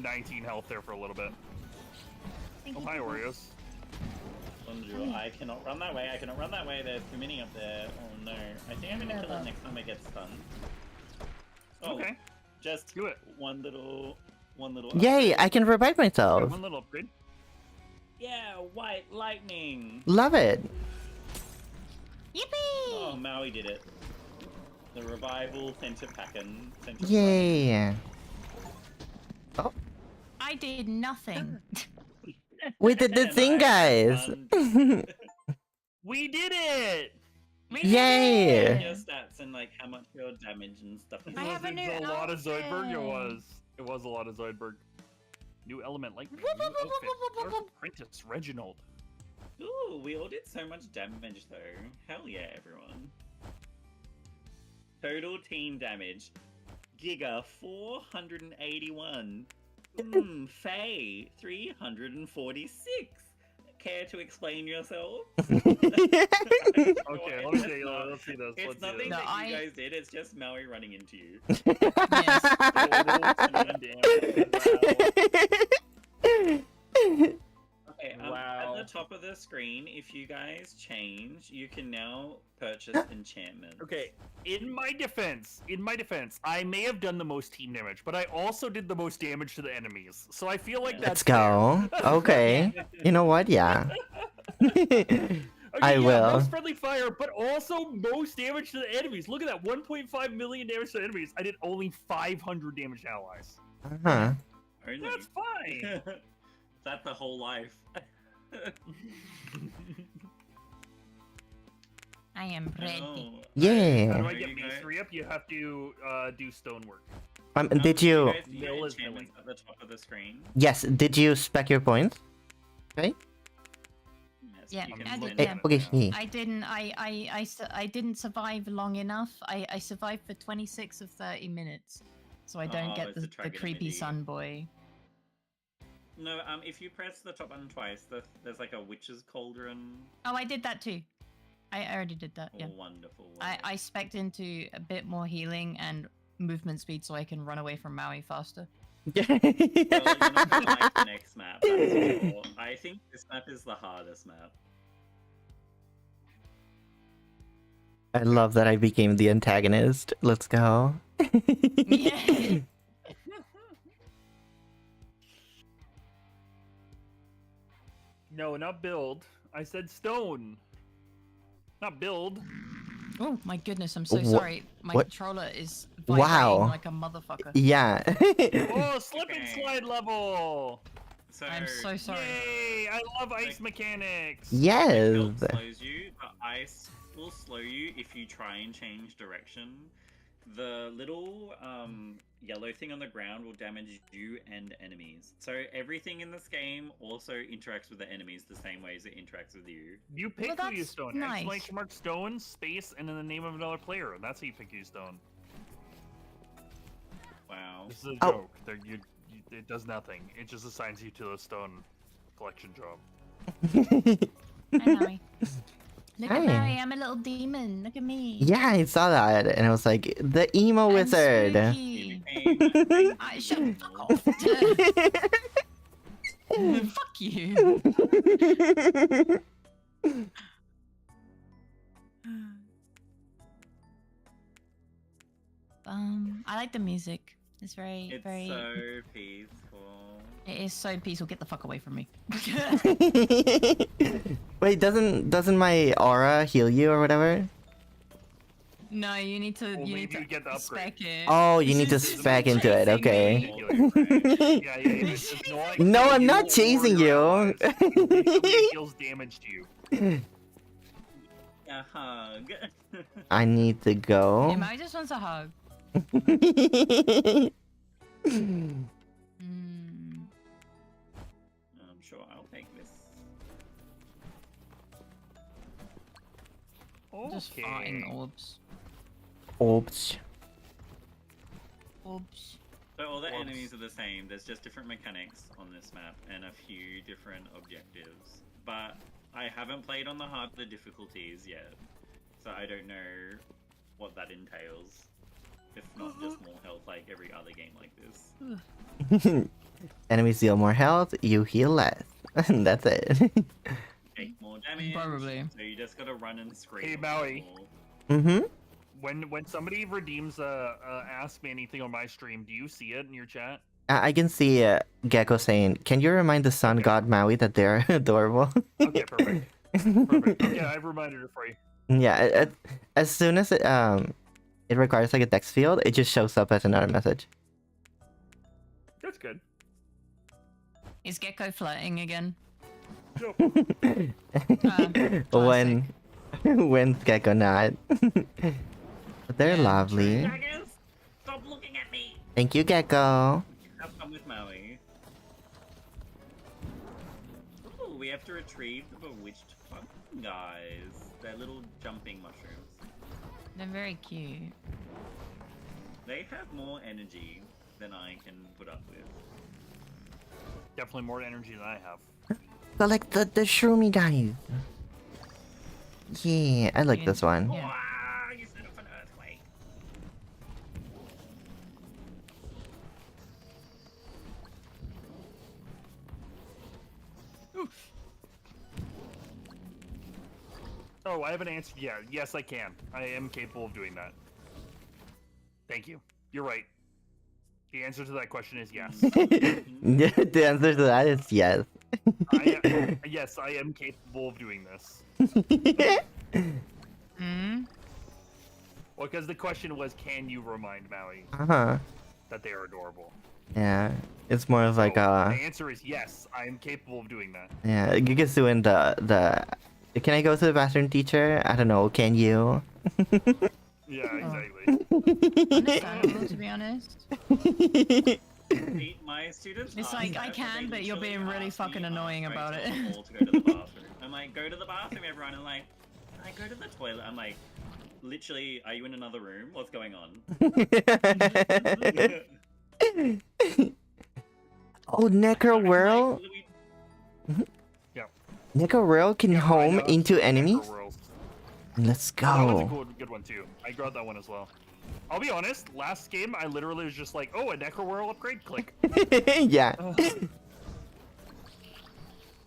to 19 health there for a little bit. Oh, hi, Oreos. Bonjour. I cannot run that way. I cannot run that way. There's too many up there. Oh no. I think I'm gonna kill it next time I get stunned. Oh, Okay. Just do it. One little. Yay! upgrade. I can revive myself. One little upgrade. Yeah, white lightning. Love it. Yippee! Oh, Maui did it. The revival center packin'. Yay! Oh, I did nothing. we did the thing, guys. We did it! Yay! Your stats and like how much your damage and stuff. I have a new a lot of Zoidberg. It outfit. was a lot of Zoidberg. New element, like new outfit. Apprentice Reginald. Ooh, we all did so much damage though. Hell yeah, everyone. Total team damage. Giga 481. Faye 346. Care to explain yourself? Okay, let's see this. It's nothing that you guys did, it's just Maui running into you. Yes. Okay, Wow. at the top of the screen, if you guys change, you can now purchase enchantments. Okay, in my defense, I may have done the most team damage, but I also did the most damage to the enemies. So I feel like Let's that's fair. go. Okay. You know what? Yeah. Okay, I yeah, will. Most friendly fire, but also most damage to the enemies. Look at that, 1.5 million damage to the enemies. I did only 500 damage to allies. Uh-huh. Only. That's fine. That's the whole life. I am ready. Oh. Yeah. How do I There get you go. masonry up? You have to do stonework. Did you? guys see Mill is enchantments milling. at the top of the screen? Yes. Did you spec your points? Okay. Yes, Yeah, you I can did spend Eh, that. okay. Yeah. Yeah. I didn't. I didn't survive long enough. I survived for 26 of 30 minutes, so I don't Oh, get it's a the Dragon creepy Midi. sun boy. No, if you press the top button twice, there's like a witch's cauldron. Oh, I did that too. I already did that. Oh, Yeah. wonderful. I spec'd into a bit more healing and movement speed so I can run away from Maui faster. Well, you're not gonna like the next map, that's for sure. I think this map is the hardest map. I love that I became the antagonist. Let's go. Yeah. No, not build. I said stone. Not build. Oh my goodness, I'm so Wha- sorry. My what? controller is Wow. vibrating like a motherfucker. Yeah. Oh, slip and Okay. slide level. So I'm so sorry. Yay! I love ice mechanics. the Yes. build slows you, but ice will slow you if you try and change direction. The little yellow thing on the ground will damage you and enemies. So everything in this game also interacts with the enemies the same way as it interacts with you. You pick Well, who you that's stone. nice. Exclamation mark stone, space, and then the name of another player. And that's how you pick you stone. Wow. This is a Oh. joke. It does nothing. It just assigns you to a stone collection job. Hi, Maui. Look Hi. at Maui, I'm a little demon. Look at me. Yeah, I saw that, and I was like, the emo I'm wizard. spooky. I shut the fuck off. Fuck you. I like the music. It's very, It's very. so peaceful. It is so peaceful. Get the fuck away from me. Wait, doesn't my aura heal you or whatever? No, you need to. Well, you maybe need to you get the upgrade. spec it. Oh, you need to This is spec into it. chasing Okay. me. Yeah, it's not No, I'm you not or chasing your you. allies. It deals damage to you. A hug. I need to Yeah, go. Maui just wants a hug. Mm. I'm sure I'll take this. Just farting orbs. Oops. Orbs. So all the Whoops. enemies are the same. There's just different mechanics on this map and a few different objectives. But I haven't played on the harder difficulties yet, so I don't know what that entails. if not just more health like every other game like this. Enemies deal more health, you heal less. That's it. Take more damage. Probably. So you just gotta run and scream. Hey, Maui. Mm-hmm. When somebody redeems Ask Me Anything on my stream, do you see it in your chat? I can see Gecko saying, "Can you remind the sun god Maui that they're adorable?" Okay, perfect. Perfect. Okay, I've reminded her for you. Yeah. As soon as it requires like a text field, it just shows up as another message. That's good. Is Gecko flirting again? Nope. When Gecko not. But they're Yeah, lovely. Dragons, stop looking at me. Thank you, Gecko. Have fun with Maui. Ooh, we have to retrieve the bewitched fucking guys. They're little jumping mushrooms. They're very cute. They have more energy than I can put up with. Definitely more energy than I have. Collect the shroomy guys. Yeah, I like this one. Yeah. Wow, you set off an earthquake. Oh, I haven't answered yet. Yes, I can. I am capable of doing that. Thank you. You're right. The answer to that question is yes. The answer to that is yes. Yes, I am capable of doing this. Mm? Well, because the question was, can you remind Maui Uh-huh. that they are adorable? Yeah. It's more of like So, the answer is yes, I am capable of doing that. yeah, you can doing the can I go to the bathroom, teacher? I don't know, can you? Yeah, exactly. Understandable, to be honest. My students. It's ask like, that, I but can, they but you're literally being really ask me, fucking annoying go about to it. the hall to go to the bathroom. I'm like, go to the bathroom, everyone. And like, can I go to the toilet? I'm like, literally, are you in another room? What's going on? Oh, Necro Whirl? Necro Whirl can Yeah, home I know. into enemies? Necro-Whirls. Let's That was a go. good one too. I grabbed that one as well. I'll be honest, last game I literally was just like, oh, a Necro-Whirl upgrade, click. Yeah.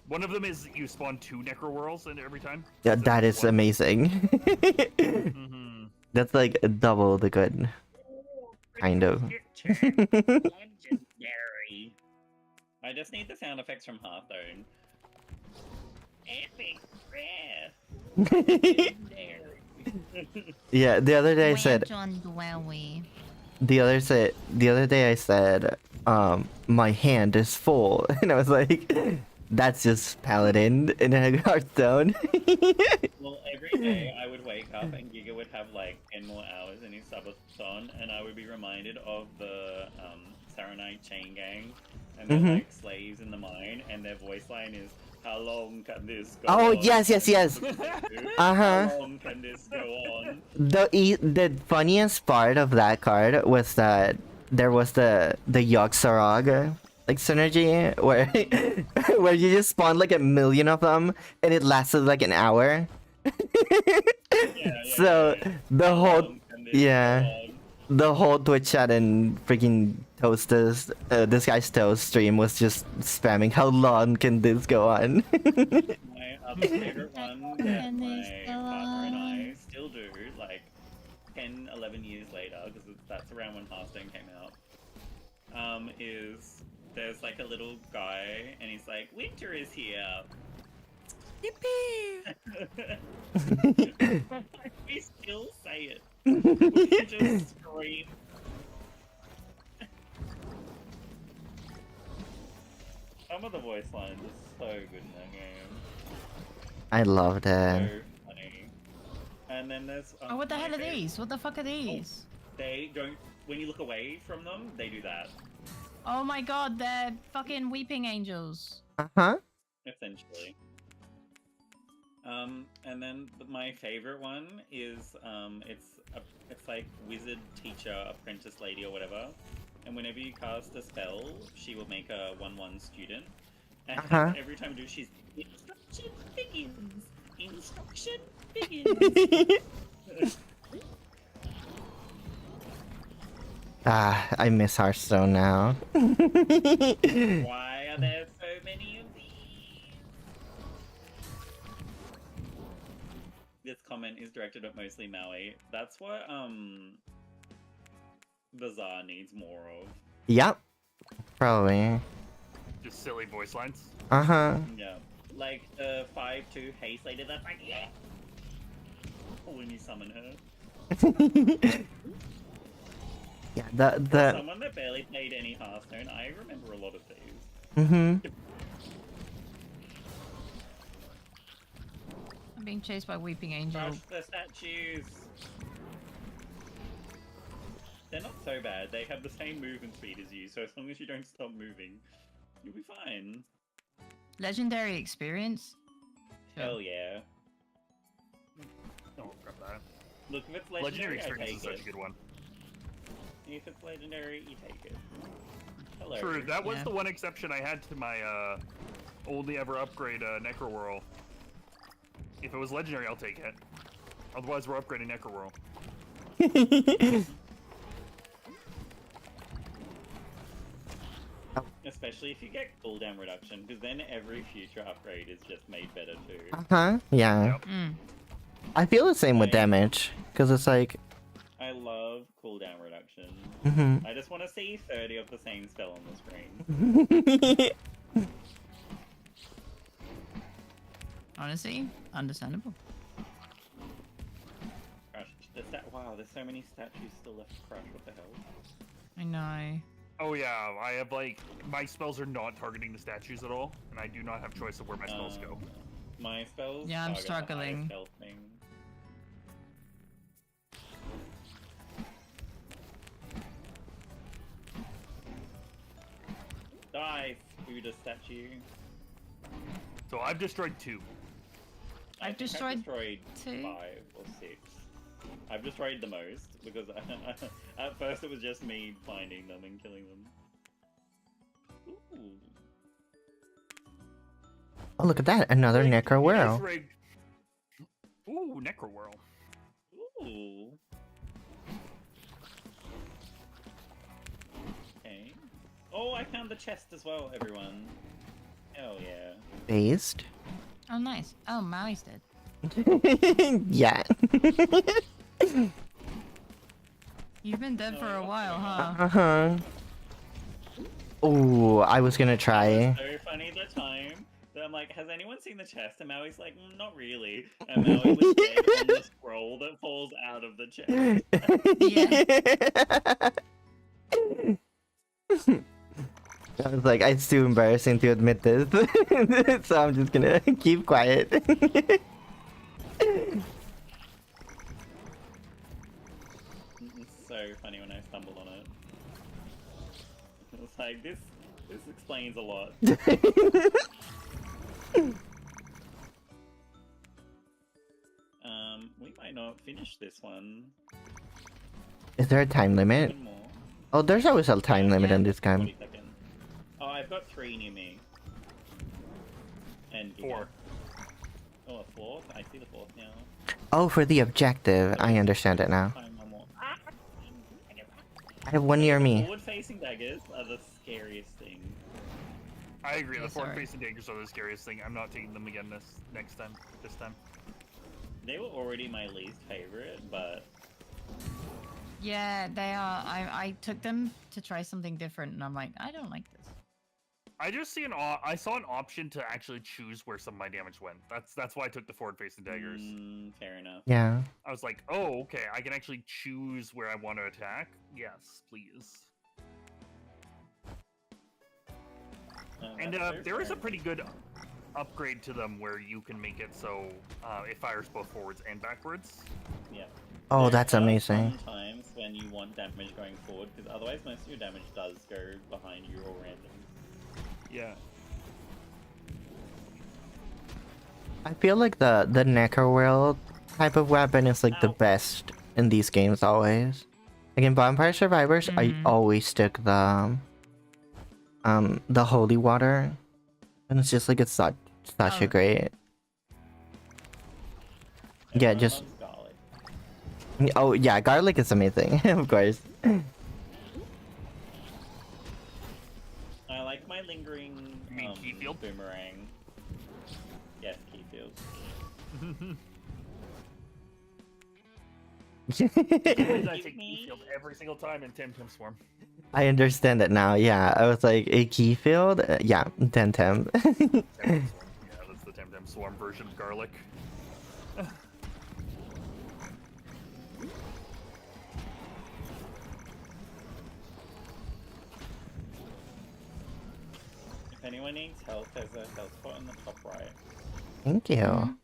One of them is you spawn 2 Necro-Whirls in every time. Yeah, So that is one- amazing. Mhm. That's like double the good. Kind of. Legendary. I just need the sound effects from Hearthstone. Epic rare. Legendary. Yeah, the other day I said the other day I said, my hand is full, and I was like, that's just Paladin in a Hearthstone. Well, every day I would wake up and Giga would have like 10 more hours in his subathon, and I would be reminded of the Saranite chain gang, and they're Mhm. like slaves in the mine, and their voice line is, "How long can this go Oh, on?" yes. How Uh-huh. long can this go on? The funniest part of that card was that there was the Yogg-Saron like synergy where where you just spawn like 1,000,000 of them and it lasted like an hour. So the How whole long can this yeah. go on? the whole Twitch chat and freaking Toasters, this guy's Toast stream was just spamming. How long can this go on? My other favorite one that Can this my go partner and I on? still do, like 10, 11 years later, because that's around when Hearthstone came out, is there's like a little guy and he's like, "Winter is here." Yippee! We still say it. We just scream. Some of the voice lines are so good in that game. I love that. So funny. And then there's. Oh, what the my hell are favorite- these? What the fuck are these? They don't. When you look away from them, they do that. Oh my god, they're fucking weeping angels. Uh-huh. Essentially. And then my favorite one is it's like wizard, teacher, apprentice lady, or whatever. And whenever you cast a spell, she will make a 1/1 student. And Uh-huh. every time you do, she's instruction begins. Instruction begins. Ah, I miss Hearthstone now. Why are there so many of these? This comment is directed at mostly Maui. That's what Bazaar needs more of. Yep. Probably. Just silly voice lines. Uh-huh. Yeah. Like the 5-2 haste lady that's like, yeah! When you summon her. Yeah, the Someone that barely played any Hearthstone, I remember a lot of these. mm-hmm. I'm being chased by Weeping Angel. Crush the statues! They're not so bad. They have the same movement speed as you, so as long as you don't stop moving, you'll be fine. Legendary experience? Sure. Hell yeah. Oh, grab that. Look, if it's Legendary legendary, I experience is take such a it. good one. If it's legendary, you take it. Hello. True, that was Yeah. the one exception I had to my only ever upgrade Necrowhirl. If it was legendary, I'll take it. Otherwise, we're upgrading Necrowhirl. Especially if you get cooldown reduction, because then every future upgrade is just made better too. Uh-huh. Yeah. Yep. Mm. I feel the same with Right. damage. Because it's like I love cooldown reduction. mm-hmm. I just want to see 30 of the same spell on the screen. Honestly, understandable. Crush the wow, there's so many statues still left to crush. What the hell? I know. Oh yeah, I have like my spells are not targeting the statues at all, and I do not have choice of where my spells go. My spells. Yeah, I'm target the highest struggling. health thing. Die, Buddha statue. So I've destroyed 2. I I've think destroyed destroyed 2. 5 or 6. I've destroyed the most because at first it was just me finding them and killing them. Ooh. Oh, look at that. Another Like, Necro you guys Whirl. rigged- Ooh, Necrowhirl. Ooh. Okay. Oh, I found the chest as well, everyone. Hell yeah. Based. Oh, nice. Oh, Maui's dead. Yeah. You've been dead for a while, huh? Uh-huh. Ooh, I was gonna try. So funny the time that I'm like, has anyone seen the chest? And Maui's like, not really. And Maui was dead on the scroll that falls out of the chest. I was like, it's too embarrassing to admit this, so I'm just gonna keep quiet. It's so funny when I stumble on it. It's like, this explains a lot. We might not finish this one. Is there a time limit? One more. Oh, there's always a time limit Yeah. in this game. 40 seconds. Oh, I've got 3 near me. And 4. Oh, a 4th? I see the 4th now. Oh, for the objective. I understand it now. Find one more. I have one near me. Forward-facing daggers are the scariest thing. I agree. Yeah, The sorry. forward-facing daggers are the scariest thing. I'm not taking them again this time. They were already my least favorite, but Yeah, they are. I took them to try something different, and I'm like, I don't like this. I just see I saw an option to actually choose where some of my damage went. That's why I took the forward-facing daggers. fair enough. Yeah. I was like, oh, okay, I can actually choose where I want to attack. Yes, please. And That's so there is a fair. pretty good upgrade to them where you can make it so it fires both forwards and backwards. Yeah. Oh, There that's are amazing. some times when you want damage going forward, because otherwise most of your damage does go behind you or random. Yeah. I feel like the Necro Whirl type of weapon is like the Ow. best in these games always. Like in Vampire Survivors, I Mhm. always took the holy water, and it's just like it's such a Oh. great. Yeah, Everyone just loves garlic. oh yeah, garlic is amazing, of course. bring You mean Keyfield? Boomerang. Yes, Keyfield. I take Keyfield every single time in Temtem Swarm. I understand it now. Yeah, I was like a key field. Yeah, Temtem. Temtem Swarm. Yeah, that's the Temtem Swarm version of garlic. If anyone needs help, there's a health spot in the top right. Thank you.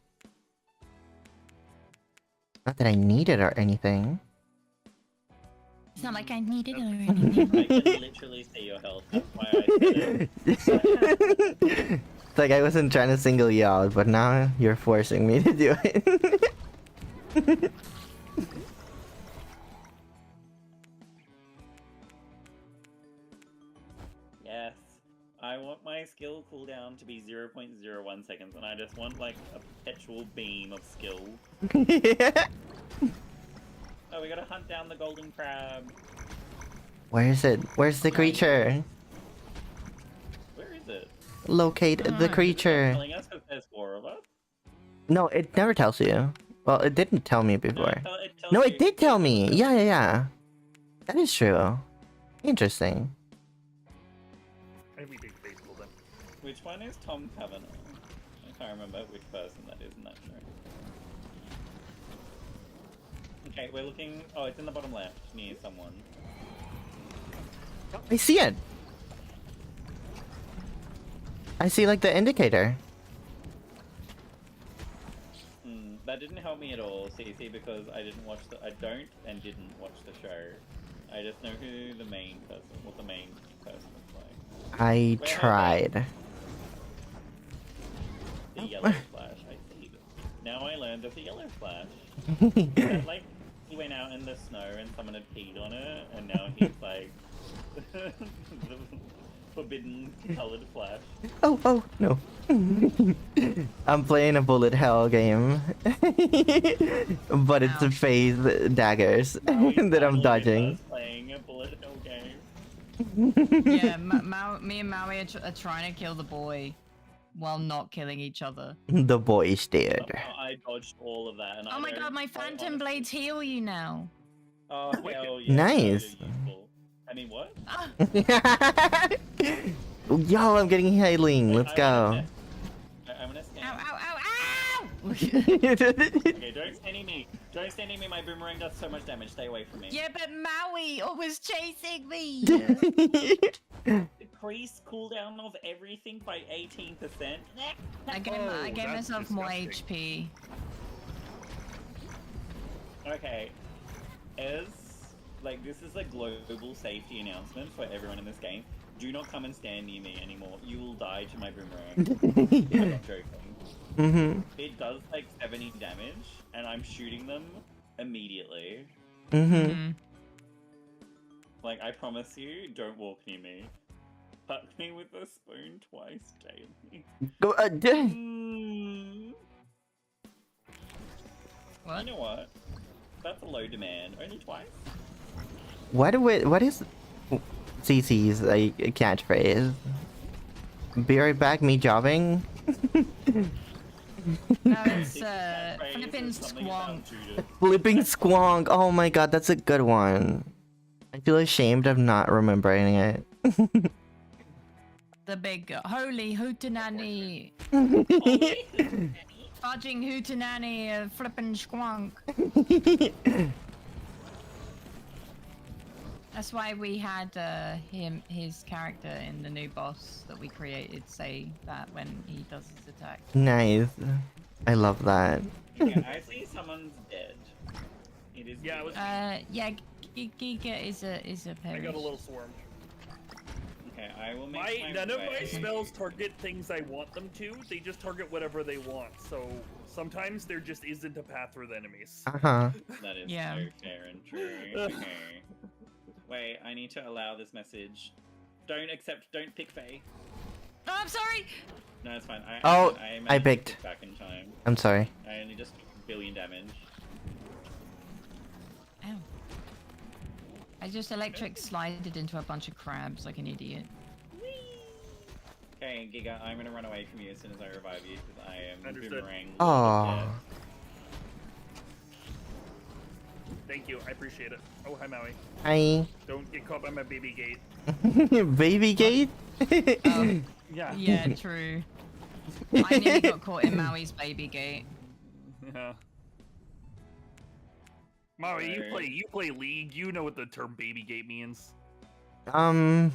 Not that I need it or anything. It's not like I need it or anything. I can literally see your health. That's why I said it. It's like I wasn't trying to single you out, but now you're forcing me to do it. Yes. I want my skill cooldown to be 0.01 seconds, and I just want like a perpetual beam of skill. Yeah. Oh, we gotta hunt down the golden crab. Where is it? Where's the creature? Where is it? Locate the creature. Telling us because there's 4 of us. No, it never tells you. Well, it didn't tell me before. Tells No, you- it did tell me. Yeah. That is true. Interesting. Maybe we take baseball then. Which one is Tom Kavanagh? I can't remember which person that is in that show. Okay, we're looking. Oh, it's in the bottom left near someone. I see it. I see like the indicator. That didn't help me at all, CC, because I didn't watch the. I don't and didn't watch the show. I just know who the main person, what the main person is like. I Where tried. The yellow flash. I see. Now I learned of the yellow flash. That, like, he went out in the snow and someone had peed on it, and now he's like the forbidden colored flash. Oh, no. I'm playing a bullet hell game. But it's a phase daggers Now he's that I'm finally dodging. us playing a bullet hell game. Yeah, me and Maui are trying to kill the boy while not killing each other. The boy's dead. Somehow I dodged all of that, and Oh my god, my phantom blades heal you now. Oh hell yeah! Nice. those are useful. I mean, what? Ah, Yo, I'm getting healing. Let's go. I'm gonna stand. ow, ow, ow, ow! Okay, don't stand near me. Don't stand near me. My boomerang does so much damage. Stay away from me. Yeah, but Maui was chasing me. Decrease cooldown of everything by 18%. I gave that's myself more disgusting. HP. Okay, like this is a global safety announcement for everyone in this game. Do not come and stand near me anymore. You will die to my boomerang. I'm not joking. It does like 70 damage, and I'm shooting them immediately. Like, I promise you, don't walk near me. Touch me with a spoon twice daily. Go. What? You know what? That's a low demand. Only twice? What is CC's like catchphrase? Be right back, me jobbing. No, it's This catchphrase flippin' is something about squonk. Judas. Flipping squonk. Oh my god, that's a good one. I feel ashamed of not remembering it. The big holy hootenanny, fudging hootenanny, flippin' squonk. That's why we had his character in the new boss that we created say that when he does his attack. Nice. I love that. Yeah, I see someone's dead. It is. Yeah, it was- Yeah, Giga is a I perish. got a little swarmed. Okay, I will make my None of my way. spells target things I want them to. They just target whatever they want. So sometimes there just isn't a path for the enemies. Uh-huh. That is Yeah. so fair and true. Okay. Wait, I need to allow this message. Don't pick Faye. Oh, I'm sorry. No, it's fine. Oh, I managed to picked. get back in time. I'm sorry. I only just took a billion damage. Ow. I just electric slided into a bunch of crabs like an idiot. Okay, Giga, I'm gonna run away from you as soon as I revive you because I am Understood. boomerang. Aw. Thank you. I appreciate it. Oh, hi, Maui. Hi. Don't get caught by my baby gate. Baby gate? Yeah. Yeah, true. I nearly got caught in Maui's baby gate. Yeah. Maui, you Right. play League. You know what the term baby gate means. No.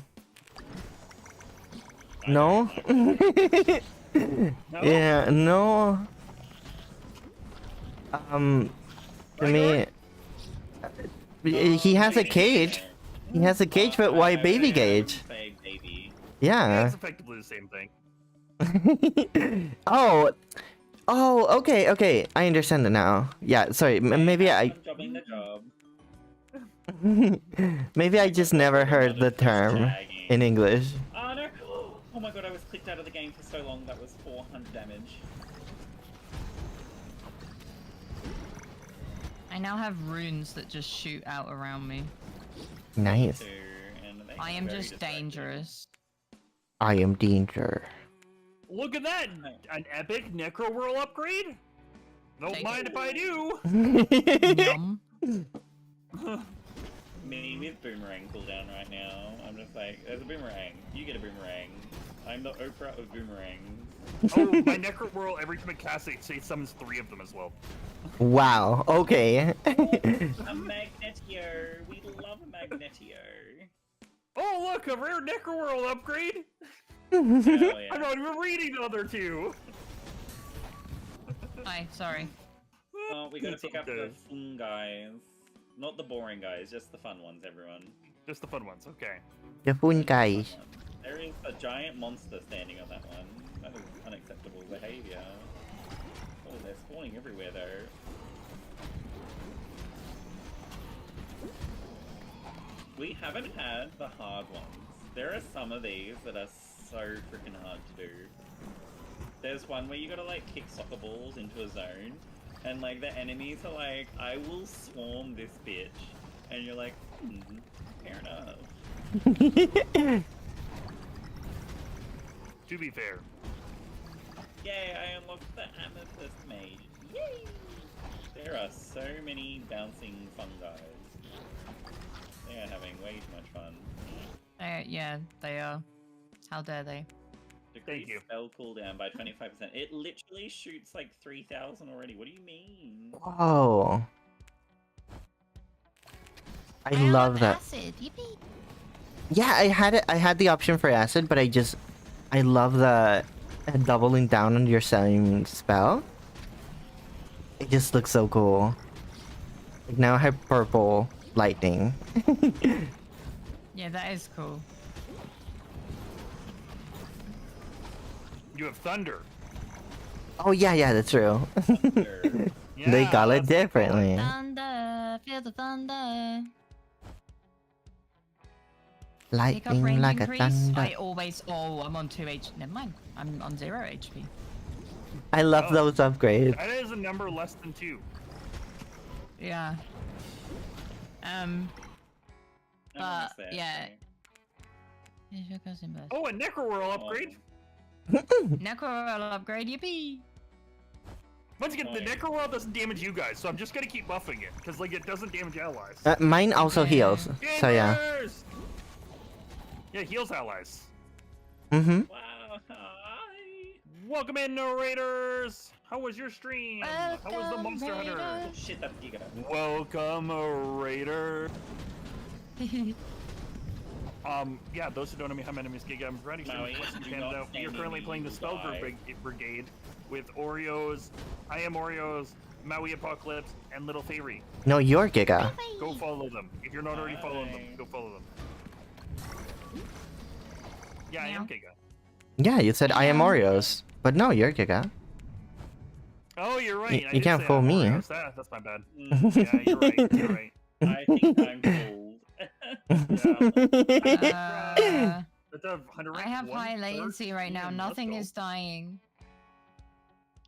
No? Yeah, no. To me, he has a cage. He has a cage, but why baby gate? Say baby. Yeah, Yeah. it's effectively the same thing. Oh, okay. I understand it now. Yeah, sorry. Maybe I'm jobbing the job. maybe I just never heard the term in English. Oh no! Oh my god, I was clicked out of the game for so long. That was 400 damage. I now have runes that just shoot out around me. Nice. Too, and they I are am very just distracting. dangerous. I am danger. Look at that! An epic Necro World upgrade? Don't Take mind it. if I do! Yum. Me with boomerang cooldown right now. I'm just like, there's a boomerang. You get a boomerang. I'm the Oprah of boomerangs. Oh, my Necro World, every time it casts it, it summons 3 of them as well. Wow. Okay. A Magnetio! We love a Magnetio! Oh, look, a rare Necro World upgrade! Hell yeah. I'm not even reading the other 2! Hi, sorry. Oh, we gotta It's pick up okay. the fun guys. Not the boring guys, just the fun ones, everyone. Just the fun ones, okay. The fun guys. There is a giant monster standing on that one. That is unacceptable behavior. Oh, they're spawning everywhere though. We haven't had the hard ones. There are some of these that are so freaking hard to do. There's one where you gotta like kick soccer balls into a zone, and like the enemies are like, I will swarm this bitch. And you're like, fair enough. To be fair. Yay, I unlocked the Amethyst Mage. Yay! There are so many bouncing fun guys. They are having way too much fun. Yeah, they are. How dare they? Decrease you. spell cooldown by 25%. It literally shoots like 3,000 already. What do you mean? Whoa. I love that. Acid. Yippee. Yeah, I had the option for acid, but I love the doubling down on your same spell. It just looks so cool. Like now I have purple lightning. Yeah, that is cool. You have thunder. Oh yeah, that's true. Thunder. They Yeah, call it that's what they call differently. Thunder, feel the thunder. Pick up Lightning range like a increase. thunder. I always. Oh, I'm on 2 HP. Never mind. I'm on 0 HP. I love Oh. those upgrades. That is a number less than 2. Yeah. I'm almost there, yeah. sorry. Here's your cousin burst. Oh, a Necro World upgrade? Necro upgrade, yippee! Once again, the Oh, yeah. Necro World doesn't damage you guys, so I'm just gonna keep buffing it, because like it doesn't damage allies. Mine also Yeah. heals. So yeah. Gamers! Yeah, heals allies. Mm-hmm. Wow, hi! Welcome in, narrators! How was your stream? How was the Welcome, Monster Hunter? Raiders. Oh shit, that's Giga. Welcome, Raider. Yeah, those who don't know me, I'm Enemies Giga. I'm writing some Maui, Western do Canada. not We are stand currently in playing the me, Spell die. Brigade with Oreos, I Am Oreos, Maui Apocalypse, and Little Fairy. No, you're Giga. Go follow them. If you're not already following them, Bye. go follow them. Yeah, I am Meow. Giga. Yeah, you said I am Yeah. Oreos. But no, you're Giga. Oh, you're right. You I did can't say fool I'm me. Oreos. That's my bad. Mm, Yeah, you're right. You're right. I think I'm cold. That's a 100 I rank, have high 1/3 latency right now. and let's Nothing go. is dying.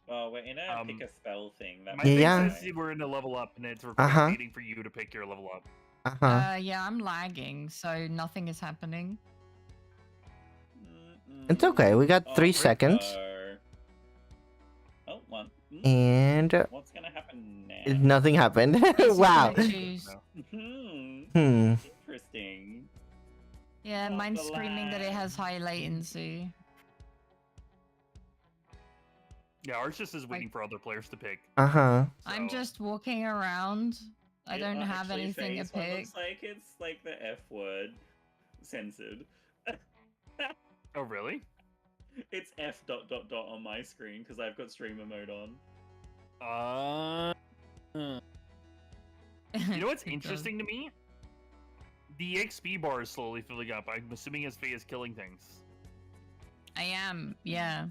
Well, we're in a Um, pick a spell thing. That My might thing be Yeah. says why. we're in a level up, and it's Uh-huh. waiting for you to pick your level up. Uh-huh. Yeah, I'm lagging, so nothing is happening. It's okay. We got 3 seconds. Oh, one. And What's gonna happen now? nothing happened. He's Wow. gonna choose- Interesting. Yeah, Not mine's the screaming that it lag. has high latency. Yeah, ours just is waiting for other players to pick. Uh-huh. I'm So- just walking around. I don't have Actually, anything to Faye's one pick. looks like it's like the F word censored. Oh, really? It's F dot dot dot on my screen because I've got streamer mode on. You know what's It does. interesting to me? The XP bar is slowly filling up. I'm assuming as Faye is killing things. I am, yeah.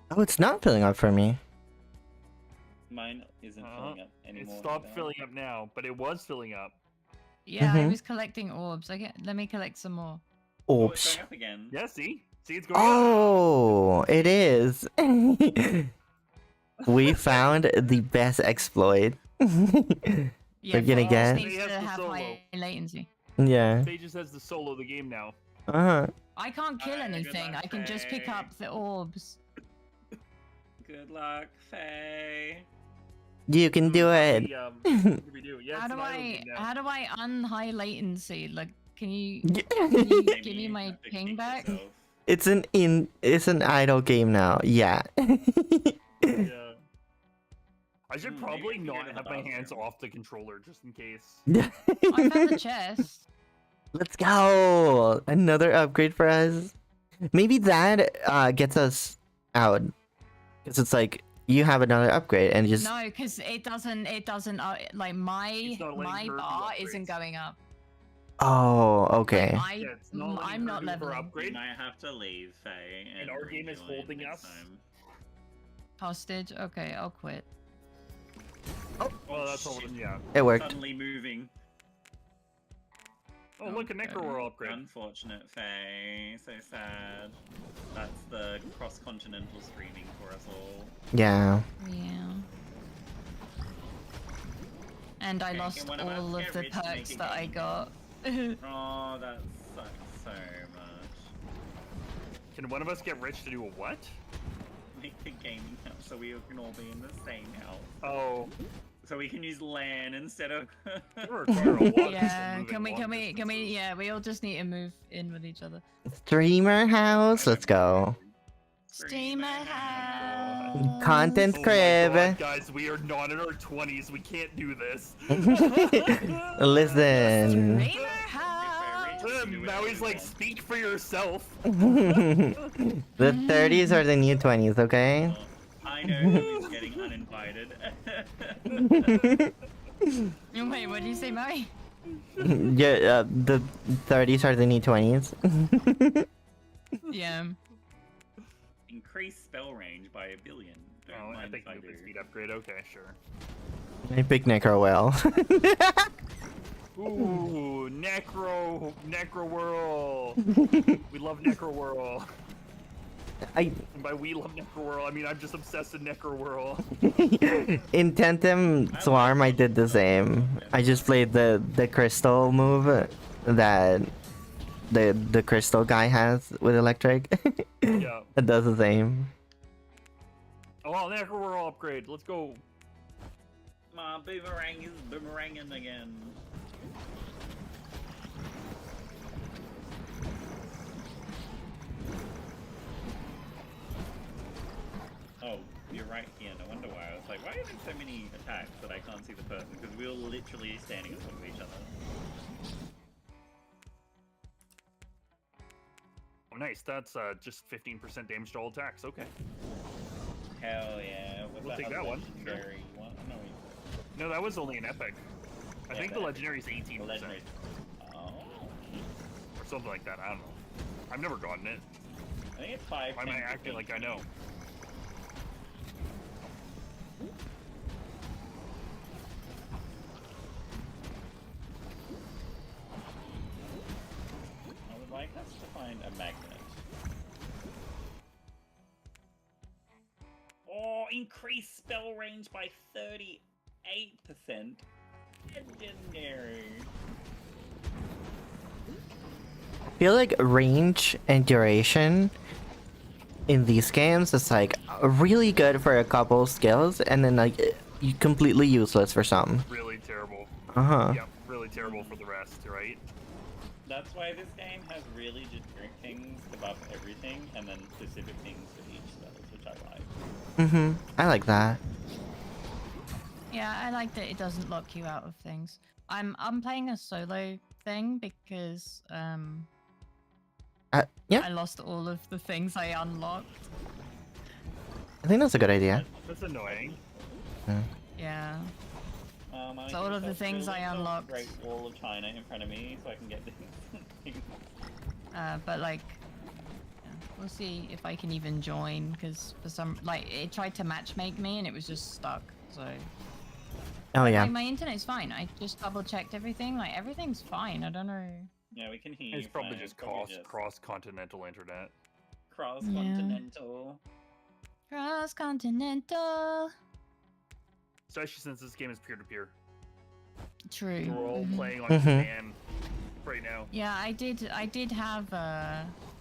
Oh, it's not filling up for me. Mine isn't filling up It anymore. stopped either. filling up now, but it was filling up. Yeah, I Mhm. was collecting orbs. Let me collect some more. Oh, it's Oops. going up again. Yeah, see? See, it's going up. Oh, it is. We found the best exploit. Yeah, We're gonna Phobos get- needs He has to the have solo. high latency. Yeah. Faye just has to solo the game now. Uh-huh. I can't kill Alright, good anything. luck, I can just pick Faye. up the orbs. Good luck, Faye. You can do it. What do we do? Yeah, How it's do an idle I game now. unhigh latency? Like, can you Maybe give me you my have to ping kick back? yourself. It's an idle game now. Yeah. Yeah. I should Maybe probably we can go not to the have my hands bathroom. off the controller just in case. I found the chest. Let's go. Another upgrade for us. Maybe that gets us out. Cuz it's like you have another upgrade and just No, because it doesn't. Like It's not letting my her do bar isn't upgrades. going up. Oh, okay. Like, Yeah, it's not letting I'm her not do her leveling. You upgrade. might have to leave, Faye. And our game is rejoin holding next us? time. Hostage. Okay, I'll quit. Well, that's all. shit. Yeah. It worked. Suddenly moving. Oh, look, a Necro World upgrade. Unfortunate, Faye. So sad. That's the cross-continental streaming for us all. Yeah. Yeah. And I Okay, lost can one of us all of get the rich and make perks a that I game? got. Oh, that sucks so much. Can one of us get rich to do a what? Make the gaming house so we can all be in the same house. Oh, So we can use LAN instead of. it would require a lot of Yeah, people moving can long we, distances. yeah, we all just need to move in with each other. Streamer house. Let's go. Steamer house. Content Oh my crib. God, guys, we are not in our 20s. We can't do this. Listen. Steamer house. Maui's like, speak for yourself. The 30s are the new 20s, okay? I know who's getting uninvited. Wait, what did you say, Maui? Yeah, the 30s are the new 20s. Yeah. Increase spell range by 1 billion. Don't Oh, I mind think if I movement do. speed upgrade. Okay, sure. I pick Necro well. Ooh, Necro Whirl. We love Necro Whirl. I And by we love Necro Whirl, I mean I'm just obsessed with Necro Whirl. in Tentem Swarm I did the same. I just played the crystal move that the crystal guy has with electric. Yeah. It does the same. Oh, Necro Whirl upgrade. Let's go. My boomerang is boomeranging again. Oh, you're right here. No wonder why. I was like, why are there so many attacks that I can't see the person? Because we were literally standing on top of each other. Oh, nice. That's just 15% damage to all attacks. Okay. Hell yeah. Was We'll take a that one, sure. legendary one? No, No, that was only an epic. I Yeah, think the but- legendary is 18%. the legendary. Oh. Or something like that. I don't know. I've never gotten it. I think it's 5. Why am I 10, acting 15, like I know? I would like us to find a magnet. Oh, increase spell range by 38%. Legendary. I feel like range and duration in these games, it's like really good for a couple skills, and then like completely useless for some. Really terrible. Uh huh. Yep, really terrible for the rest, right? That's why this game has really generic things to buff everything, and then specific things for each spells, which I like. Mhm. I like that. Yeah, I like that it doesn't lock you out of things. I'm playing a solo thing because Yeah, I lost all of the things I unlocked. I think that's a good idea. That's annoying. Yeah. I So all can of the just things build I a unlocked. Great Wall of China in front of me, so I can get things. But like, yeah, we'll see if I can even join because for some like it tried to matchmake me and it was just stuck. So Oh yeah. like, my internet's fine. I just double checked everything. Like everything's fine. I don't know. Yeah, we can hear It's you. probably fine, just probably cross-continental internet. cross-continental. Cross continental. Especially since this game is peer-to-peer. True. We're all Mhm. playing on Mhm. command right now. Yeah, I did have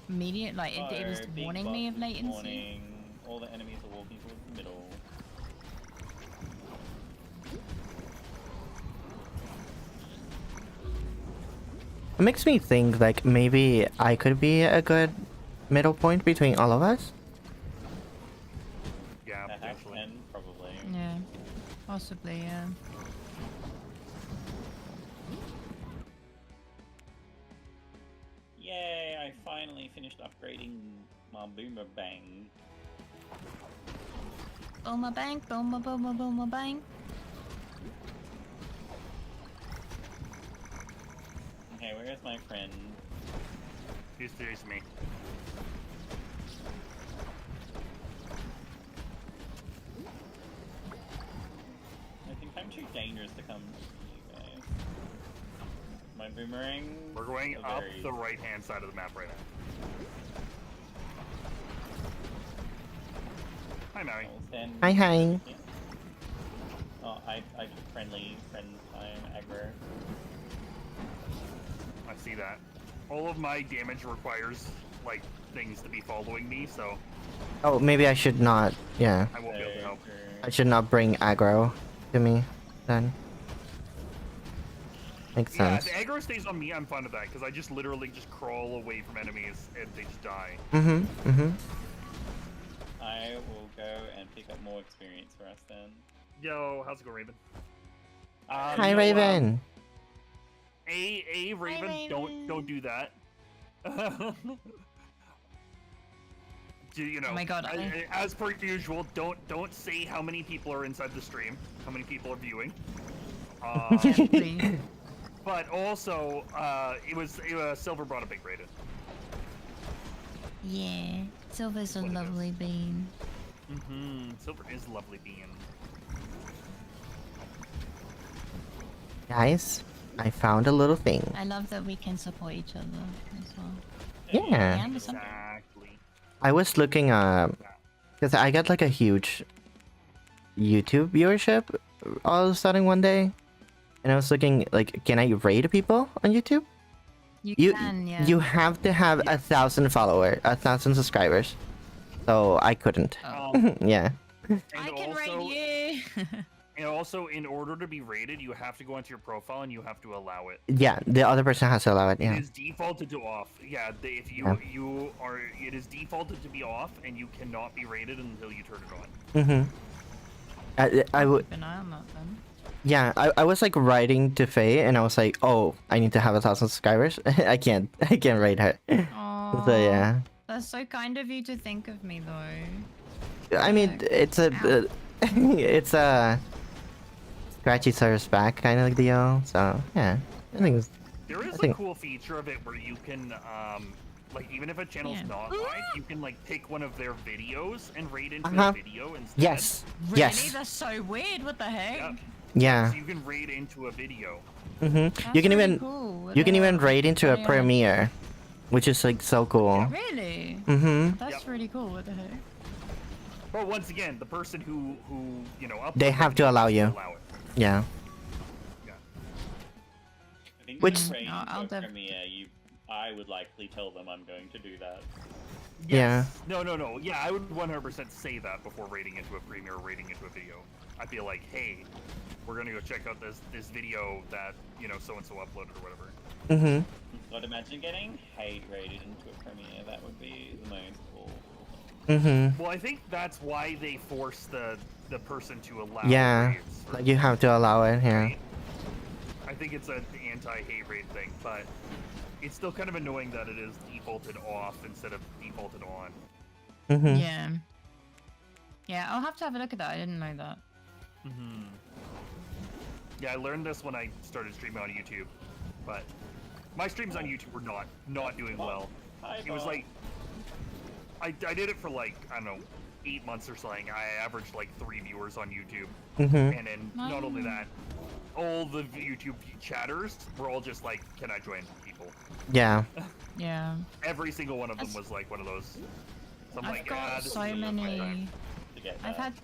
immediate like it was Big warning me boss of is latency. warning. All the enemies are walking towards the middle. It makes me think like maybe I could be a good middle point between all of us. Yeah, Perhaps potentially. and probably. Yeah, possibly. Yeah. Yay! I finally finished upgrading my boomerang. Booma bang, booma booma booma bang. Okay, where is my friend? He's chasing me. I think I'm too dangerous to come to you guys. My boomerang. We're going are up very- the right-hand side of the map right now. Hi, Maui. I'll stand- Hi hi. Yeah. Oh, I took friend time aggro. I see that. All of my damage requires, like, things to be following me, so Oh, maybe I should not. Yeah, I won't be able to help. I should not bring aggro to me then. Makes Yeah, sense. if the aggro stays on me, I'm fine with that, because I just literally just crawl away from enemies and they just die. Mhm. Mhm. I will go and pick up more experience for us then. Yo, how's it going, Raven? Hi you know, Raven. Raven, Raven. don't do that. You know, Oh my God, as per usual, don't say how many people are inside the stream, how many people are viewing. Please. But also, it was Silver brought a big rated. Yeah, Silver's a What it is. lovely bean. Silver is a lovely being. Guys, I found a little thing. I love that we can support each other as well. Yeah. And some- Exactly. I was looking because I got like a huge YouTube viewership all of a sudden one day, and I was looking like, can I raid people on YouTube? You can, yeah. You have to have 1,000 followers, 1,000 subscribers. So I couldn't. Yeah. And I can rate also, you. and also, in order to be rated, you have to go into your profile and you have to allow it. Yeah, the other person has to allow it. Yeah. It is defaulted to off. Yeah, if you it is defaulted to be off, and you cannot be rated until you turn it on. I would. Keep an eye on that then. Yeah, I was like writing to Faye, and I was like, oh, I need to have 1,000 subscribers. I can't raid her. Aww, So yeah. That's so kind of you to think of me though. I mean, it's a it's a scratchy service back kind of like deal. So yeah, I think it's, There is I a think- cool feature of it where you can, like, even if a channel's Yeah. not live, you can, like, pick one of their videos and raid into Uh-huh. a video instead. yes, Really? yes, That's so weird. What the heck? Yeah. yeah. So you can raid into a video. You That's can really even cool. What you can the even hell? raid into a Very premiere, which is like so cool. Really? Mm-hmm. That's really cool. What the heck? But once again, the person who you know, uploads They have it to allow has you. Allow it. Yeah. Yeah. I think Which- when you I'll raid into a def- premiere, I would likely tell them I'm going to do that. Yeah. Yes. No. Yeah, I would 100% say that before rating into a premiere or rating into a video. I'd be like, hey, we're gonna go check out this video that so and so uploaded or whatever. Mhm. God, imagine getting hate rated into a premiere. That would be the most awful. Mhm. Well, I think that's why they force the person to allow Yeah. raids. Like you have to allow it here. Right? I think it's an anti-hate raid thing, but it's still kind of annoying that it is defaulted off instead of defaulted on. Mhm. Yeah. Yeah, I'll have to have a look at that. I didn't know that. Mm-hmm. Yeah, I learned this when I started streaming on YouTube, but my streams on YouTube were not doing well. It was like I did it for like, I don't know, 8 months or something. I averaged like 3 viewers on YouTube, Mhm. and then not only that, all the YouTube chatters were all just like, "Can I join people?" Yeah. Yeah. Every single one of them That's- was like one of those. So I'm I've like, got this so is really my time." many. To get I've that.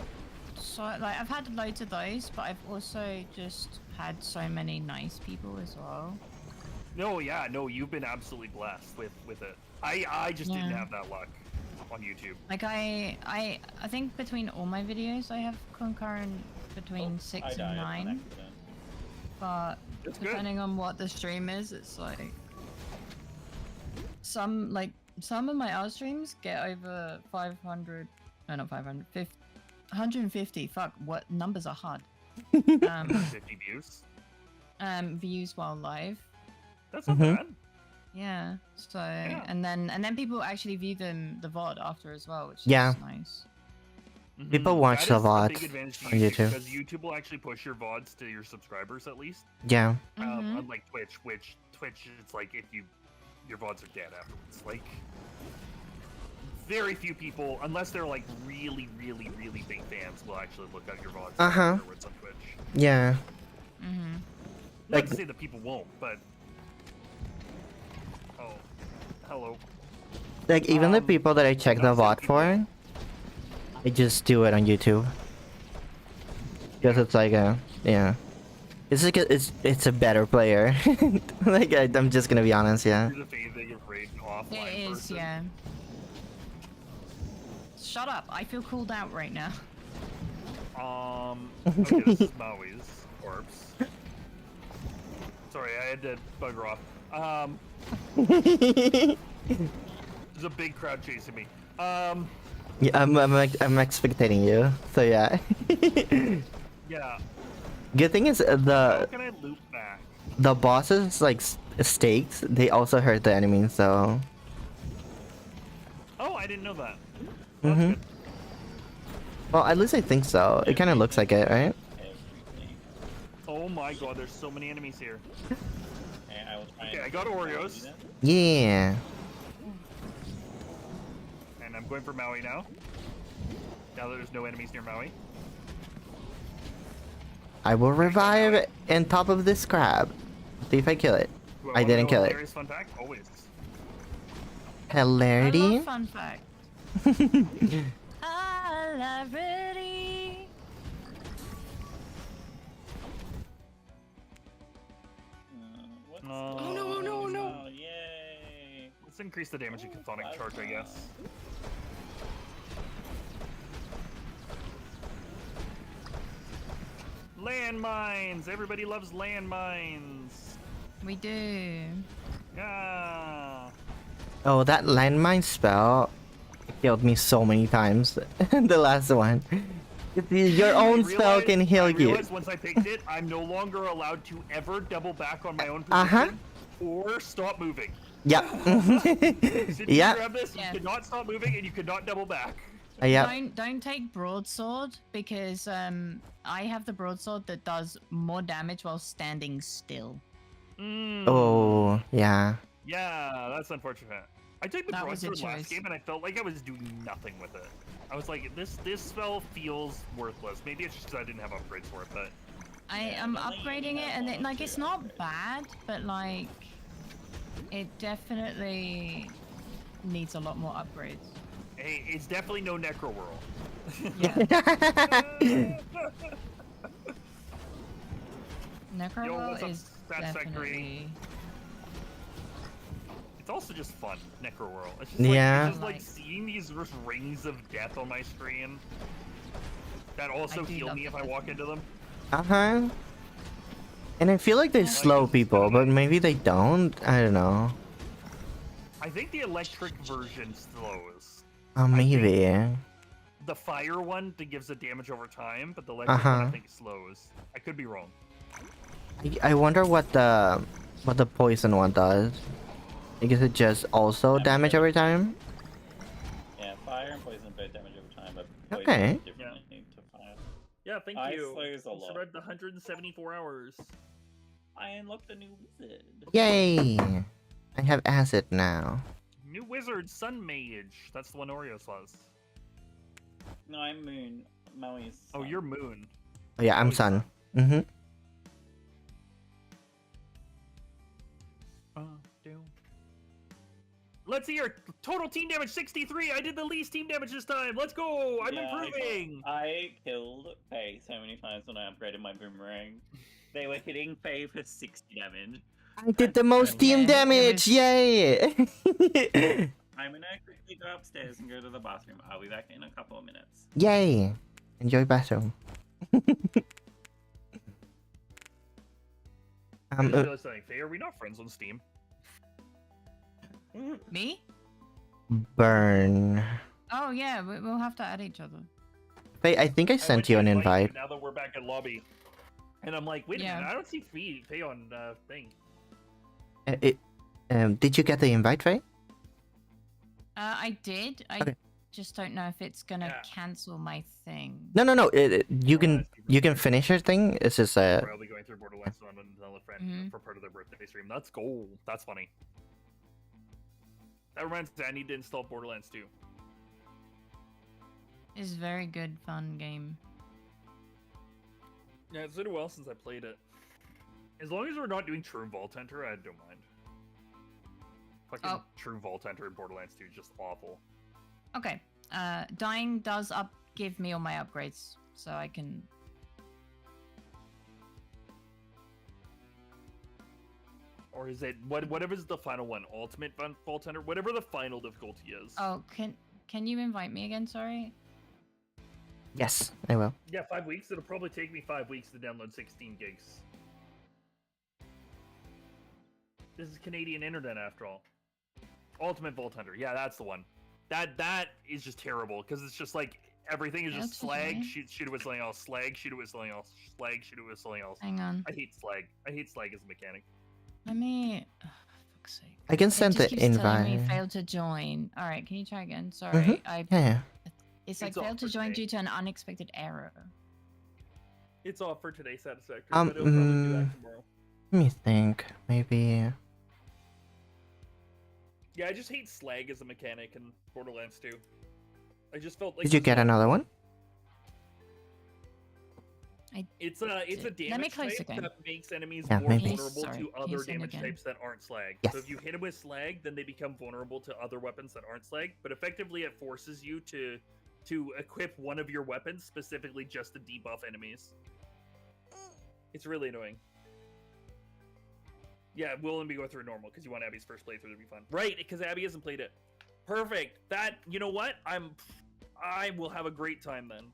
I've had loads of those, but I've also just had so many nice people as well. No, yeah, no, you've been absolutely blessed with it. I just didn't Yeah. have that luck on YouTube. Like I think between all my videos I have concurrent between I 6 died and on 9. accident. But That's good. depending on what the stream is, it's like some of my other streams get over 500. No, not 500. 150. Fuck, what numbers are hard? 50 views. Views while live. That's not Mhm. bad. Yeah. So and then people actually view the VOD after as well, which Yeah. is nice. People Mhm. watch That the is a VODs big advantage to on YouTube. because YouTube will actually push your VODs to your subscribers at least. Yeah. Mhm. Unlike Twitch, which Twitch it's like if your VODs are dead afterwards. Like very few people, unless they're like really big fans, will actually look at your VODs afterwards on Twitch. Yeah. Mhm. Not Like- to say that people won't, but oh, hello. Like even the Um, people that I check the not saying VOD for, I just do it on YouTube. Because it's like it's like it's a better player. Like I'm just gonna be honest, yeah. You're the favorite raid offline It is, person. yeah. Shut up! I feel called out right now. Okay, this is Maui's corpse. Sorry, I had to bugger off. There's a big crowd chasing me. Yeah, I'm expecting you. So yeah. Yeah. Good thing is How the can I loop back? bosses like stakes. They also hurt the enemies, so. Oh, I didn't know that. Well, that's Mhm. good. Well, at least I think so. It kind of looks like it, right? Everything. Oh my god, there's so many enemies here. And I will try Okay, and I got Oreos. do that. Yeah. And I'm going for Maui now. Now that there's no enemies near Maui. I will revive on top of this crab. See if I kill it. Do I wanna didn't know kill a it. hilarious fun fact? Always. I Hilarity. love fun fact. Hilarity. What's Oh, no! Yay! Let's increase the damage and chthonic charge, I guess. Landmines! Everybody loves landmines! We do. Yeah! Oh, that landmine spell killed me so many times. The last one. Your own spell can heal I you. realized once I picked it, I'm no longer allowed to ever double back on my own position Uh-huh. or stop moving. Yeah. Since you Yeah. grab this, Yeah. you cannot stop moving and you cannot double back. Yeah. Don't take broadsword because I have the broadsword that does more damage while standing still. Mm. Oh, yeah. Yeah, that's unfortunate. I took the That was a broadsword last choice. game and I felt like I was doing nothing with it. I was like, this spell feels worthless. Maybe it's just 'cause I didn't have upgrades for it, but I Yeah, am but like, upgrading it, and like it's not bad, but like it definitely needs a lot more upgrades. hey, it's definitely no Necro World. Yeah, Necro Yo, World what's up, is Stat Factory? definitely. It's also just fun, Necroworld. It's just Yeah. it's just like seeing these rings of death on my screen. That also heal me if I walk into them. Uh-huh. And I feel like they slow people, but maybe they don't. I don't know. I think the electric version slows. Oh, maybe. The fire one that gives it damage over time, but the electric one I think slows. I could be wrong. I wonder what the poison one does. Like, is it just also damage every time? Yeah, fire and poison both damage over time, but poison Okay. is differently to fire. Yeah, thank Ice you. slows a lot. Survived 174 hours. I unlocked a new wizard. Yay! I have acid now. New wizard, Sun Mage. That's the one Oreos was. No, I'm Moon. Maui's. Oh, you're Moon. Oh yeah, I'm Maui's Sun. Mm-hmm. Let's hear total team damage 63. I did the least team damage this time. Let's go. I'm improving. I killed Faye so many times when I upgraded my boomerang. They were hitting Faye for 60 damage. I did the most team damage! Yay! I'm gonna quickly go upstairs and go to the bathroom. I'll be back in a couple of minutes. Yay! Enjoy bathroom. I just realized something. Faye, are we not friends on Steam? Me? Burn. Oh yeah, we'll have to add each other. Faye, I think I sent you an invite. Now that we're back at lobby. And I'm like, wait a minute, I don't see Faye on thing. Did you get the invite, Faye? I did. I just don't know if it's gonna cancel my thing. No. You can finish your thing. It's just I'll be going through Borderlands on another friend for part of their birthday stream. Let's go. That's funny. That reminds me, I need to install Borderlands 2. It's a very good, fun game. Yeah, it's been a while since I played it. As long as we're not doing True Vault Hunter, I don't mind. Fucking True Vault Hunter in Borderlands 2 is just awful. Okay. Dying does give me all my upgrades, so I can. Or is it whatever's the final one? Ultimate Vault Hunter? Whatever the final difficulty is. Oh, can you invite me again? Sorry. Yes, I will. Yeah, 5 weeks. It'll probably take me 5 weeks to download 16 gigs. This is Canadian internet after all. Ultimate Vault Hunter. Yeah, that's the one. That is just terrible because it's just like everything is just slag. Shoot it with something else. Slag. Shoot it with something else. Slag. Shoot it with something else. Hang on. I hate slag. I hate slag as a mechanic. Let me. Oh, for fuck's sake. I can send the invite. Me failed to join. All right, can you try again? Sorry, Yeah. It's like failed to join due to an unexpected error. It's off for today, Satisfactory. But it'll probably do that tomorrow. Let me think. Maybe. Yeah, I just hate slag as a mechanic in Borderlands 2. I just felt like. Did you get another one? It's a damage type that makes enemies more vulnerable to other damage types that aren't slag. Yes. So if you hit them with slag, then they become vulnerable to other weapons that aren't slag. But effectively, it forces you to equip one of your weapons specifically just to debuff enemies. It's really annoying. Yeah, we'll only go through normal because you want Abby's first playthrough to be fun. Right, because Abby hasn't played it. Perfect. That, you know what? I will have a great time then.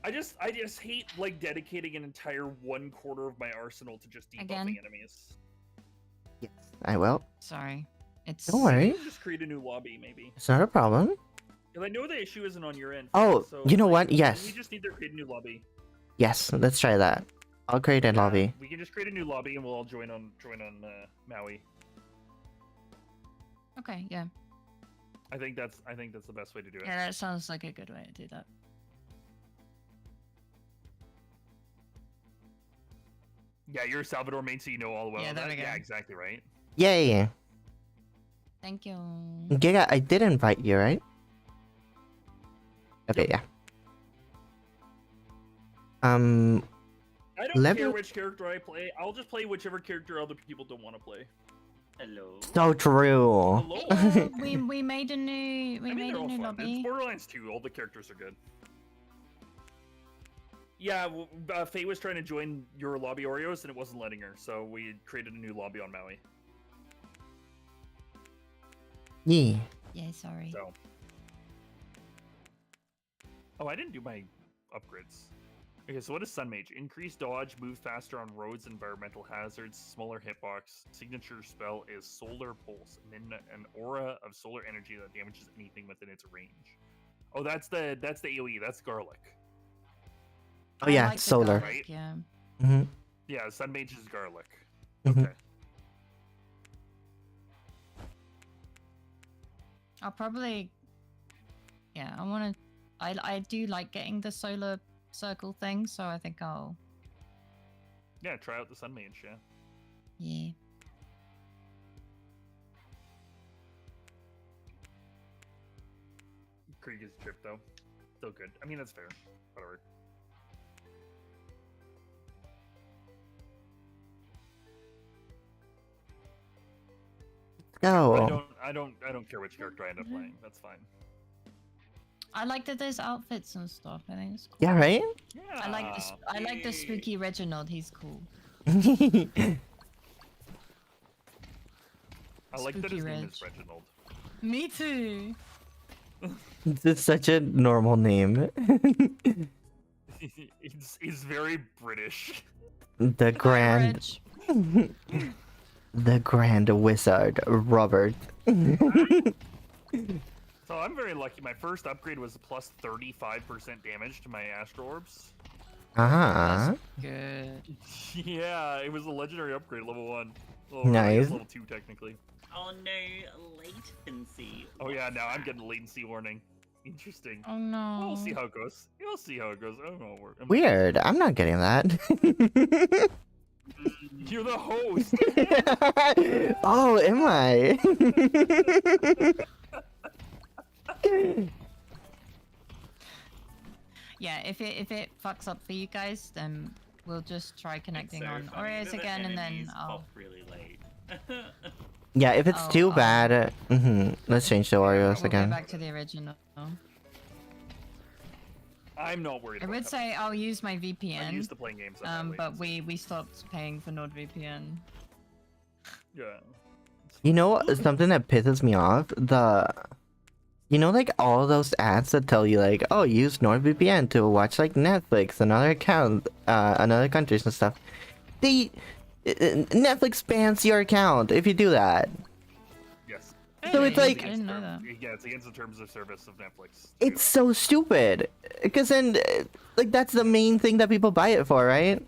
I just hate like dedicating an entire 1/4 of my arsenal to just debuffing enemies. Yes, I will. Sorry, it's. Don't worry. Just create a new lobby, maybe. It's not a problem. Because I know the issue isn't on your end. Oh, so, you know what? Yes. We just need to create a new lobby. Yes, let's try that. I'll create a lobby. We can just create a new lobby and we'll all join on Maui. Okay, yeah. I think that's the best way to do it. Yeah, that sounds like a good way to do that. Yeah, you're Salvador main, so you know all the way. Yeah, there we go. Yeah, exactly right. Yay! Thank you. Giga, I did invite you, right? Okay, yeah. I don't care which character I play. I'll just play whichever character other people don't want to play. Hello. So true. Hello. we made a new lobby. It's Borderlands 2. All the characters are good. Yeah, Faye was trying to join your lobby, Oreos, and it wasn't letting her, so we created a new lobby on Maui. Yeah. Yeah, sorry. So. Oh, I didn't do my upgrades. Okay, so what is Sun Mage? Increased dodge, move faster on roads, environmental hazards, smaller hitbox. Signature spell is Solar Pulse, an aura of solar energy that damages anything within its range. Oh, that's the AoE. That's garlic. Oh yeah, I like the solar. garlic, Right? yeah. Mm-hmm. Yeah, Sun Mage is garlic. Mhm. Okay. I'll probably. Yeah, I want to. I do like getting the solar circle thing, so I think I'll. Yeah, try out the Sun Mage. Yeah. Yeah. Krieg is trip though. Still good. I mean, that's fair. Whatever. Go. I don't care which character I end up playing. That's fine. I like that there's outfits and stuff. I think it's cool. Yeah, right? Yeah. I like the spooky Reginald. He's cool. I like that Spooky his name Reg. is Reginald. Me too. It's such a normal name. He's very British. The grand the grand wizard Robert. So I'm very lucky. My first upgrade was plus 35% damage to my Astro Orbs. Ah. Good. Yeah, it was a legendary upgrade, level 1. Well, Nice. level 2 technically. Oh no, latency. Oh yeah, now I'm getting a latency warning. Interesting. Oh no. We'll see how it goes. You'll see how it goes. I don't know. Weird. I'm not getting that. You're the host. Oh, am I? Yeah, if it fucks up for you guys, then we'll just try connecting so on funny Aureus that the again, and then enemies I'll. pop really late. Yeah, if it's Oh, too oh. bad, let's change the Oreos We'll go again. back to the original. I'm not worried I about would that. say I'll use my I'm VPN. used to playing games. At that But latency. we stopped paying for NordVPN. Yeah. You know something that pisses me off? You know, like all those ads that tell you like, oh, use NordVPN to watch like Netflix and other accounts, another countries and stuff. Netflix bans your account if you do that. Yes. So it's Really? like- I didn't know that. Yeah, it's against the terms of service of Netflix. It's so stupid. Because then, like, that's the main thing that people buy it for, right?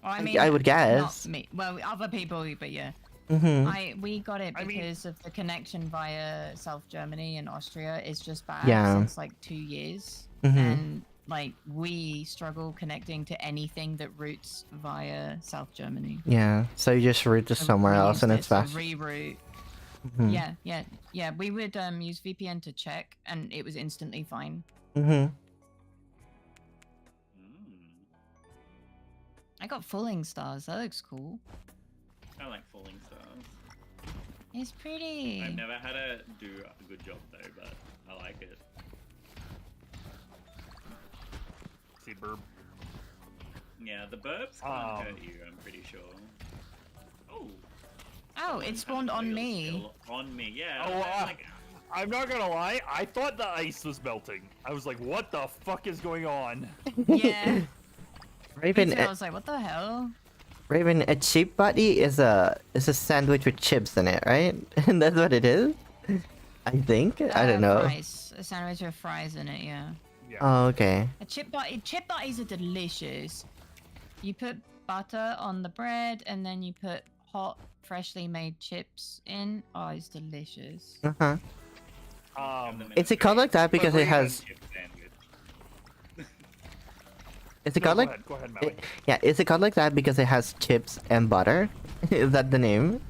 Well, I I- mean, I would guess. Not me. Well, other people, but yeah. Mm-hmm. We got it I mean- because of the connection via South Germany and Austria is just bad Yeah. since like 2 years, Mhm. and like we struggle connecting to anything that routes via South Germany. Yeah, so you just route to So somewhere we else and used it's it to fast. Reroute. Mhm. Yeah. We would use VPN to check, and it was instantly fine. Mhm. I got Falling Stars. That looks cool. I like falling stars. It's pretty. I've never had to do a good job though, but I like it. See, burb. Yeah, the burbs can't hurt you, I'm pretty sure. Oh. Oh, it spawned on me. Still on me, yeah. Oh, I'm like, I'm not gonna lie. I thought the ice was melting. I was like, "What the fuck is going on?" Yeah. Me Raven, too, I was like, what the hell? Raven, a chip butty is a sandwich with chips in it, right? And that's what it is. I think. I don't know. Fries. A sandwich with fries in it, yeah. Yeah. Oh, okay. A chip butties are delicious. You put butter on the bread and then you put hot, freshly made chips in. Oh, it's delicious. Uh huh. have them in Is a it called like that because it Raven- has? chip sandwich. Is it No, called like? Go ahead, Maui. Yeah. Is it called like that because it has chips and butter? Is that the name?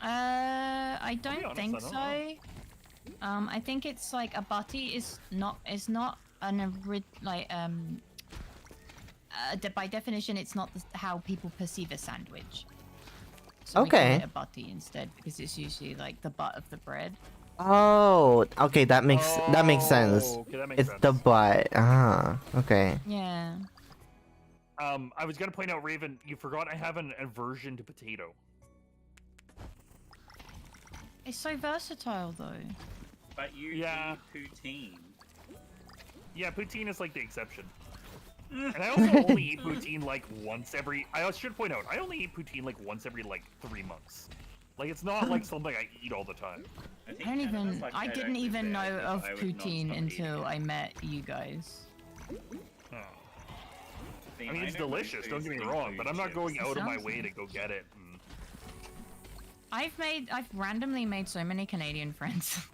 I don't honest, think I don't so. I think it's like a butty is not by definition it's not how people perceive a sandwich. So we call Okay. it a butty instead because it's usually like the butt of the bread. Oh, okay. That makes sense. Oh, okay, that makes It's sense. the butt. Ah, okay. Yeah. I was gonna point out, Raven, you forgot I have an aversion to potato. It's so versatile though. But you Yeah. eat poutine. Yeah, poutine is like the exception. And I also only eat poutine like once every. I should point out, I only eat poutine like once every like 3 months. Like it's not like something I eat all the time. think I don't Canada's even. like I don't didn't live even there, know 'cause of I would not poutine stop until eating I it. met you guys. Oh. See, I mean, it's know most delicious. Don't get me foods wrong, need but I'm not chips. going It out of my sounds way to nice. go get it. And... I've randomly made so many Canadian friends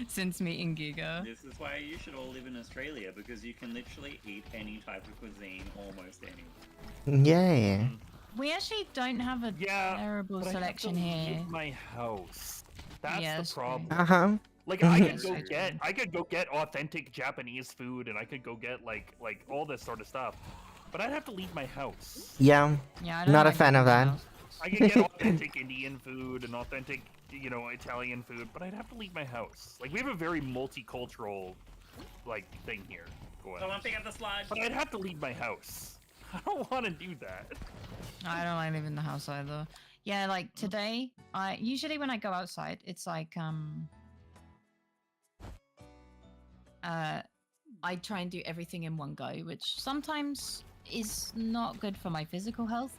since meeting Giga. This is why you should all live in Australia, because you can literally eat any type of cuisine almost anywhere. Yay. We actually don't have a Yeah, terrible but I have to selection here. leave my house. That's Yeah, the that's true. problem. Uh-huh. Like I could That's go true. get authentic Japanese food, and I could go get like all this sort of stuff, but I'd have to leave my house. Yeah. Yeah, I don't Not a like fan of leaving that. the house. I could get authentic Indian food and authentic, Italian food, but I'd have to leave my house. Like we have a very multicultural, like thing here going. Someone pick up the slide. But I'd have to leave my house. I don't want to do that. I don't like leaving the house either. Yeah, like today, I usually when I go outside, it's like I try and do everything in one go, which sometimes is not good for my physical health.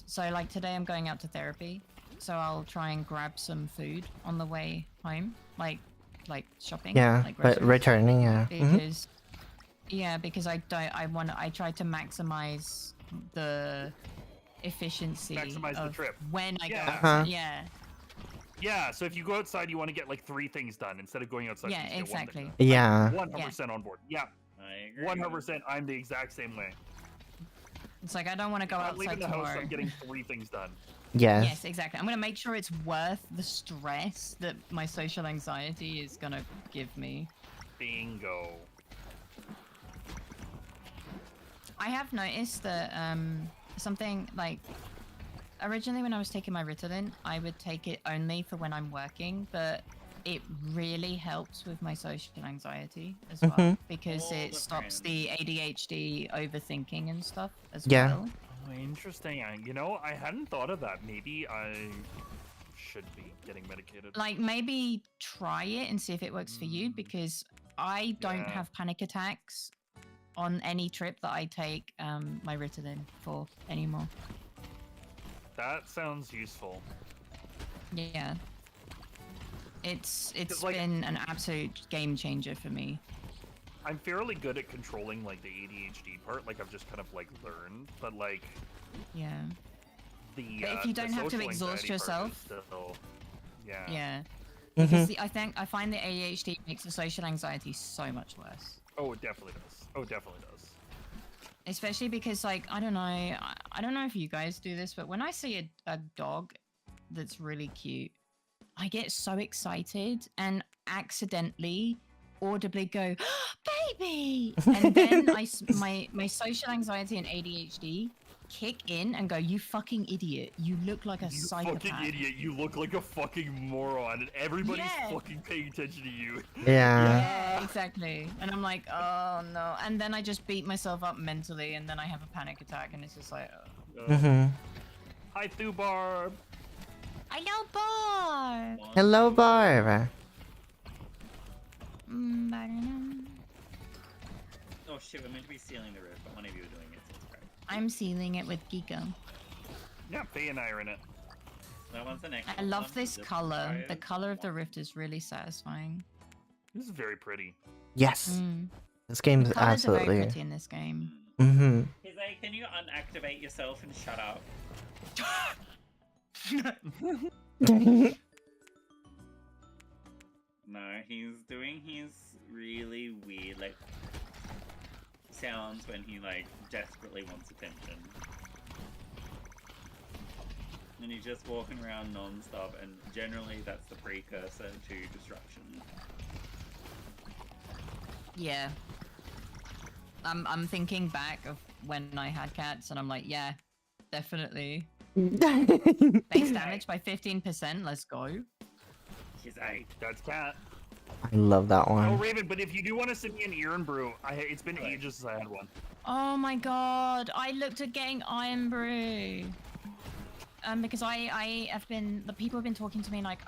So like today I'm going out to therapy, so I'll try and grab some food on the way home, like shopping. Yeah. like But groceries. returning, yeah. Mhm. Because because I try to maximize the efficiency Maximize the of trip. when I Yeah. go Uh-huh. outside. Yeah, Yeah, so if you go outside, you want to get like 3 things done instead of going outside. yeah, to just get one thing exactly. Yeah. done. 100% on board. Yeah, I agree. 100%. I'm the exact same way. It's like I don't want to go If I'm leaving outside the house, tomorrow. I'm getting 3 things done. Yes. Yes, exactly. I'm gonna make sure it's worth the stress that my social anxiety is gonna give me. Bingo. I have noticed that something like originally when I was taking my Ritalin, I would take it only for when I'm working, but it really helps with my social anxiety as well Mhm. because All it the stops friends. the ADHD overthinking and stuff as Yeah. well. Oh, interesting. I hadn't thought of that. Maybe I should be getting medicated. Like maybe try it and see if it works for you Mm. because I don't Yeah. have panic attacks on any trip that I take my Ritalin for anymore. That sounds useful. Yeah. It's like- been an absolute game changer for me. I'm fairly good at controlling like the ADHD part. Like I've just kind of like learned, but like Yeah. the. But if the you don't have to social exhaust anxiety part is yourself- still- yeah. Yeah. Mhm. Because I find the ADHD makes the social anxiety so much worse. Oh, it definitely does. Oh, it definitely does. Especially because like I don't know if you guys do this, but when I see a dog that's really cute, I get so excited and accidentally audibly go baby, and then my social anxiety and ADHD kick in and go, you fucking idiot, you look like a You psychopath. fucking idiot! You look like a fucking moron, and everybody's Yeah. fucking paying attention to you. Yeah. Yeah, exactly. And I'm like, oh no. And then I just beat myself up mentally, and then I have a panic attack, and it's just like, Mhm. Hi, Thubarb. I know, Barb. Hello, Barb. Oh shit, we're meant to be sealing the roof, but one of you are doing it, so it's great. I'm sealing it with Giga. Yeah, Faye and I are in it. That one's the next I one. love this Just color. try The it. color of the rift is really satisfying. This is very pretty. Yes. Mm. This game is The colors are very absolutely. pretty in this game. Mm-hmm. Hizay, can you unactivate yourself and shut up? No, he's doing his really weird, like, sounds when he, like, desperately wants attention. And he's just walking around non-stop, and generally that's the precursor to destruction. Yeah. I'm thinking back of when I had cats, and I'm like, yeah, definitely. Base damage by 15%. Let's go. Hizay. That's Cat. I love that Oh, one. Raven, but if you do want to send me an Iron Brew, it's been ages since I had one. Oh my god! I looked at getting Iron Brew. because I have been the people have been talking to me like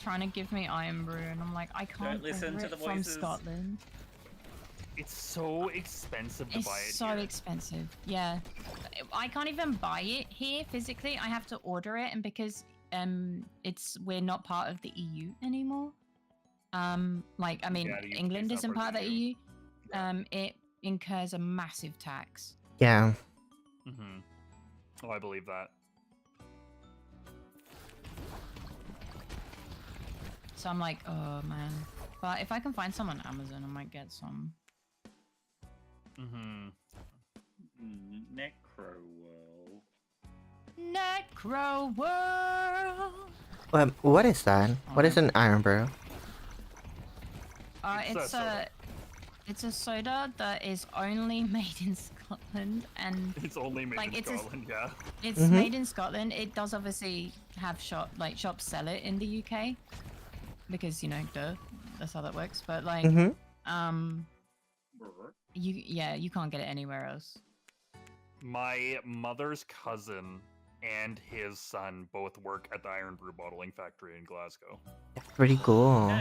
trying to give me Iron Brew, and I'm like I can't. listen to order the it from voices. Scotland. It's so expensive to buy it. It's so here. expensive. Yeah, I can't even buy it here physically. I have to order it, and because we're not part of the EU anymore. Like I mean, Yeah, the UK 's England not isn't part of the EU. Yeah. It incurs a massive tax. Yeah. Mm-hmm. Oh, I believe that. So I'm like, oh man. But if I can find some on Amazon, I might get some. Mm-hmm. Necro Necro World. What is that? What is an Iron Brew? It's a soda that is only made in Scotland, and It's only made Like, in it's a- Scotland, yeah. it's Mhm. made in Scotland. It does obviously have shops sell it in the UK, because duh, that's how that works. But like, Mm-hmm. you can't get it anywhere else. My mother's cousin and his son both work at the Iron Brew bottling factory in Glasgow. Pretty cool.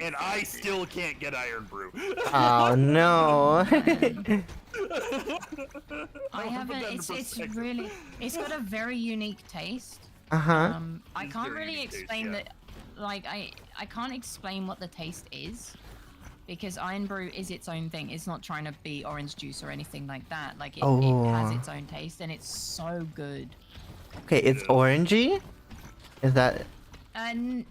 And I still can't get Iron Brew. Oh no. I haven't. It's got a very unique taste. Uh-huh. I It's can't very really unique taste, explain yeah. that. Like I can't explain what the taste is, because Iron Brew is its own thing. It's not trying to be orange juice or anything like that. Like it has Oh. its own taste, and it's so good. Okay, it's orangey? Is that And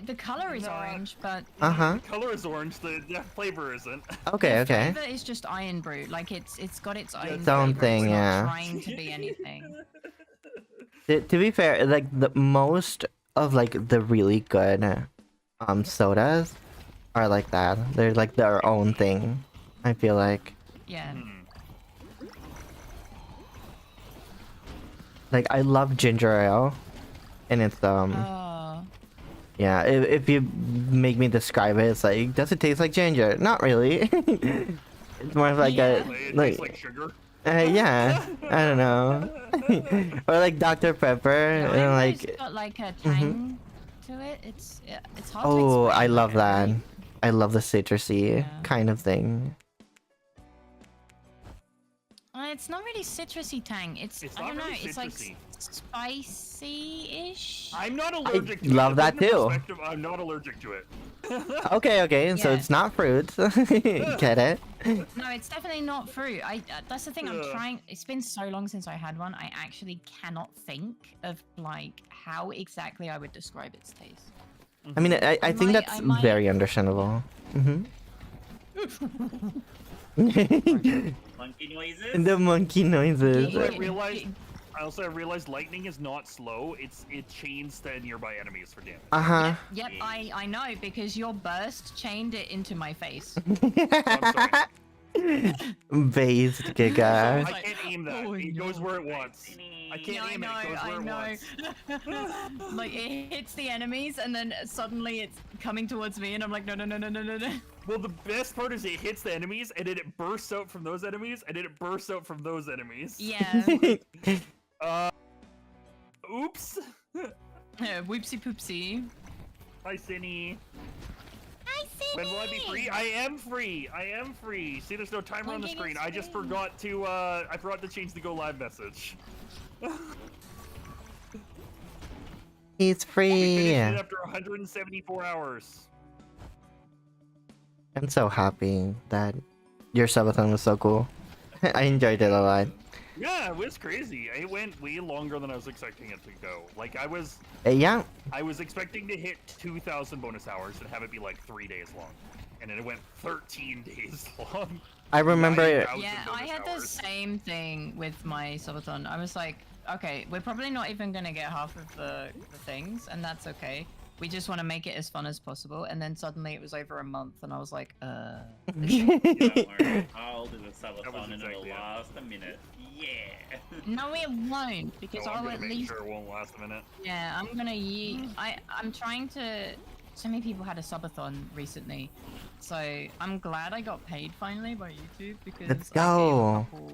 the color is Nah. orange, but uh-huh. The color is orange, the flavor isn't. Okay, the okay. flavor is just Iron Brew. Like it's got its own Its own flavor. thing, It's not yeah. trying to be anything. To be fair, like the most of like the really good sodas are like that. They're like their own thing. I feel like. Yeah. Hmm. Like I love ginger ale. And it's Oh. yeah, if you make me describe it, it's like, does it taste like ginger? Not really. It's more of like Yeah. It like tastes like sugar. yeah, I don't know. Or like Dr. Pepper, The and Iron like Brew's got like a tang to it. It's hard to oh, explain. I love like, that. really- I love the citrusy Yeah. kind of thing. It's not really citrusy tang. It's It's I not don't know. really It's like citrusy. spicy-ish. I'm not allergic to it. love To that put into too. perspective, I'm not allergic to it. Okay, so Yeah. it's not fruit. Get it? No, it's definitely not fruit. That's the thing. I'm Ugh. trying. It's been so long since I had one. I actually cannot think of like how exactly I would describe its taste. I mean, I think that's I might- very understandable. Mm-hmm. Monkey noises. The monkey noises. Yeah. I also realized lightning is not slow. It chains the nearby enemies for damage. Uh-huh. Yep, I know, because your burst chained it into my face. Based Giga. I can't aim that. Oh, It goes no. where it wants. I can't aim it. It goes where it wants. Like it hits the enemies, and then suddenly it's coming towards me, and I'm like, no. Well, the best part is it hits the enemies, and then it bursts out from those enemies, and then it bursts out from those enemies. Yeah. Oops. Whoopsie poopsie. Hi, Cinny. Hi, When will I be free? I am free. I am free. See, there's no timer on the When screen. is I just free? forgot to. I forgot to change the go live message. He's We free. finished it after 174 hours. I'm so happy that your subathon was so cool. I enjoyed it a lot. Yeah, it was crazy. It went way longer than I was expecting it to go. Like I was Yeah, expecting to hit 2,000 bonus hours and have it be like 3 days long, and then it went 13 days long. I remember. 9,000 Yeah, I bonus had the hours. same thing with my subathon. I was like, okay, we're probably not even gonna get half of the things, and that's okay. We just want to make it as fun as possible. And then suddenly it was over a month, and I was like, Don't worry, I'll do the subathon and exactly it'll it. last a minute. Yeah. no, it won't, because No, I'm I'll gonna at make least, sure it won't last a minute. yeah, I'm gonna I'm trying to. So many people had a subathon recently, so I'm glad I got paid finally by YouTube, because Let's I gave a go. couple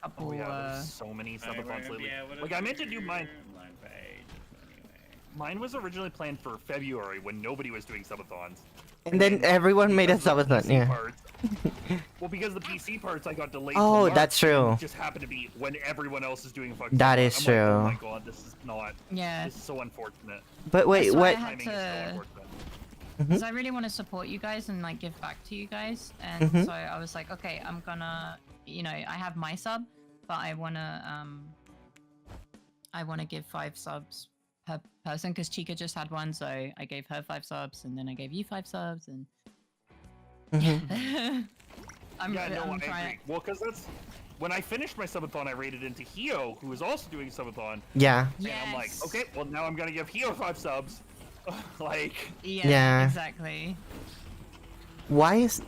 couple. Oh yeah, there's so many subathons lately. Like I meant to do mine. Mine was originally planned for February when nobody was doing subathons. And then everyone made a because the subathon. PC Yeah. parts- well, because the PC parts I got delayed. Oh, till March, that's true. and it just happened to be when everyone else is doing a fucking. That subathon. is I'm like, oh true. my god, this is not. Yeah. This is so unfortunate. But wait, That's why what? I had Timing is so to- unfortunate. Because I really want to support you guys and like give back to you guys, and Mhm. so I was like, okay, I'm gonna, you know, I have my sub, but I wanna give 5 subs per person because Chica just had one, so I gave her 5 subs, and then I gave you 5 subs, and Mhm. I'm I trying. agree. Well, because that's when I finished my subathon, I raided into Hio, who was also doing a subathon, Yeah. and I'm like, Yes. okay, well now I'm gonna give Hio 5 subs. Like, Yeah, Yeah. exactly. Why is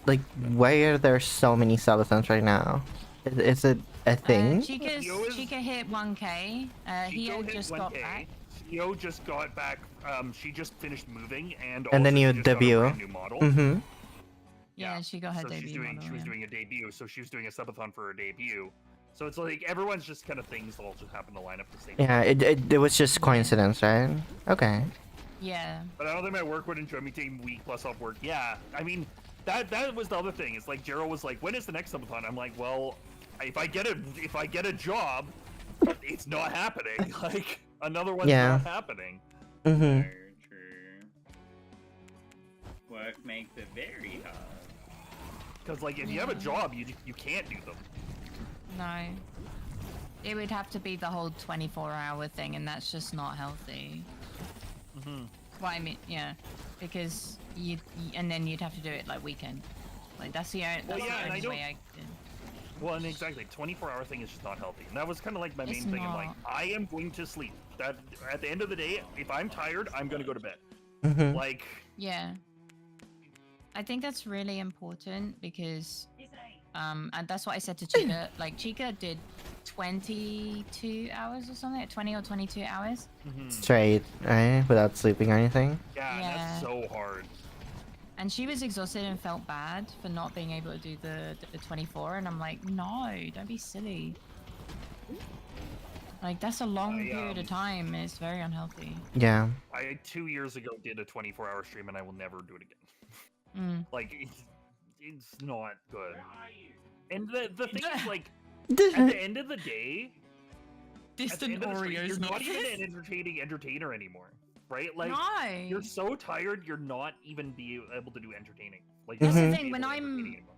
like why are there so many subathons right now? Is it a thing? Hio is- Chica hit 1K. Hio Hio hit just 1K. got back. Hio just got back. She just finished moving, and And then also you she just got a debut. brand new model. Mm-hmm. Yeah, she got her so debut she's doing. model, She was yeah. doing a debut, so she was doing a subathon for her debut. So it's like everyone's just kind of things all just happen to line up the same. Yeah, it was just coincidence, right? Okay. Yeah. But I don't think my work would enjoy me taking week plus off work. Yeah, I mean, that was the other thing. It's like Gerald was like, "When is the next subathon?" I'm like, "Well, if I get a job, it's not happening. Like another one's Yeah. not happening." Mm-hmm. True. Work makes it very hard. Because like if you have a job, you can't do them. No. It would have to be the whole 24-hour thing, and that's just not healthy. Mm-hmm. Well, I mean, yeah, because and then you'd have to do it like weekend. Like that's the only, Well, that's yeah, the and I only don't- way I could. Well, and exactly, 24-hour thing is just not healthy. And that was kind of like my main It's thing. I'm like, not. I am going to sleep. That at the end of the day, if I'm tired, I'm gonna go to bed. Mm-hmm. Like, Yeah. I think that's really important because, and that's what I said to Chica. Like Chica did 22 hours or something, 20 or 22 hours. Straight, right? Without sleeping or anything. yeah, Yeah. that's so hard. And she was exhausted and felt bad for not being able to do the 24. And I'm like, no, don't be silly. Like that's a long period of time. And it's very unhealthy. Yeah. I 2 years ago did a 24-hour stream, and I will never do it again. Mm. Like, it's not good. And the thing is, like, at the end of the day, at the Distant end of the stream, Oreos you're not even not an entertaining entertainer anymore, right? Like, No. you're so tired, you're not even be able to do entertaining. Like, That's you're the not thing, able when to do I'm- entertaining anymore.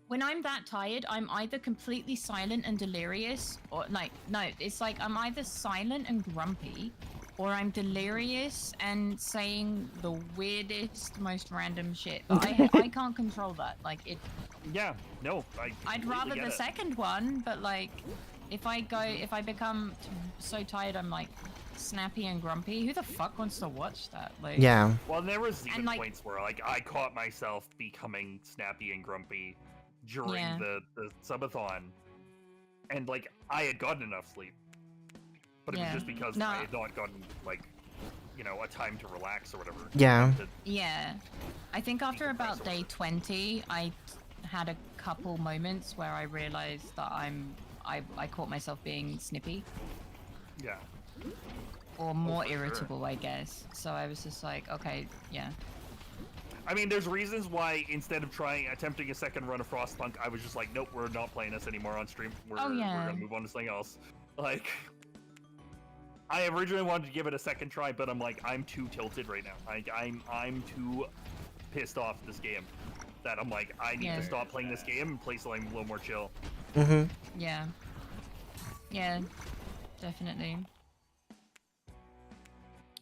When I'm that tired, I'm either completely silent and delirious, or like, no, it's like I'm either silent and grumpy, or I'm delirious and saying the weirdest, most random shit. But I can't control that. Like, it. Yeah, no, I'd completely rather get the it. second one, but like, if I become so tired, I'm like snappy and grumpy. Who the fuck wants to watch that? Like, Yeah. Well, there was even like- points where, like, I caught myself becoming snappy and grumpy during Yeah. the subathon, and like I had gotten enough sleep, but it Yeah. was just because No. I had not gotten like, you know, a time to relax or whatever. Yeah. To- Yeah. I think after about day 20, I had a couple moments where I realized that I caught myself being snippy yeah. or more for sure. irritable, I guess. So I was just like, okay, yeah. I mean, there's reasons why instead of attempting a second run of Frostpunk, I was just like, nope, we're not playing this anymore on stream. We're yeah. gonna move on to something else. Like, I originally wanted to give it a second try, but I'm like, I'm too tilted right now. I'm too pissed off at this game that I'm like, I need Yeah. to stop playing this game and play something a little more chill. Mm-hmm. Yeah. Yeah, definitely.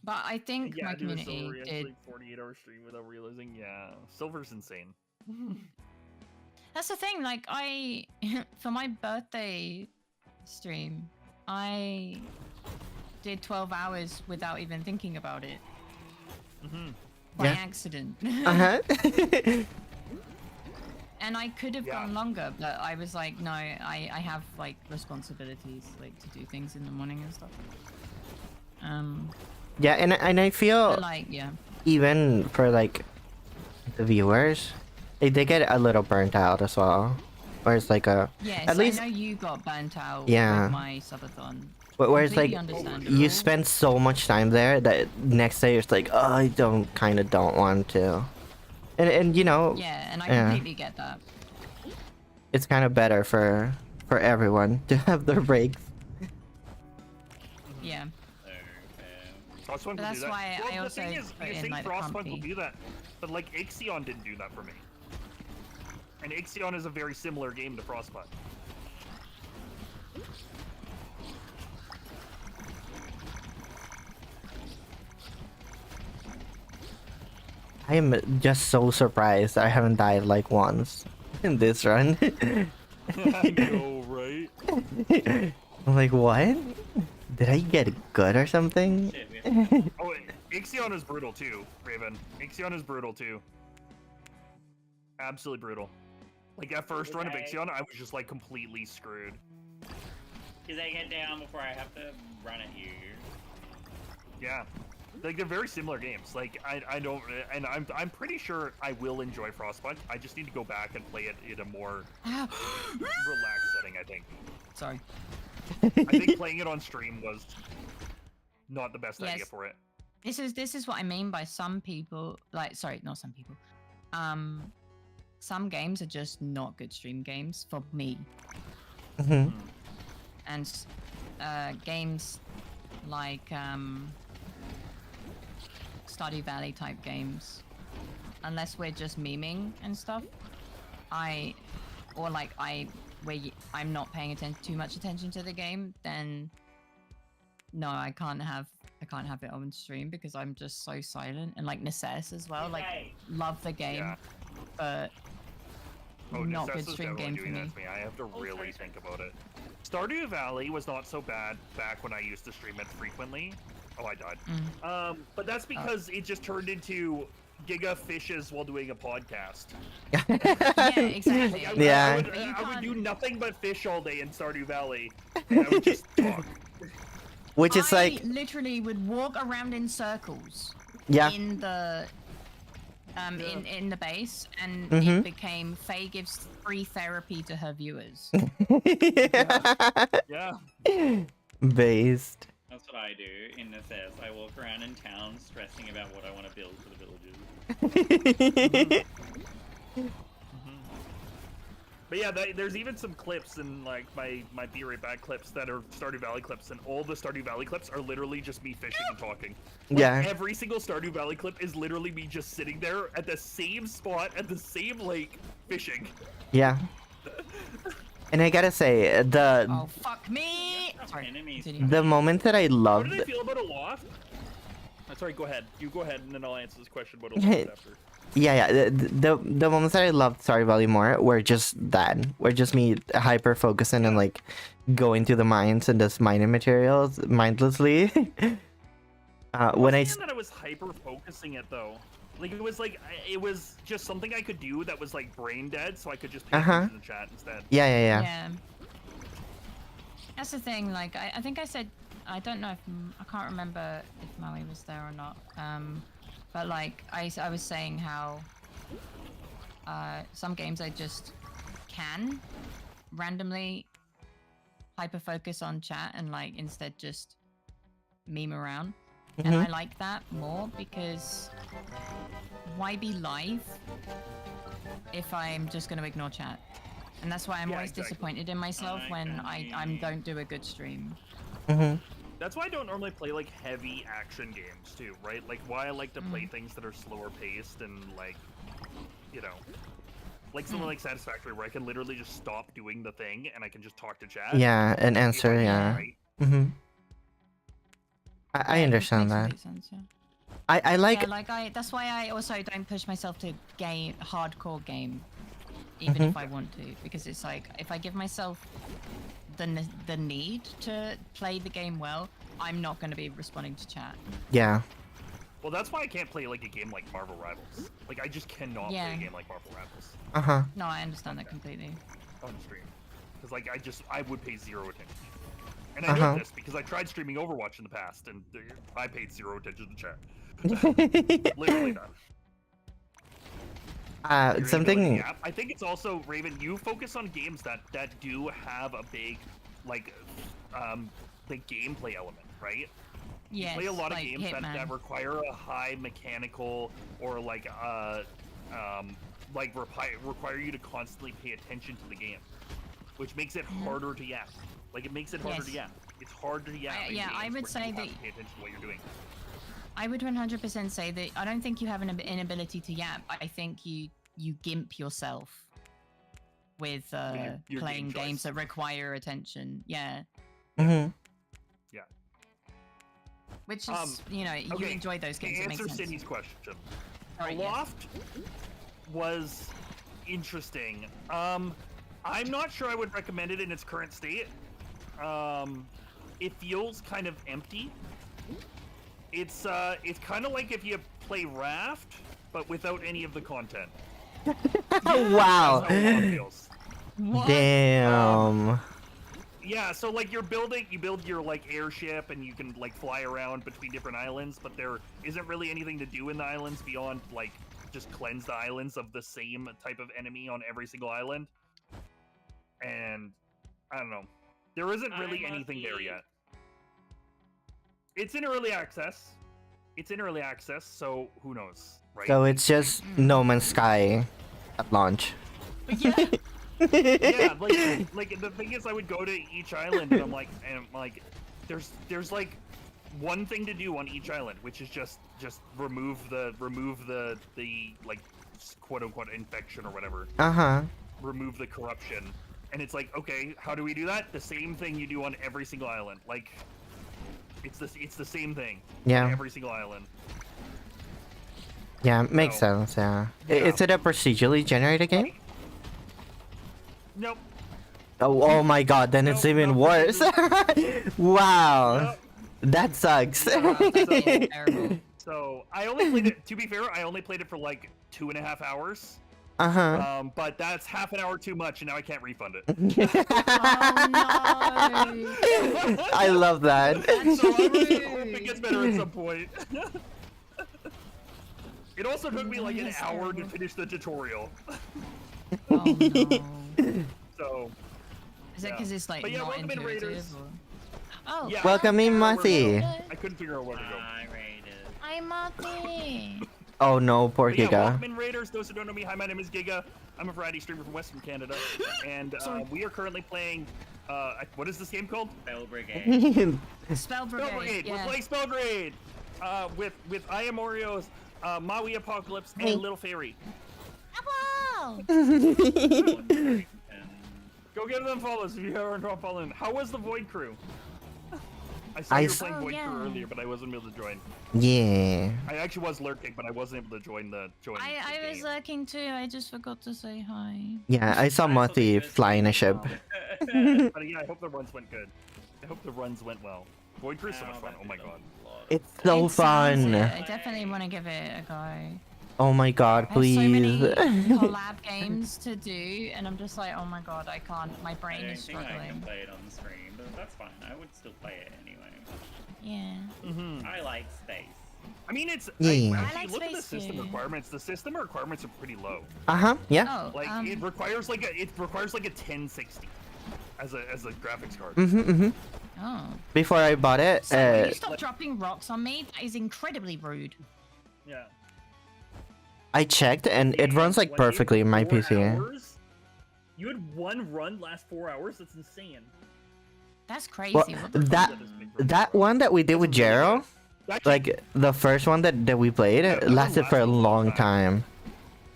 But I think my community did. 48-hour stream without realizing, yeah, Silver's insane. That's the thing, like for my birthday stream, I did 12 hours without even thinking about it. Mm-hmm. By Yeah. accident. Uh-huh. And I could have Yeah. gone longer, but I was like, no, I have like responsibilities, like to do things in the morning and stuff. Yeah, and I feel But like, yeah. even for like the viewers, they get a little burnt out as well Whereas like Yes, at least I know you got burnt out Yeah. with my subathon. whereas like Completely understandable. you spend so much time there that next day it's like, oh, I don't want to. And you know, Yeah, and I Yeah. completely get that. it's kind of better for everyone to have their breaks. Yeah. So, Frostpunk But will do that's that. why Well, I the also thing is, put you in, think like, the Frostpunk will comfy. do that, but like Ixion didn't do that for me. And Ixion is a very similar game to Frostpunk. I am just so surprised I haven't died like once in this run. I know, right? I'm like, what? Did I get good or something? shit, we have Oh, wait, Ixion is brutal too, Raven. Ixion is brutal too. Absolutely brutal. Like that first run of Okay. Ixion, I was just like completely screwed. Because I get down before I have to run at you. Yeah. Like they're very similar games. Like I don't, and I'm pretty sure I will enjoy Frostpunk. I just need to go back and play it in a more Ow. relaxed setting. I think. Sorry. I think playing it on stream was not the best idea Yes. for it. This is what I mean by some people. Like, sorry, not some people. Some games are just not good stream games for me, Mhm. and games like Stardew Valley type games, unless we're just memeing and stuff, I'm not paying too much attention to the game, then no, I can't have it on stream because I'm just so silent. And like Necess as well, like Okay. love the game, Yeah. but Oh, not Necess good is stream definitely game for doing me. that to me. I have to really sorry. think about it. Stardew Valley was not so bad back when I used to stream it frequently. Oh, I died. But that's because it just turned into Giga fishes while doing a podcast. Yeah, exactly. I, Yeah. I would, But you I would do can't- nothing but fish all day in Stardew Valley, and I would just talk. Which is I like, literally would walk around in circles yeah. in the in the base, and Mhm. it became Faye gives free therapy to her viewers. Yeah. Based. That's what I do in Necess. I walk around in town stressing about what I want to build for the villagers. But yeah, there's even some clips in like my Be Right Back clips that are Stardew Valley clips, and all the Stardew Valley clips are literally just me fishing and talking. Like, Yeah. Every single Stardew Valley clip is literally me just sitting there at the same spot at the same lake fishing. Yeah. And I gotta say, Oh fuck me! Sorry, Enemies. continue. the moment that I How loved, did I feel about Aloft? Sorry, go ahead. You go ahead, and then I'll answer this question about Aloft after. yeah, the moments that I loved Stardew Valley more were just that, were just me hyper focusing and like going to the mines and just mining materials mindlessly. When I That I was hyper focusing it though. Like it was just something I could do that was like brain dead, so I could just pay attention to chat instead. yeah. Yeah. That's the thing. Like, I think I said, I don't know if I can't remember if Maui was there or not. But like I was saying how some games I just can randomly hyper focus on chat and like instead just meme around. And I like that more because why be live if I'm just going to ignore chat? And that's why I'm Yeah, always exactly. disappointed in myself when I don't do a good stream. That's why I don't normally play like heavy action games too, right? Like why I like to play things that are slower paced and like, you know, like something like Satisfactory where I can literally just stop doing the thing and I can just talk to chat. Yeah, and answer, If I yeah. right. I Yeah, it understand makes that. complete sense, yeah. I like, Yeah, like that's why I also don't push myself to game hardcore game, even if I want to, because it's like if I give myself the need to play the game well, I'm not going to be responding to chat. yeah. Well, that's why I can't play like a game like Marvel Rivals. Like I just cannot Yeah. play a game like Marvel Rivals No, I understand that completely. on stream. Because like I would pay zero attention. And I know this because I tried streaming Overwatch in the past and I paid zero attention to chat. Literally none. You're Something. gonna build an app. I think it's also Raven. You focus on games that do have a big, like, the gameplay element, right? Yes, You play a lot of like games Hitman. that require a high mechanical or like require you to constantly pay attention to the game, which makes it harder to yap. Like it makes it harder to Yes. yap. It's hard to yap. in yeah, I games would where say you have that- to pay attention to what you're doing. I would 100% say that I don't think you have an inability to yap. I think you gimp yourself with your playing game games choice. that require attention. Yeah, Mhm. Yeah. which is you know you okay, enjoy those To games. It makes answer sense. Sydney's question, Sorry, the yes. Loft was interesting. I'm not sure I would recommend it in its current state. It feels kind of empty. It's kind of like if you play Raft, but without any of the content. Wow. That's how Loft feels. What? Damn. Yeah, so like you build your like airship and you can like fly around between different islands, but there isn't really anything to do in the islands beyond like just cleanse the islands of the same type of enemy on every single island. And I don't know. There isn't really I'm anything there lucky. yet. It's in early access. So who knows, right? So it's just No Man's Sky at launch. Yeah. Yeah, like the thing is, I would go to each island and I'm like, there's like one thing to do on each island, which is just remove the like quote unquote infection or whatever, Uh-huh. remove the corruption, and it's like, okay, how do we do that? The same thing you do on every single island, like it's the same thing. Yeah. On every single island. Yeah, makes So, sense, yeah. yeah. Is it a procedurally generated game? Nope. Oh my god, then it's Nope, even nope, worse. Wow. Nope. That sucks. That's terrible. So I only played it. To be fair, I only played it for like 2.5 hours. Uh-huh. But that's half an hour too much, and now I can't refund it. Oh no! I love that. So I really hope it gets better at some point. It also took me like an That's hour to terrible. finish the tutorial. Oh no! So Is it Yeah. because it's like But yeah, not welcome in, intuitive? Raiders. Or... Oh, yeah, Welcome in, I couldn't figure out where to Matty. go. I couldn't figure out where to go. Hi, Raiders. Hi, Mati. Oh no, poor But yeah, Giga. welcome in, Raiders. Those who don't know me, hi, my name is Giga. I'm a variety streamer from Western Canada, and we are currently playing. What is this game called? Bell Brigade. Spell Brigade. Spell Brigade. Yeah. We're playing Spell Brigade. With I Am Oreos, Maui Apocalypse, and Little Fairy. Wow. And Go get them follows if you haven't following. How was the Void Crew? I saw I you were s- playing Oh, Void yeah. Crew earlier, but I wasn't able to join. Yeah. I actually was lurking, but I wasn't able to join the I was game. lurking too. I just forgot to say hi. Yeah, I saw I thought Matty they were fly in a ship. But yeah, I hope the runs went good. I hope the runs went well. Void Crew's so much fun. Oh my god. It's so It sounds fun. it. I definitely want to give it a go. Oh my god, I have so many please. collab games to do, and I'm just like, oh my god, I can't. My I brain don't is think I can struggling. play it on stream, but that's fine. I would still play it anyway. Yeah. Mm-hmm. I like space. I mean, it's Yeah. I, I if like you look at the space system too. requirements. The system requirements are pretty low. Uh-huh, yeah. Oh, Like it requires like a 1060 as a graphics card. Mm-hmm. oh. Before I bought it, So will you stop dropping rocks on me? That is incredibly rude. Yeah. I checked and it runs like What, perfectly in my 4 PC. hours? You had one run last 4 hours? That's insane. That's crazy. Well, What the that one that we did with Jero, like the first one that we played, Yeah, that lasted one for a lasted a long long time.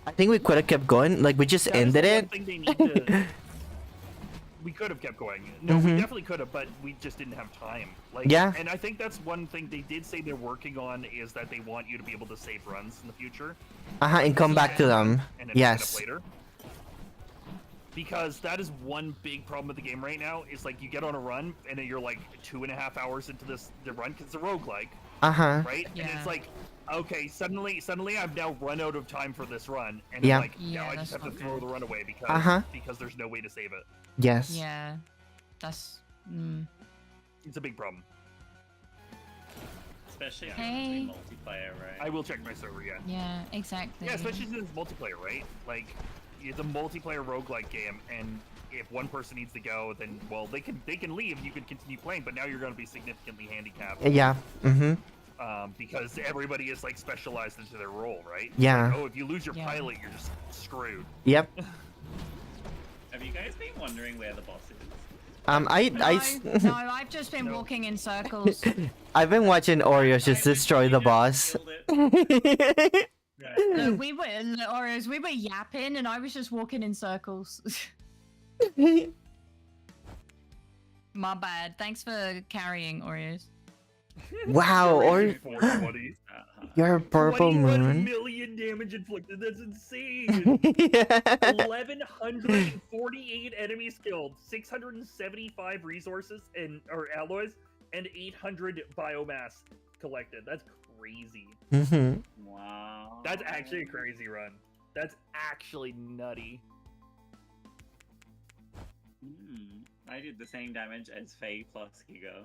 I think we could have kept going. Like we just That is ended the one it. thing they need to- We could have kept going. No, we Mhm. definitely could have, but we just didn't have time. Like, Yeah. And I think that's one thing they did say they're working on is that they want you to be able to save runs in the future Uh-huh, and come back to them. and then pick it up Yes. later. Because that is one big problem with the game right now. Is like you get on a run and then you're like 2.5 hours into the run because it's a roguelike, Uh-huh. right? And Yeah. it's like, okay, suddenly I've now run out of time for this run, and Yeah. like Yeah, now I just have that's to not throw good. the run away because Uh-huh. because there's no way to save it. Yes. Yeah. That's. It's a big problem. Especially if Hey. it's multiplayer, right? I will check my server, yeah. Yeah, exactly. Yeah, especially since it's multiplayer, right? Like, it's a multiplayer roguelike game, and if one person needs to go, then well, they can leave and you can continue playing, but now you're going to be significantly handicapped. Yeah. Mm-hmm. Because everybody is like specialized into their role, right? Yeah. Like, oh, if you lose your Yeah. pilot, you're just screwed. Yep. Have you guys been wondering where the boss is? No, I've just been walking in circles. I've been watching Oreos just destroy the boss. Killed it. Look, Oreos, we were yapping and I was just walking in circles. My bad. Thanks for carrying, Oreos. Wow, or 420. your purple 21 moon. million damage inflicted. That's insane. 1,148 enemies killed, 675 resources or alloys, and 800 biomass collected. That's crazy. Mm-hmm. Wow. That's actually a crazy run. That's actually nutty. I did the same damage as Faye plus Higo.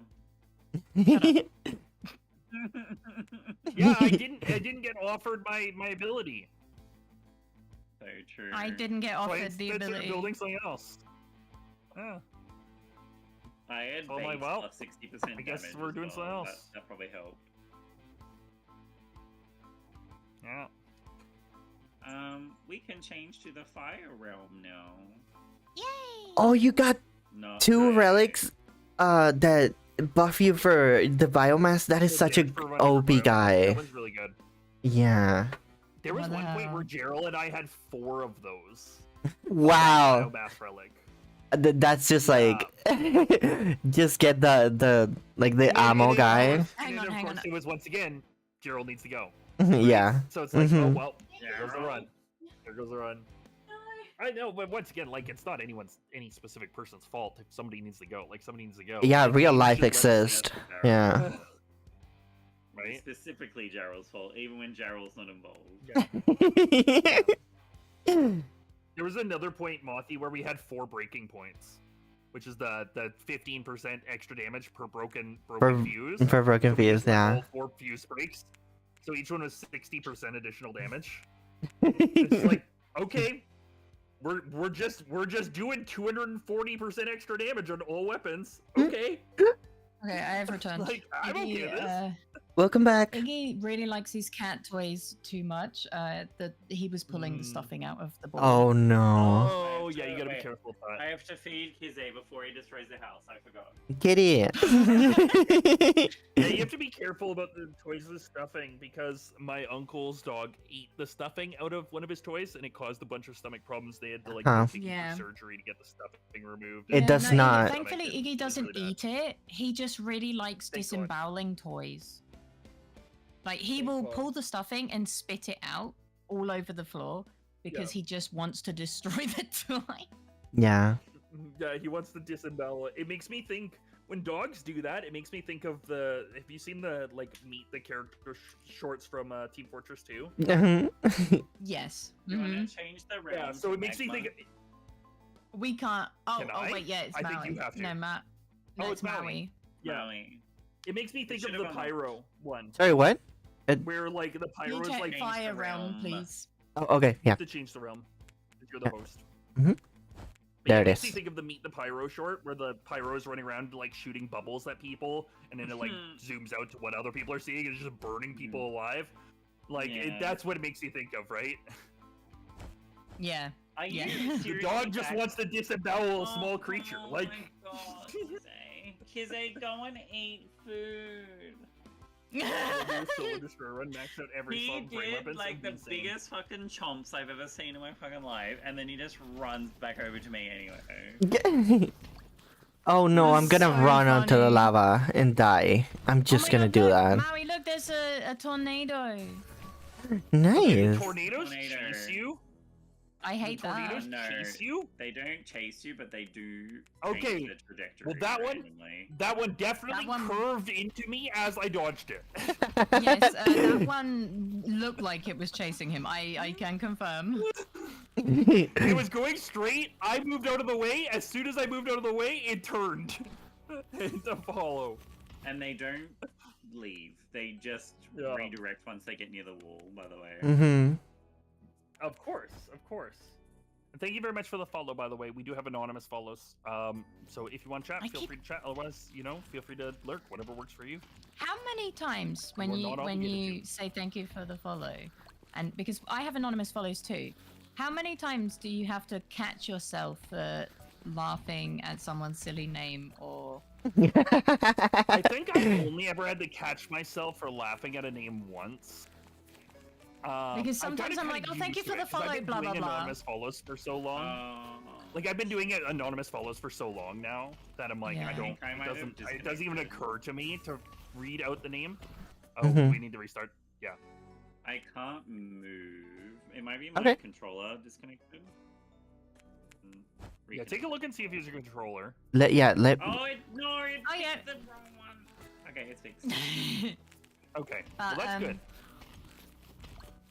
Yeah, I didn't get offered my ability. So true. I didn't get So I offered the instead started ability. building something else. Yeah. I had Oh my- base well, plus 60% I guess damage we're as doing something well. else. That probably helped. Yeah. We can change to the fire realm now. Yay! Oh, you got No. 2 relics that buff you for the biomass. That is Yeah, such a for running OP the biomass. guy. That one's really good. Yeah. There was What the one point hell? where Gerald and I had 4 of those. Wow. Biomass relic. That's just like just get the like the Yeah, ammo it guy. was. Hang And on, then, hang of course, on. it was once again, Gerald needs to go. Yeah. So it's like, oh Mhm. well, there goes the run. There goes the run. I know, but once again, like it's not any specific person's fault if somebody needs to go. Like somebody needs to go. Yeah, Like, real you life should let them exists. get Yeah. there. It's Right? specifically Gerald's fault, even when Gerald's not involved. There was another point, Mothy, where we had 4 breaking points, which is the 15% extra damage per broken fuse. For broken So we fuse, just let yeah. all 4 fuse breaks. So each one was 60% additional damage. It's like, okay, we're just doing 240% extra damage on all weapons. Okay, Okay, I have returned. like I'm okay with this. Welcome back. Iggy really likes his cat toys too much. That he was pulling the stuffing out of the ball. Oh no. Oh yeah, you gotta be Wait. careful with I that. have to feed Kize before he destroys the house. I forgot. Kitty. Yeah, you have to be careful about the toys of stuffing because my uncle's dog ate the stuffing out of one of his toys and it caused a bunch of stomach problems. They had to like Huh. take him Yeah. for surgery to get the stuffing removed. It does no, not. Thankfully, Iggy doesn't really eat it. He just really likes Thank God. disemboweling toys. Like he Thank will God. pull the stuffing and spit it out all over the floor because he just wants to destroy the toy. Yeah. Yeah, he wants to disembowel it. It makes me think when dogs do that. It makes me think of the. Have you seen the like meet the character shorts from Team Fortress 2? Yes. You want Mhm. to change the realm? Yeah, so to it makes me magma? think. We can't. Oh, Can oh I? wait, yeah, it's I Maui. think you have to. No, Matt. Oh, No, it's Maui. Yeah, Maui. it makes me think of should've the unlocked. Pyro one, Sorry, what? where like the Can you Pyro is check like change fire the realm, realm. please? Oh, okay, yeah. to change the realm. If you're the host. Mhm. But There yeah, it makes is. me think of the Meet the Pyro short, where the Pyro is running around like shooting bubbles at people, and then it like zooms out to what other people are seeing, and it's just burning people alive. Like Yeah. that's what it makes you think of, right? Yeah. Are you Yeah. The seriously dog just back- wants to disembowel a small creature. Oh Like, my god, Kize, go and eat food. Soul Destroyer run max out every He song brain did weapons. like It'd the be insane. biggest fucking chomps I've ever seen in my fucking life, and then he just runs back over to me anyway. Oh no, I'm gonna So run onto the funny. lava and die. I'm just Oh my gonna God, do look, that. Maui, look, there's a tornado. Okay, Nice. tornadoes Tornado. chase you. I hate the tornadoes that. No. chase you. They don't chase you, but they do change Okay, the trajectory. well, that one- randomly. That one definitely That one- curved into me as I dodged it. Yes, that one looked like it was chasing him. I can confirm. It was going straight. I moved out of the way. As soon as I moved out of the way, it turned to follow. And they don't leave. They just Yeah. redirect once they get near the wall. By the way. Mm-hmm. Of course, of course. And thank you very much for the follow, by the way. We do have anonymous follows. So if you want to chat, feel free to chat. Otherwise, you know, feel free to lurk. Whatever works for you. How many times when We're you not when obligated you to. say thank you for the follow, and because I have anonymous follows too, how many times do you have to catch yourself laughing at someone's silly name or? I think I've only ever had to catch myself for laughing at a name once. Because I've gotta sometimes I'm kinda like, oh, get thank you used for to the it, 'cause follow, I've been blah, blah, doing blah. anonymous follows for so long. Like I've been doing it anonymous follows for so long now that I'm like, Yeah. I I don't. think I might have It doesn't even disconnected. occur to me to read out the name. Oh, Mhm. we need to restart. Yeah. I can't move. It might be my Okay. controller disconnected. Yeah. Take a look and see if you use your controller. Let Oh, it picked Oh, yeah. the wrong one. Okay, it's fixed. Okay. Well, that's good.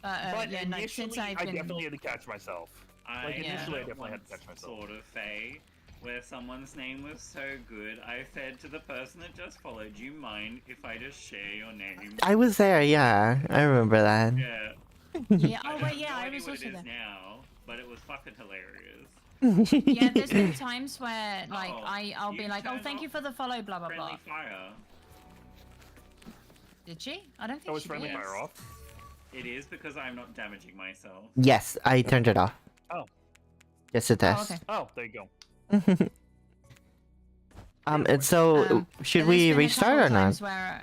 But yeah, no, initially, since I've I been... definitely had to catch myself. Like, initially, I definitely had to catch myself. Sort of Faye, where someone's name was so good, I said to the person that just followed, "Do you mind if I just share your name?" I was there, yeah. I remember that. Yeah. Yeah, I oh have wait, yeah, no I idea was what also it is there. now, but it was fucking hilarious. Yeah, there's been times where like Oh, I'll be you like, oh, turned thank you off for the follow, blah blah Friendly blah. fire. Did she? I don't think Oh, is she friendly did. fire off? It is because I'm not damaging myself. Yes, I turned it off. Oh. Just a Oh, test. okay. Oh, there you go. And so, should And there's we been a restart couple or not? times Where,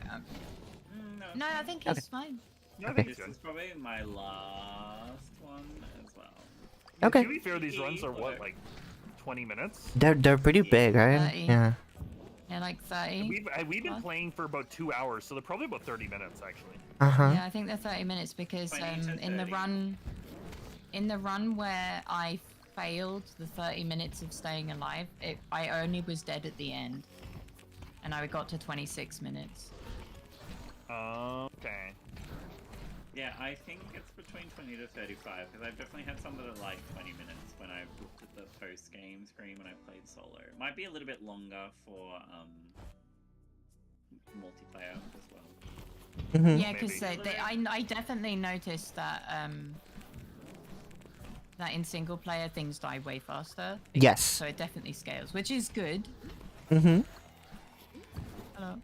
No, no, I think it's fine. Yeah, I think This it's is good. probably my last one as well. Okay. To be fair, these runs are what, like 20 minutes? They're pretty big, right? 30. Yeah. Yeah, like 30. We've been What? playing for about 2 hours, so they're probably about 30 minutes actually. Uh-huh. Yeah, I think they're 30 minutes because 20 to in the 30. run where I failed the 30 minutes of staying alive, I only was dead at the end, and I got to 26 minutes. Okay. Yeah, I think it's between 20 to 35 because I've definitely had some that are like 20 minutes when I've looked at the post-game screen when I played solo. It might be a little bit longer for multiplayer as well. Mhm. Yeah, because Maybe. I definitely noticed that that in single player things die way faster. Yes. So it definitely scales, which is good. Mm-hmm. Hello.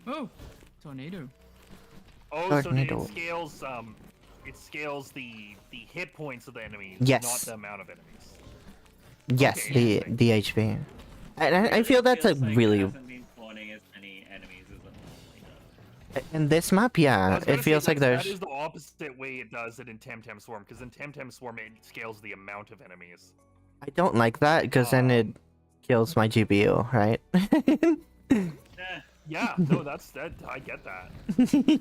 Oh, tornado. Oh, so Tornado. it scales the hit points of the enemies, Yes. not the amount of enemies. Yes, Okay, the HP. And I feel that's a Feels like really... It hasn't been spawning as many enemies as it normally does. In this map, I yeah, was gonna it say feels like that there's... is the opposite way it does it in Temtem Swarm, because in Temtem Swarm it scales the amount of enemies. I don't like that, because then it kills my GPU, right? Yeah, no, that I get that.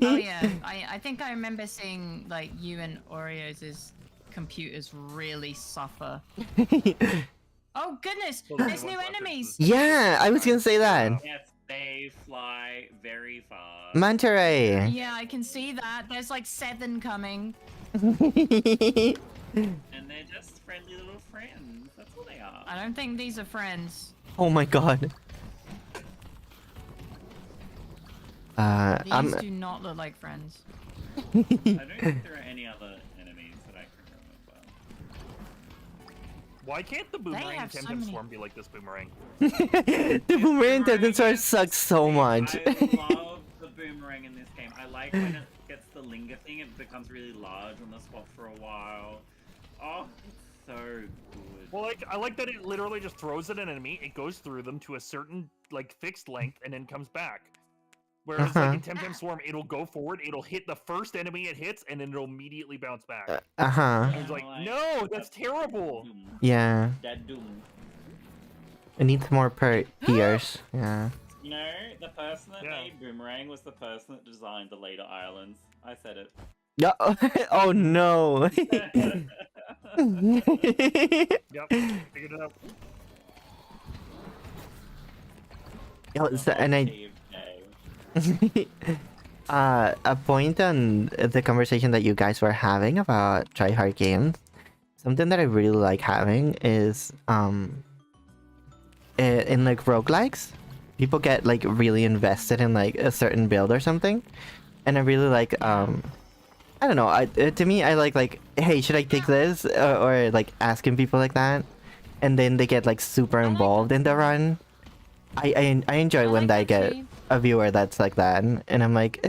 Oh yeah, I think I remember seeing like you and Oreos' computers really suffer. Oh goodness, Well, there's the new ones left enemies. is- Yeah, I was gonna say that. Yes, they fly very fast. Manta Ray. Yeah, I can see that. There's like 7 coming. And they're just friendly little friends. That's all they are. I don't think these are friends. Oh my god. These do not look like friends. I don't think there are any other enemies that I can remember. Why can't the boomerang in have so Temtem many- Swarm be like this boomerang? The boomerang dinosaur sucks so much. I love the boomerang in this game. I like when it gets the linger thing, it becomes really large on the spot for a while. Oh, it's so good. Well, like I like that it literally just throws at an enemy, it goes through them to a certain like fixed length, and then comes back. Whereas like in Temtem Swarm, it'll go forward, it'll hit the first enemy it hits, and then it'll immediately bounce back. Uh-huh. And it's like, no, that's terrible. Yeah. That doom. It needs more ears. Yeah. You know, the person that Yeah. made Boomerang was the person that designed the later islands. I said it. Yeah. Oh no. Yep, figured it out. Yo, so, and I Steve Day. a point on the conversation that you guys were having about tryhard games. Something that I really like having is in like roguelikes, people get like really invested in like a certain build or something, and I really like I don't know. To me, I like, hey, should I take this, or like asking people like that, and then they get like super like involved that in the too. run. I enjoy I when like I that get too. a viewer that's like that, and I'm like,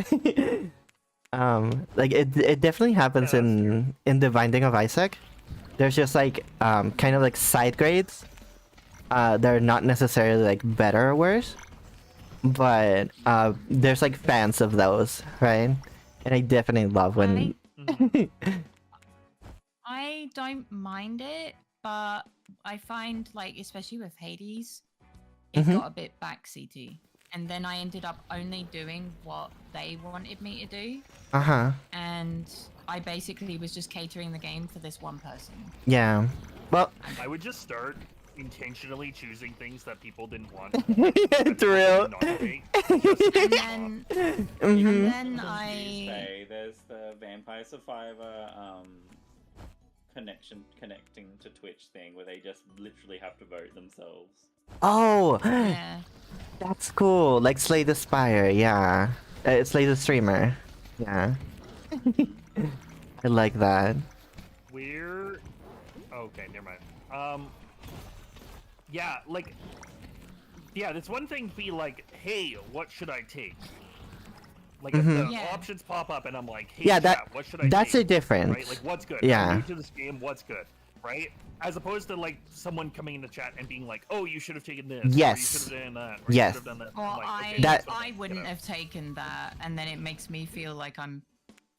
like it definitely happens Yeah, that's fair. in the Binding of Isaac. There's just like kind of like side grades. They're not necessarily like better or worse, but there's like fans of those, right? And I definitely love when. Mhm. I don't mind it, but I find like, especially with Hades, it Mhm. got a bit backseaty. And then I ended up only doing what they wanted me to do. Uh-huh. And I basically was just catering the game for this one person. Yeah. Well, I would just start intentionally choosing things that people didn't want. it's real. Not take, just to And piss then, Mhm. and then Tuesday, there's the Vampire Survivor connecting to Twitch thing where they just literally have to vote themselves. Oh, yeah. that's cool. Like Slay the Spire, yeah. Slay the Streamer, yeah. I like that. We're okay. Never mind. Yeah, like, yeah. That's one thing to be like, hey, what should I take? Like, if the Yeah. options pop up and I'm like, hey, Yeah, chat, what should I that's take? a difference. Right? Like, what's good? Yeah. I'm new to this game. What's good? Right? As opposed to like someone coming in the chat and being like, "Oh, you should have taken this. Or you Yes. should have done that. Or Yes. You should have done that." Or I'm like, I, okay, That- so I get wouldn't out. have taken that, and then it makes me feel like I'm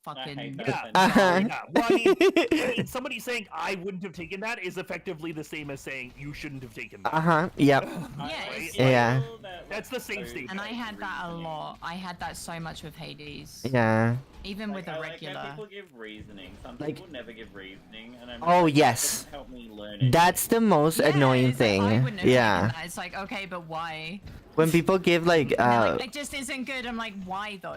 fucking. hate that. Yeah. Uh-huh. Yeah. Well, I mean, somebody saying I wouldn't have taken that is effectively the same as saying you shouldn't have taken that. Uh-huh. Yep. Yes. Yeah. That's the same statement. And I had that a lot. I had that so much with Hades. Yeah. Even with I a like regular. how people give reasoning. Some Like- people never give reasoning, and I'm Oh, like, yes. That doesn't help me learn anything. That's the most Yeah, annoying it's like, I thing. wouldn't have taken Yeah. that. It's like, okay, but why? When people give like And they're like, it just isn't good. I'm like, why though?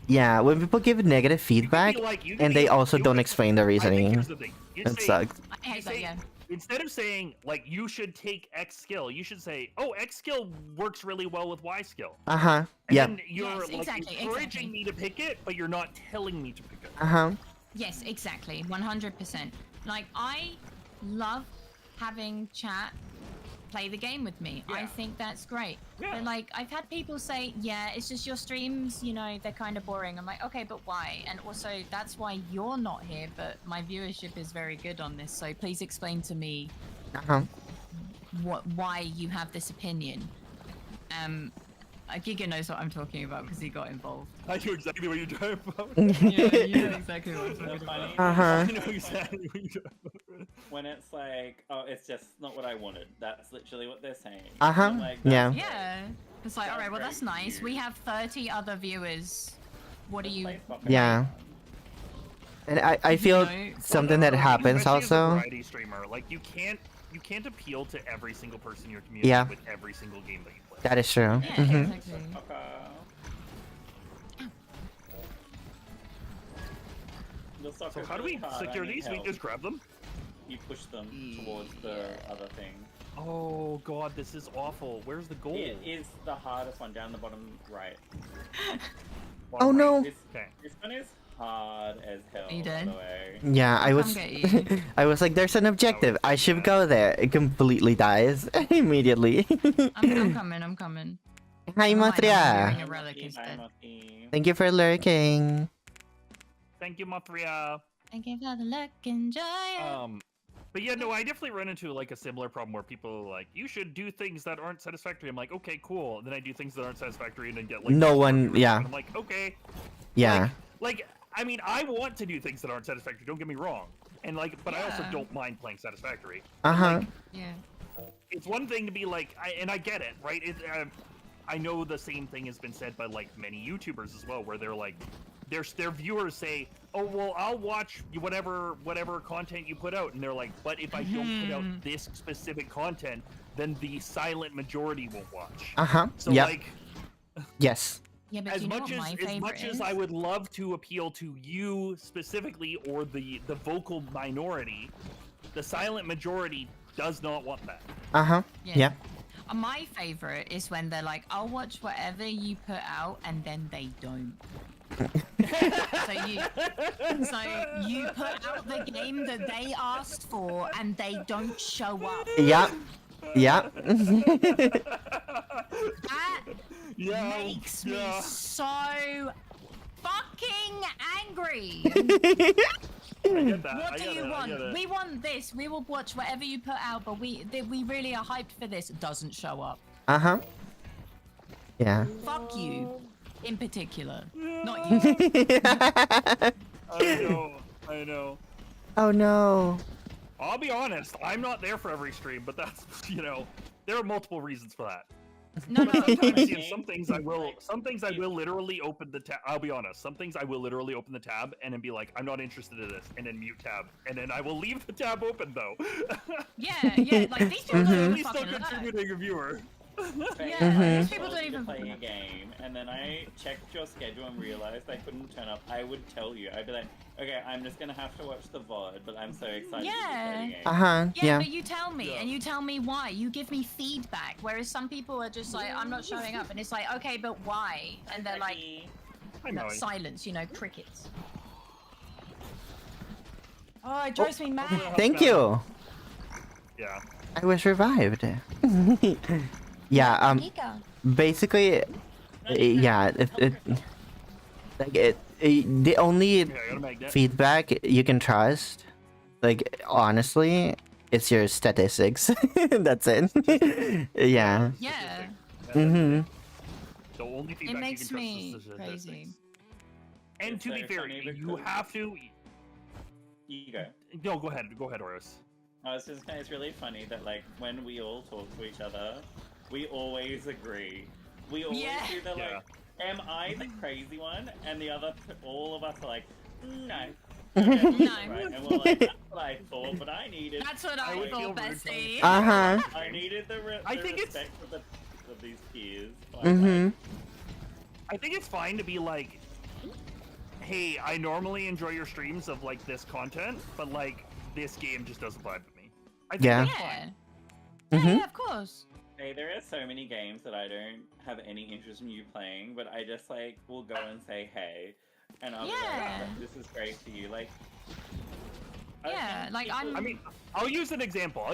yeah, when people give negative You could be feedback like- you could and be they like, also you don't could- explain the I think reasoning, here's the thing. You it say- sucks. I hate that, say- yeah. Instead of saying like you should take X skill, you should say, "Oh, X skill works really well with Y skill." Uh-huh. And Yep. then you're Yes, like exactly, encouraging exactly. me to pick it, but you're not telling me to pick it. Uh-huh. Yes, exactly. 100%. Like, I love having chat play the game with me. I Yeah. think that's great. Yeah. But, like, I've had people say, yeah, it's just your streams, you know, they're kind of boring. I'm like, okay, but why? And also, that's why you're not here, but my viewership is very good on this. So please explain to me Uh-huh. why you have this opinion. Giga knows what I'm talking about because he got involved. I know exactly what you're talking about. Yeah, you know exactly what I'm So talking funny. about. Uh-huh. I know exactly what you're talking about. When it's like, oh, it's just not what I wanted. That's literally what they're saying. Uh-huh. I'm like, Yeah. that's Yeah. It's like, That's alright, well, very that's nice. We cute. have 30 other viewers. What do great. you... Play fucking Yeah. around. And I feel know, something that Like, happens especially as a also. variety streamer, like you can't appeal to every single person in your community Yeah. with every single game that you play. That is true. Yeah, Mhm. exactly. Fucker. The So soccer's how do we really hard, I secure need these? We help. just grab them? You push them towards the other thing. Oh god, this is awful. Where's the goal? It is the hardest one down the bottom right. Oh no. This, Okay. this one is hard as hell, Are you by dead? the way. Yeah, I Come was get you. I was like, there's an objective. I should go there. It completely dies immediately. I'm coming, I'm coming. Hi, Oh, I know, Matria. Bring a relic Bye, instead. Monkey. Thank you for lurking. Thank you, Matria. Thank you for the luck and joy. But yeah, no, I definitely run into like a similar problem where people are like, you should do things that aren't satisfactory. I'm like, okay, cool. And then I do things that aren't satisfactory and then get like No this one- review, yeah. and I'm like, okay. Yeah. Like, I mean, I want to do things that aren't satisfactory. Don't get me wrong. And like, but I also Yeah. don't mind playing satisfactory. Uh-huh. Yeah. It's one thing to be like, and I get it, right? I know the same thing has been said by like many YouTubers as well, where they're like, their viewers say, "Oh well, I'll watch whatever content you put out," and they're like, "But if I don't put out this specific content, then the silent majority won't watch." Uh-huh. So Yep. like, Yes. Yeah, but as you know much what my as favorite much as is? I would love to appeal to you specifically or the vocal minority, the silent majority does not want that. Uh-huh. Yeah. My favorite is when they're like, "I'll watch whatever you put out," and then they don't. so you put out the game that they asked for, and they don't show up. Yep. Yep. That Yeah, makes me yeah. so fucking angry. I get that. What I do get you it, I want? get it. We want this. We will watch whatever you put out, but we really are hyped for this. It doesn't show up. Uh-huh. Yeah. Fuck you, in particular. Not Yeah. you. I know. Oh no. I'll be honest, I'm not there for every stream, but that's, there are multiple reasons for that. No, But no. sometimes, some things I will literally open the tab. I'll be honest, some things I will literally open the tab and then be like, I'm not interested in this, and then mute tab, and then I will leave the tab open though. Yeah. Like these people At don't even least still fucking learn. contributing a viewer. Yeah, these people don't even play a fucking. game, and then I checked your schedule and realized I couldn't turn up. I would tell you. I'd be like, okay, I'm just gonna have to watch the VOD, but I'm so excited to Yeah. play the game. Uh-huh. Yeah, Yeah. but you tell me, Yeah. and you tell me why. You give me feedback, whereas some people are just like, I'm not showing up, and it's like, okay, but why? And they're like, I know. silence, crickets. Oh, it drives me mad. Thank you. Yeah. I was revived. Yeah, Nika. basically, yeah, the only Yeah, I gotta make that. feedback you can trust, like, honestly, it's your statistics. That's it. Yeah. Yeah, Mm-hmm. The only it feedback makes you can me trust is the crazy. statistics. And It's to be so fair, funny you because- have to. You go. No, go ahead, Horus. I was just saying, it's really funny that like when we all talk to each other, we always agree. We always Yeah. do the Yeah. like, am I the crazy one? And the other, all of us are like, no. No. Right? And we're like, that's what I thought, but I needed. That's what I I would feel thought, rude bestie. Uh-huh. I needed the I think it's- respect of these peers. But, Mm-hmm. I think it's fine to be like, hey, I normally enjoy your streams of like this content, but like this game just doesn't vibe with me. I think Yeah. that's Yeah. fine. Mhm. Yeah, of course. Hey, there are so many games that I don't have any interest in you playing, but I just like will go and say hey, and I'll be Yeah. like, this is great for you. Like, I Yeah, think like, people- I mean, I'll use an example.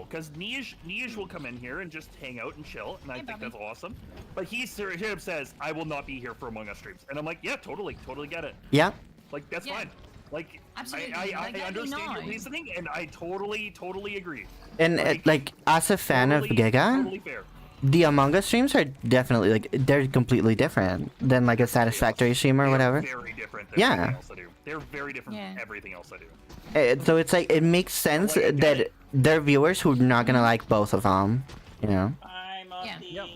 Because Nij will come in here and just hang out and chill, and I Hey, think Bobby. that's awesome. But he straight up says, I will not be here for Among Us streams. And I'm like, yeah, totally get it. Yeah. Like, that's Yeah. fine. Like, Absolutely. I Like, let me understand your know. reasoning, and I totally agree. And like, as a fan of Totally- Giga, Totally fair. the Among Us streams are definitely like they're completely different than like a Satisfactory stream or They are whatever. very different than Yeah. everything else I do. They're very different Yeah. from everything else I do. So it's like it makes sense Like, I get that it. there are viewers who are not gonna like both of them. You know. I'm Yeah. Yep.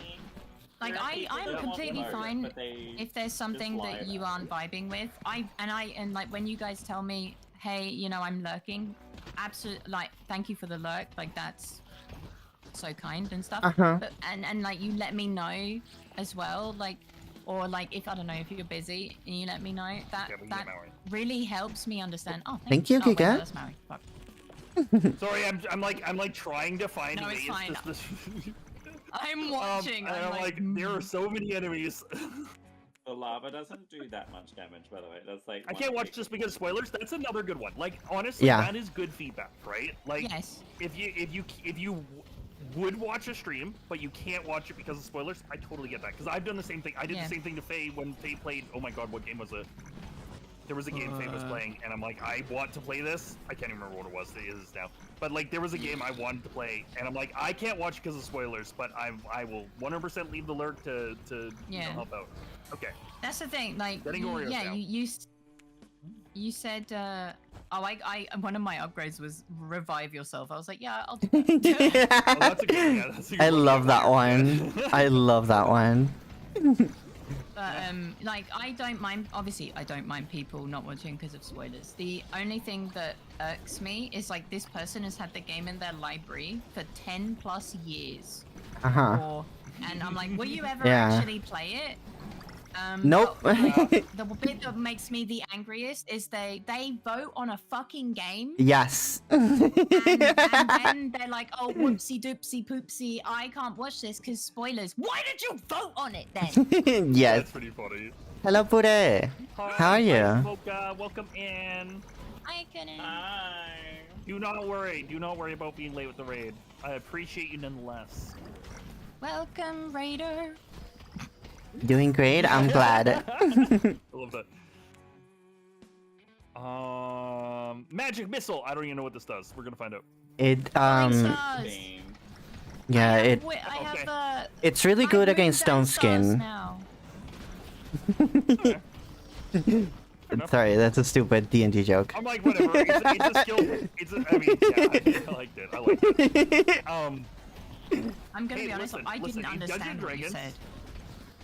Like, There are people I'm that want completely the motive, fine but they if there's something lie that you about aren't vibing with. And like when you guys tell me, hey, I'm lurking, absolutely, like, thank you for the lurk, like that's so kind and stuff. Uh-huh. But and like you let me know as well, like, or like if I don't know if you're busy and you let me know that Yeah, we get that Maui. really helps me understand. Oh, Thank you, oh, wait, no, Giga. that's Maui. Fuck. Sorry, I'm like trying to find No, it's ways fine. to. I'm watching. And I'm like, there are so many enemies. The lava doesn't do that much damage, by the way. That's like I one can't watch big- just because of spoilers. That's another good one. Like honestly, Yeah. that is good feedback, right? Like Yes. if you would watch a stream, but you can't watch it because of spoilers, I totally get that. Because I've done the same thing. I did Yeah. the same thing to Faye when Faye played. Oh my god, what game was it? There was a game Faye was playing, and I'm like, I want to play this. I can't even remember what it was. It is now. But like, there was a game I wanted to play, and I'm like, I can't watch because of spoilers, but I will 100% leave the lurk to Yeah. help out. Okay. That's the thing, like, Getting Oreos yeah, now. you said, I one of my upgrades was revive yourself. I was like, yeah, I'll do that. Oh, that's a good, yeah, that's a good I one. love that one. I love that one. But like, I don't mind. Obviously, I don't mind people not watching because of spoilers. The only thing that irks me is like this person has had the game in their library for 10+ years, Uh huh. and I'm like, will you ever Yeah. actually play it? Nope. but, the bit that makes me the angriest is they vote on a fucking game. Yes. And then they're like, oh, whoopsie doopsie poopsie, I can't watch this because spoilers. Why did you vote on it then? Yes. That's pretty funny. Hello, Pure. How are you? Mocha, welcome in. I couldn't. Hi. Do not worry. Do not worry about being late with the raid. I appreciate you nonetheless. Welcome, Raider. Doing great. I'm glad. I love that. Magic missile. I don't even know what this does. We're gonna find out. It Same. yeah, it I have Okay. it's really good against Stone Skin. Now. Enough. Sorry, that's a stupid D&D joke. I'm like, whatever. It's a skill. I mean, yeah, I liked it. I liked it. I'm gonna Hey, be honest, listen, I listen, didn't in Dungeons understand and what you Dragons- said.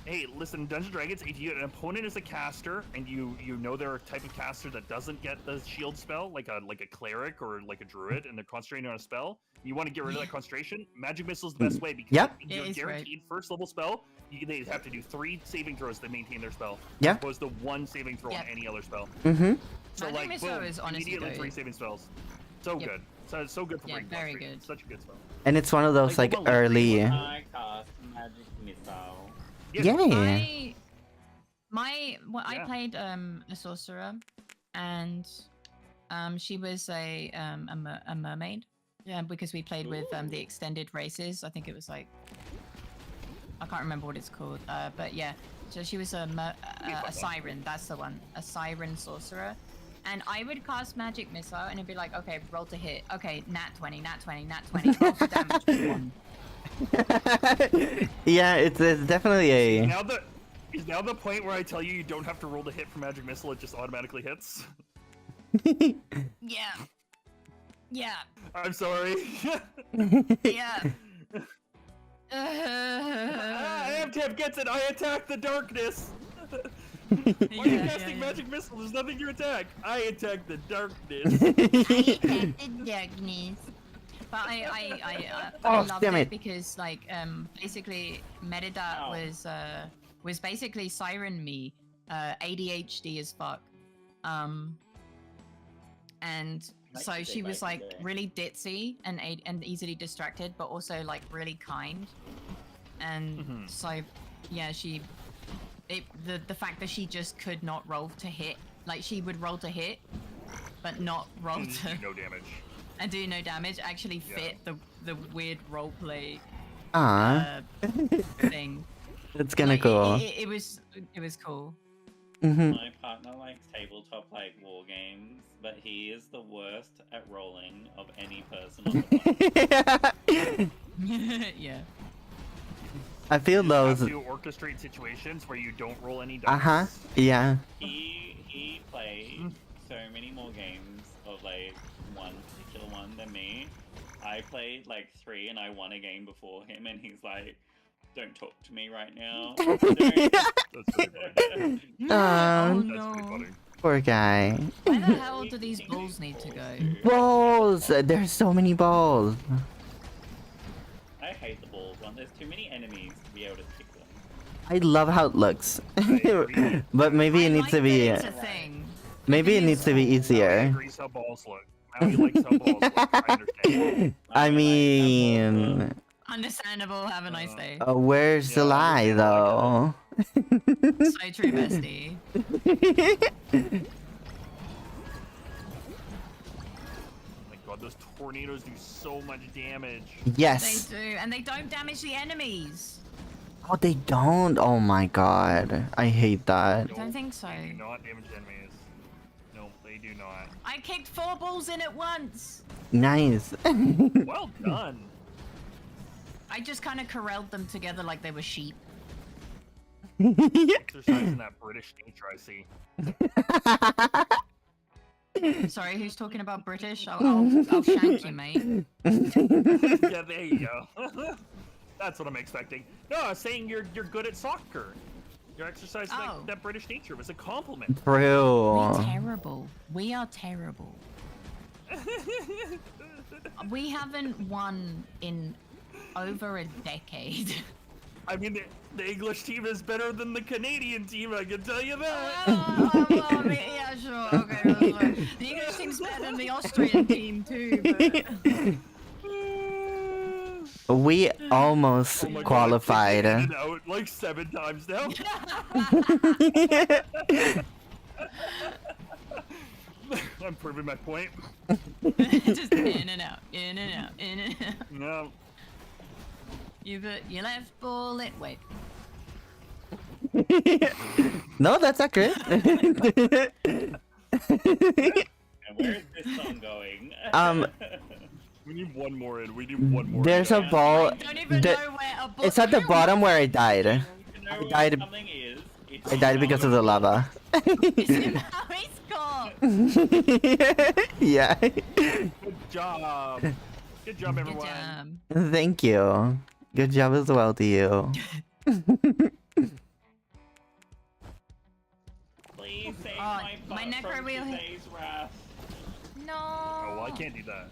Hey, listen, Dungeons and Dragons, if you, an opponent is a caster, and you know they're a type of caster that doesn't get the shield spell, like a cleric or like a druid, and they're concentrating on a spell, you want to get rid of that concentration, Magic Missile is the best way, because Yep. your It is guaranteed first level spell, they have to do 3 saving throws to maintain their spell, Yeah. as opposed to 1 saving throw Yep. on any other spell. Mm-hmm. So Magic like, Missile boom, is honestly immediately good. 3 saving spells. So Yep. good. So good for Yeah, breaking very concentration. good. Such a good spell. And it's one of those Like, like what about early. I cast magic missile. Yay. I Yeah. played a sorcerer, and she was a mermaid. Yeah, because we played with the extended races. I think it was like, I can't remember what it's called. But yeah, so she was a siren. That's the one, a siren sorcerer. And I would cast magic missile, and it'd be like, okay, roll to hit. Okay, nat 20, nat 20, nat 20. Roll for damage. 1. Yeah, it's definitely a. Is now the point where I tell you don't have to roll to hit for Magic Missile, it just automatically hits? Yeah. Yeah. I'm sorry. Yeah. Amtab gets it! I attack the darkness! Why are you Yeah, casting yeah. Magic Missile? There's nothing to attack! I attack the darkness! But I Oh, loved damn it it. because like basically Metadat Ow. was basically Siren me, ADHD as fuck, and Like so you she did was back in like the day. really ditzy and easily distracted, but also like really kind, and Mhm. so yeah, the fact that she just could not roll to hit, like she would roll to hit, but not roll And to do no damage. and do no damage actually Yeah. fit the weird roleplay Ah, thing. it's kinda Like, cool. It was cool. Mm-hmm. My partner likes tabletop like war games, but he is the worst at rolling of any person on the planet. Yeah. I feel You just those. have to orchestrate situations where you don't roll any dice. Uh huh. Yeah. He played so many more games of like one particular one than me. I played like 3 and I won a game before him, and he's like, "Don't talk to me right now." Don't." That's pretty funny. Oh Um, That's pretty no. funny. Poor guy. Where the hell do these balls need to go? Balls! There's so many balls. I hate the balls one. There's too many enemies to be able to pick them. I love how it looks. agree. But maybe it I needs like to be. that it's a thing. Maybe it thing needs is- to be Maui easier. agrees how balls look. Maui likes how balls look. I understand. I like mean, Understandable. Have a nice day. where's the Yeah, lie I though? So true, bestie. Oh my god, those tornadoes do so much damage. Yes. They do, and they don't damage the enemies. Oh, they don't. Oh my god, I hate that. I don't think so. They do not damage enemies. No, they do not. I kicked 4 balls in at once. Nice. Well done. I just kind of corralled them together like they were sheep. Exercising that British nature, I see. Sorry, who's talking about British? I'll shank you, mate. Yeah, there you go. That's what I'm expecting. No, I was saying you're good at soccer. You're exercising Oh. that British nature. It was a compliment. True. We're terrible. We are terrible. We haven't won in over a decade. I mean, the English team is better than the Canadian team. I can tell you that. Well, I mean, yeah, sure. Okay, that's fine. The English team's better than the Austrian team too. But... We almost Oh my God, qualified. I've taken it out like 7 times now. I'm proving my point. Just in and out, in and out, in and out. No. You put your left bullet. Wait. No, that's accurate. And where is this song going? We need one more in. We need one more. There's a in. ball. I don't even the- know where a bullet. It's at the bottom where I died. You know I what died- something is? It's I died because of the lava. It's in Harry's car. Yeah. Good job. Good job, Good everyone. job. Thank you. Good job as well to you. Please save Oh, my my butt necro from wheel hit- today's wrath. No. Oh, well, I can't do that.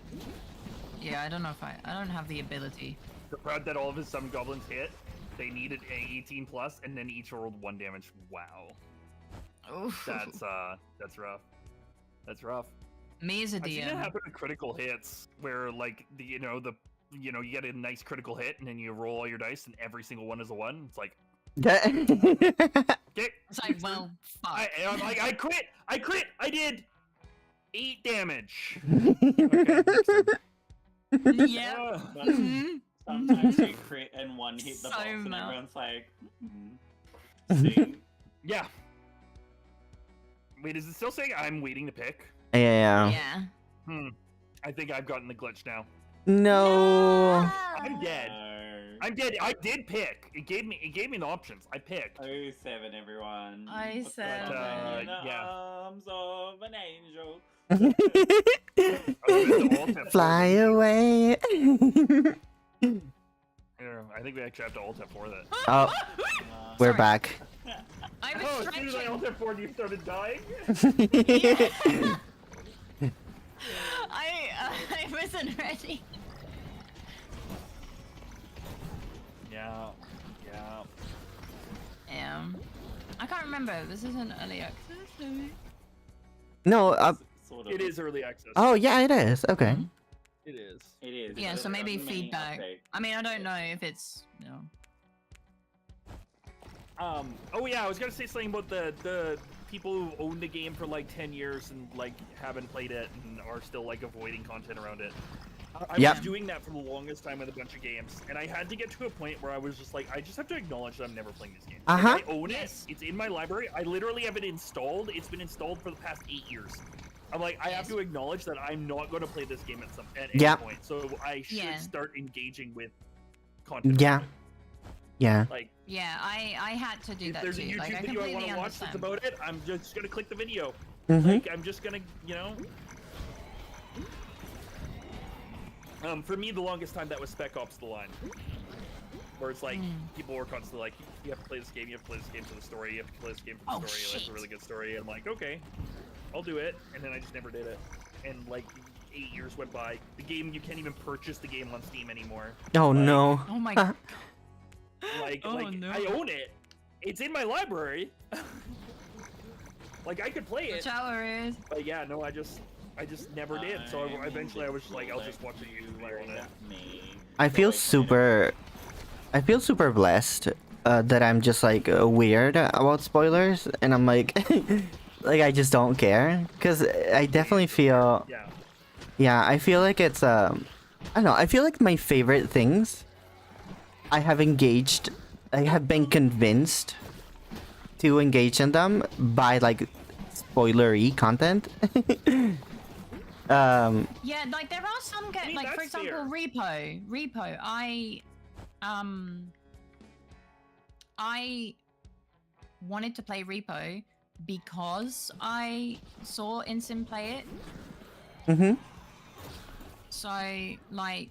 Yeah, I don't know if I don't have the ability. The proud that all of his summon goblins hit. They needed a 18 plus, and then each rolled 1 damage. Wow. Oof. That's rough. That's rough. Me as a I've seen it DM. happen to critical hits, where like you get a nice critical hit, and then you roll all your dice, and every single one is a 1. It's like, okay. It's like, well, fuck. I'm like, I quit. I did 8 damage. Yeah. But Mhm. sometimes you crit and one hit the So box and mad. everyone's like, see? Yeah. Wait, is it still saying I'm waiting to pick? Yeah. Yeah. I think I've gotten the glitch now. No. I'm dead. No. I'm dead. I did pick. It gave me the options. I picked. 07, everyone. Oh, Put 07. them in the Yeah. arms of an angel. I was in the alt F4. Fly away. Here, I think we actually have to alt F4 that. Oh, Uh, we're Sorry. back. I was Oh, as soon as I stretching. alt F4, you started dying. I wasn't ready. Yeah. I can't remember. This isn't early access. No, sort of. It is early access. oh yeah, it is. Okay. It is. It is. Yeah, but so it maybe doesn't mean feedback. update. I mean, I don't know if it's, you know. Oh yeah, I was gonna say something about the people who own the game for like 10 years and like haven't played it and are still like avoiding content around it. I Yep. was doing that for the longest time with a bunch of games, and I had to get to a point where I was just like, I just have to acknowledge that I'm never playing this game. Like, Uh-huh. I own Yes. it. It's in my library. I literally have it installed. It's been installed for the past 8 years. I'm like, I have Yes. to acknowledge that I'm not going to play this game at any Yep. point. So I should Yeah. start engaging with content. Yeah. around it. Yeah. Like, Yeah, I had to do if that there's a too. YouTube Like, I video I completely want to watch that's understand. about it, I'm just gonna click the video. Mhm. Like, I'm just gonna, for me, the longest time that was Spec Ops: The Line, where it's like people were constantly like, you have to play this game, you have to play this game for the story, you have to play this game for Oh, the story. That's shit. a really good story. I'm like, okay, I'll do it, and then I just never did it. And like 8 years went by. The game, you can't even purchase the game on Steam anymore. Oh Like- no. Oh my god. Oh, Like no. I own it. It's in my library. Like I could play The it. tower is. But yeah, no, I just never did. So I'm eventually I was just like, I'll invisible, just watch a like YouTube you video on it. let me. I feel Like, super blessed that I'm just like weird about spoilers, and I'm like, like I just don't care, cause I definitely feel, Yeah. yeah, I feel like it's I don't know, I feel like my favorite things, I have been convinced to engage in them by like spoilery content. Yeah, like there are some I mean, like for that's example, Repo. I wanted to play Repo because I saw Insim play it. Mhm. So like,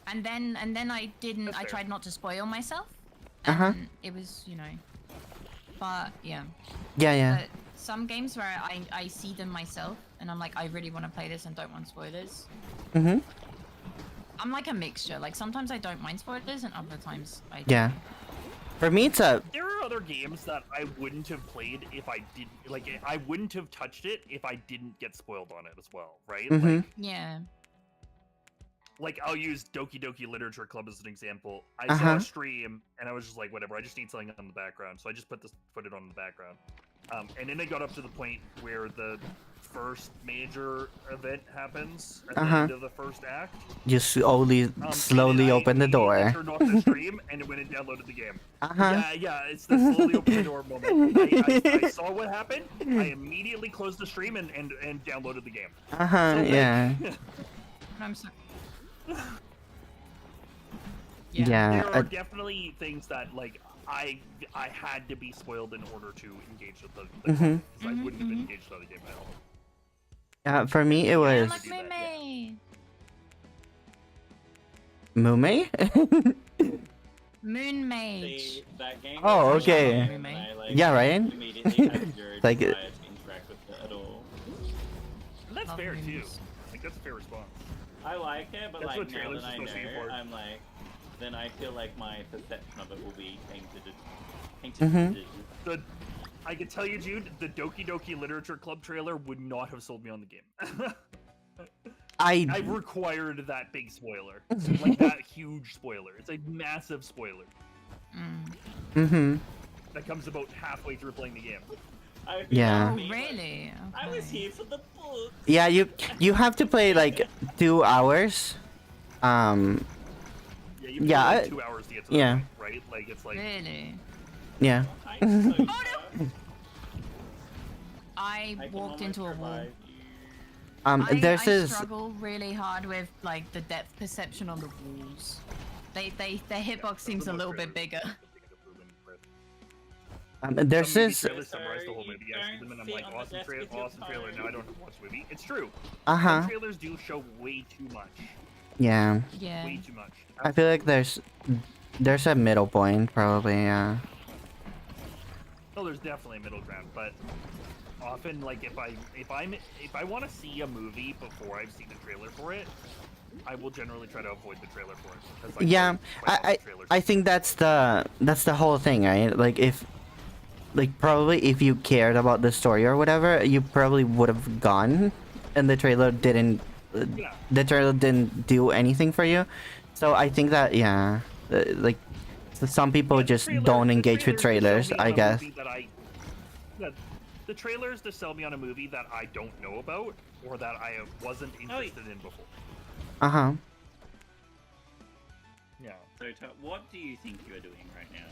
and then I didn't. That's I fair. tried not to spoil myself. Uh-huh. And it was, but yeah. Yeah. But some games where I see them myself and I'm like, I really want to play this and don't want spoilers. Mhm. I'm like a mixture. Like sometimes I don't mind spoilers, and other times I do. Yeah. For me, it's a There are other games that I wouldn't have played if I didn't like. I wouldn't have touched it if I didn't get spoiled on it as well, right? Mhm. Yeah. Like I'll use Doki Doki Literature Club as an example. I saw Uh-huh. a stream and I was just like, whatever. I just need something on the background, so I just put it on the background. And then it got up to the point where the first major event happens at the end of the first act. you slowly, And then slowly I open the immediately door. Turned off the stream and it went and downloaded the game. Uh-huh. Yeah, it's the slowly open the door moment. I saw what happened. I immediately closed the stream and downloaded the game. Uh-huh, So, like, yeah. I'm so. Yeah. There are definitely things that like I had to be spoiled in order to engage with the Mhm. because I wouldn't have been engaged with the game at all. For me, it was Like Mimi. Mume? Moon Mage. See, that game Oh, was okay. awesome, and I, like, Yeah, right? immediately had zero Like desire it- to interact with it at all. And that's Love fair too. movies. Like that's a fair response. I like it, but That's like what now trailers that are I supposed to be know, for. I'm like, then I feel like my perception of it will be tainted. Mhm. The I can tell you, Jude, the Doki Doki Literature Club trailer would not have sold me on the game. I I required that big spoiler, like that huge spoiler. It's a massive spoiler Mhm. that comes about halfway through playing the game. I feel Yeah. Oh, like me, like, really? I was Okay. here for the book. Yeah, you have to play like 2 hours. Yeah, you Yeah, like I- 2 hours to get to that yeah. point, right? Like it's like Really? Yeah. I'm so I I can walked almost into a wall. revive you. There's I this struggle really hard with like the depth perception on the walls. Their hitbox seems a little bit bigger. there's Some movie this trailers summarize the whole You movie. I see them and I'm don't like, sit on the awesome desk trailer, with your awesome trailer. phone. Now I don't have to watch the movie. It's true. uh-huh. Some trailers do show way too much. Yeah. Yeah. Way too much. I feel like there's a middle point probably, yeah. No, there's definitely a middle ground, but often, like, if I want to see a movie before I've seen a trailer for it, I will generally try to avoid the trailer for it. 'cause, like, Yeah, quite often I trailers- I think that's the whole thing, right? Like if probably if you cared about the story or whatever, you probably would have gone, and the trailer didn't. Yeah. The trailer didn't do anything for you, so I think that like some people Yeah, the just trailer- don't the engage with trailers to trailers, sell me on I a guess. movie that yeah, the trailers to sell me on a movie that I don't know about or that I wasn't interested in before. Uh huh. Yeah. So, what do you think you are doing right now?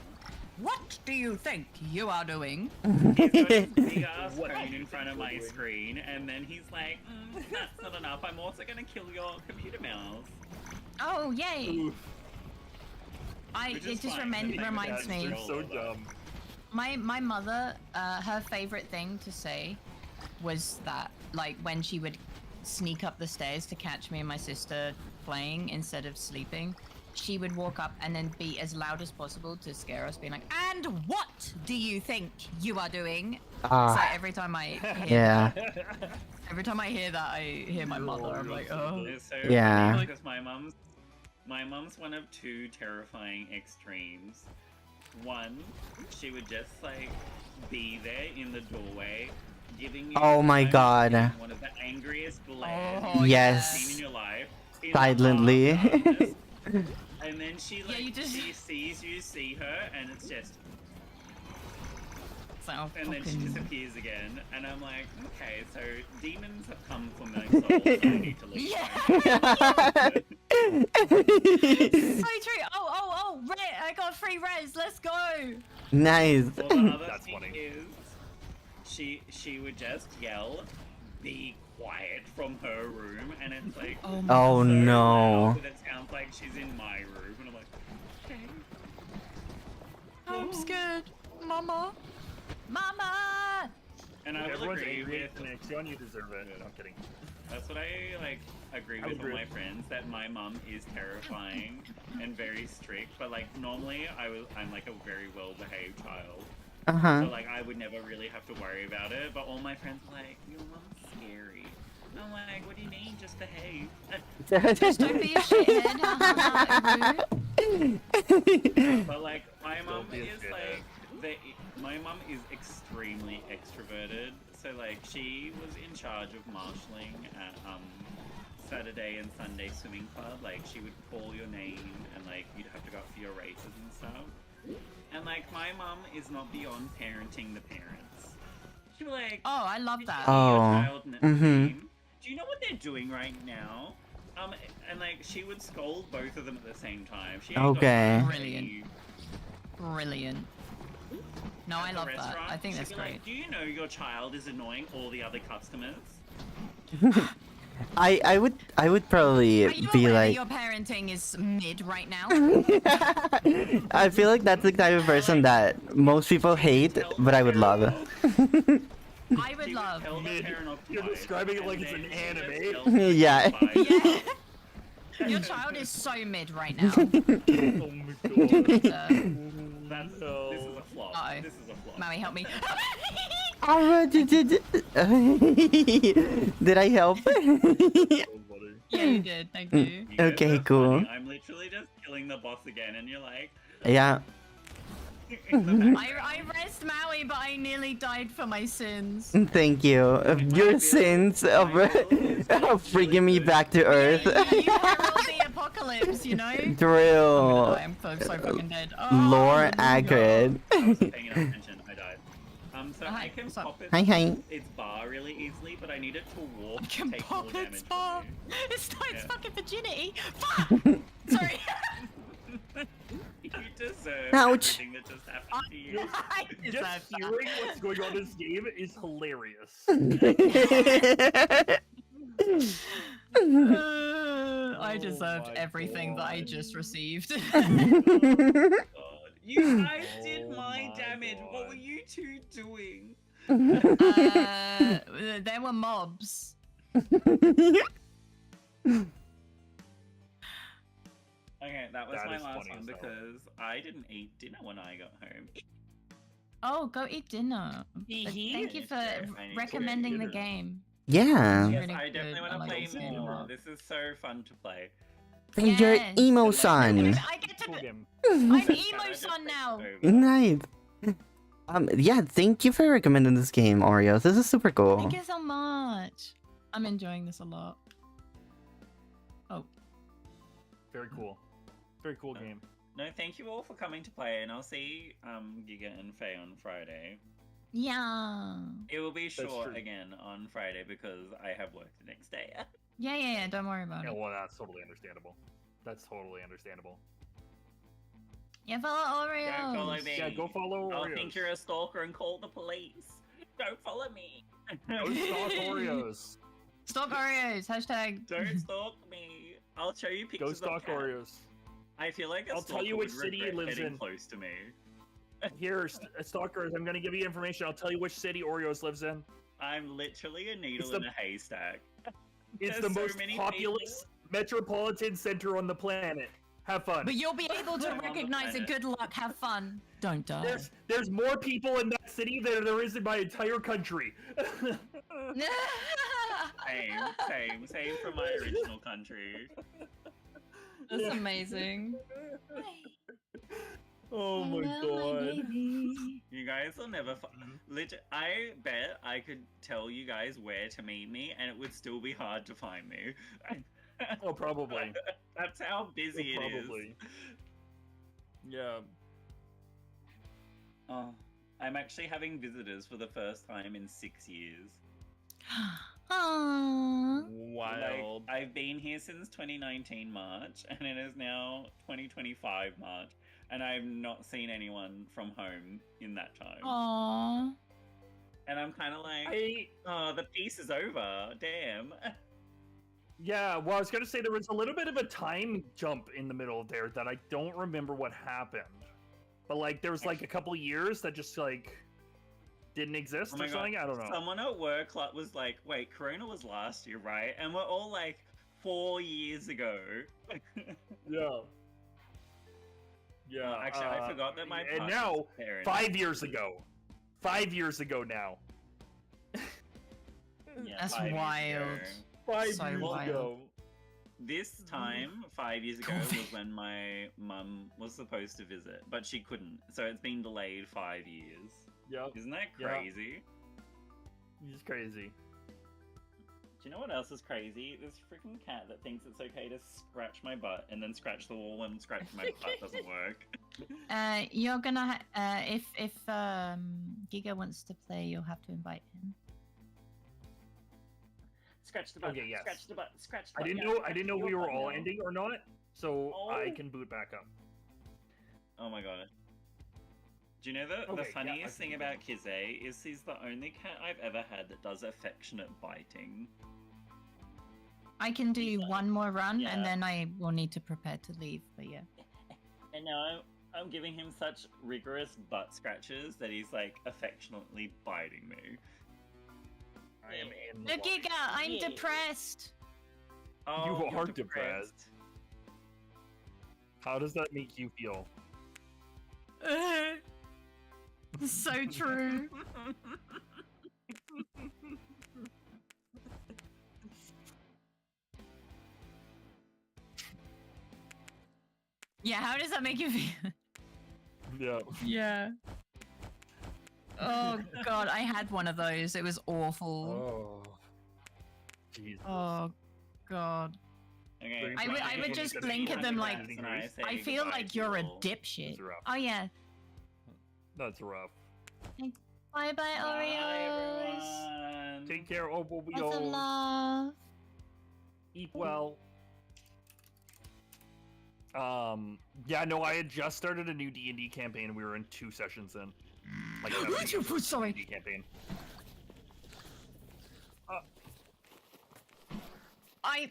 What do you think you are doing? He's got his big ass What do phone you in front of think my you're doing? screen, and then he's like, "That's not enough. I'm also gonna kill your computer mouse." Oh, yay! Oof, Which It is just fine. reminds that's me. so dumb. My mother, her favorite thing to say was that, like, when she would sneak up the stairs to catch me and my sister playing instead of sleeping, she would walk up and then be as loud as possible to scare us, being like, "And what do you think you are doing?" So Ah, every time I hear yeah. every time I hear that, I hear my mother. I'm like, oh. It's so Yeah. funny because my mom's one of two terrifying extremes. One, she would just like be there in the doorway, giving you Oh my one- God. one of the angriest glares Oh, you've Yes. seen in your life. in the Silently. dark darkness. And then she Yeah, like you just- she sees you see her, and it's just, So and then she fucking- disappears again, and I'm like, okay, so demons have come for my soul, so I need to leave. Yeah. So true. Oh, red! I got free res. Let's go. Nice. Well, the other That's thing funny. is, she would just yell, "Be quiet" from her room, and it's like, Oh, Oh so no. loud that it sounds like she's in my room, and I'm like, okay. I'm scared, Mama. Mama. And I will Everyone's agree angry with. at Nexion, you deserve it. No, I'm kidding. That's what I like agree I with all agree. my friends, that my mum is terrifying and very strict, but like normally I'm like a very well behaved child. Uh huh. So like I would never really have to worry about it, but all my friends are like, your mum's scary. I'm like, what do you mean? Just behave. Just don't be a shithead. But like, my mum Don't be a is shithead. like, my mum is extremely extroverted. So like, she was in charge of marshalling at Saturday and Sunday swimming club. Like, she would call your name and like you'd have to go up for your races and stuff. And like, my mum is not beyond parenting the parents. She was like, Oh, I love that. Oh, mhm. do you know what they're doing right now? And like, she would scold both of them at the same time. She ain't got Okay. time for Brilliant. you. Brilliant. No, I At the love that. restaurant, I think she'd that's be great. Like, do you know your child is annoying all the other customers? I would probably Are you be aware that like your parenting is mid right now? I feel like that's the type of person that most people hate, but I would love. I would She love. tell the Mid. parent You're occupied, describing it like and it's an then she would anime. tell the Yeah. occupied. Yeah. Your child is so mid right now. Oh my god. This is a flop. Uh-oh. This is a flop. Maui, help me. Did I help? So funny. Yeah, you did. Thank you. You guys Okay, are cool. funny. I'm literally just killing the boss again, and you're like, Yeah. in the background. I rest Maui, but I nearly died for my sins. Thank you. Your sins of bringing me back to Earth. You herald the apocalypse, you know? Drill. I'm so fucking dead. Oh, Lore accurate. I wasn't paying enough attention. I died. So Hi, I can what's up? pop Hi, hi. its bar really easily, but I need it to walk. I can take pop more damage its from bar. me. It's not its Yeah. fucking virginity. Fuck! Sorry. You deserve Ouch. everything that just happened to you. I Just deserve that. hearing what's going on in this game is hilarious. I deserved my everything that I God. just received. God. You guys did Oh my my damage. What God. were you two doing? There were mobs. Okay, that was That my is last funny one as hell. because I didn't eat dinner when I got home. Oh, go eat dinner. But thank you for I need to recommending eat the dinner. game. Yeah. Yes, really I good. definitely want I to like play this game a more. lot. This is so fun to play. Your Yes. emo I son. I get to Cool be. game. I'm Can I emo just son take now. over? Nice. Yeah, thank you for recommending this game, Oreos. This is super cool. Thank you so much. I'm enjoying this a lot. Very cool. Very cool game. No, thank you all for coming to play, and I'll see Giga and Faye on Friday. Yeah. It will be short true. again on Friday because I have work the next day. Yeah. Don't worry about Yeah, it. well, that's totally understandable. That's totally understandable. Yeah, follow Don't follow Oreos. me. Yeah, go follow I'll Oreos. think you're a stalker and call the police. Don't follow me. Go stalk Oreos. Stalk Oreos. Hashtag. Don't stalk me. I'll show you pictures Go of stalk cats. Oreos. I feel like a I'll tell you stalker which would city he regret lives getting in. close to me. Here, stalkers, I'm gonna give you information. I'll tell you which city Oreos lives in. I'm literally a needle the- in a haystack. It's There's the so most many populous metropolitan center on the planet. Have fun. But you'll be able to I'm on the recognize it. planet. Good luck. Have fun. Don't die. There's more people in that city than there is in my entire country. Same from my original country. That's amazing. Oh my god. You guys will never. Legit, I bet I could tell you guys where to meet me, and it would still be hard to find me. Oh, probably. That's how busy it is. Probably. Yeah. Oh, I'm actually having visitors for the first time in 6 years. Aww. Wild. Like, I've been here since 2019 March, and it is now 2025 March, and I've not seen anyone from home in that time. Aww. And I'm kind of like, oh, the piece is over. Damn. Yeah, well, I was gonna say there was a little bit of a time jump in the middle there that I don't remember what happened. But like, there was like a couple years that just like didn't exist Oh my or something. God. I don't know. Someone at work was like, wait, Corona was last year, right? And we're all like 4 years ago. Yeah. Yeah. Actually, I forgot that my and partner's now parents- 5 years ago. 5 years ago now. Yeah, That's 5 years ago. wild. 5 So years wild. ago. This time, 5 years ago, was when my mum was supposed to visit, but she couldn't. So it's been delayed 5 years. Yep. Isn't that Yeah. crazy? He's crazy. Do you know what else is crazy? This freaking cat that thinks it's okay to scratch my butt and then scratch the wall when scratching my butt doesn't work. You're gonna if Giga wants to play, you'll have to invite him. Scratch the butt. Okay, yes. Scratch the butt. Scratch the I butt. didn't Yeah, know. I scratch didn't know your we were butt all now. ending or not, so I Oh. can boot back up. Oh my god. Do you know the Okay, yeah, funniest I- thing about Kizé is he's the only cat I've ever had that does affectionate biting. I can do He's like- one more run yeah. and then I will need to prepare to leave. But yeah. And now I'm giving him such rigorous butt scratches that he's like affectionately biting me. I am in. Look, Giga, I'm Yeah. depressed. Oh, You you're are depressed. How does that make you feel? So true. Yeah, how does that make you feel? Yeah. Yeah. Oh god, I had one of those. It was awful. Oh. Jesus. Oh god. Okay, I would- so I would you just said blink that at them you like- had and I say I feel goodbye like to you're a you all. dipshit. It's rough. Oh yeah. That's rough. Bye bye Bye, Oreos. everyone. Take care. Oh, we'll be Lots of all love. eat well. Yeah, no, I had just started a new D&D campaign. We were in 2 sessions in. Like, Sorry. D&D campaign.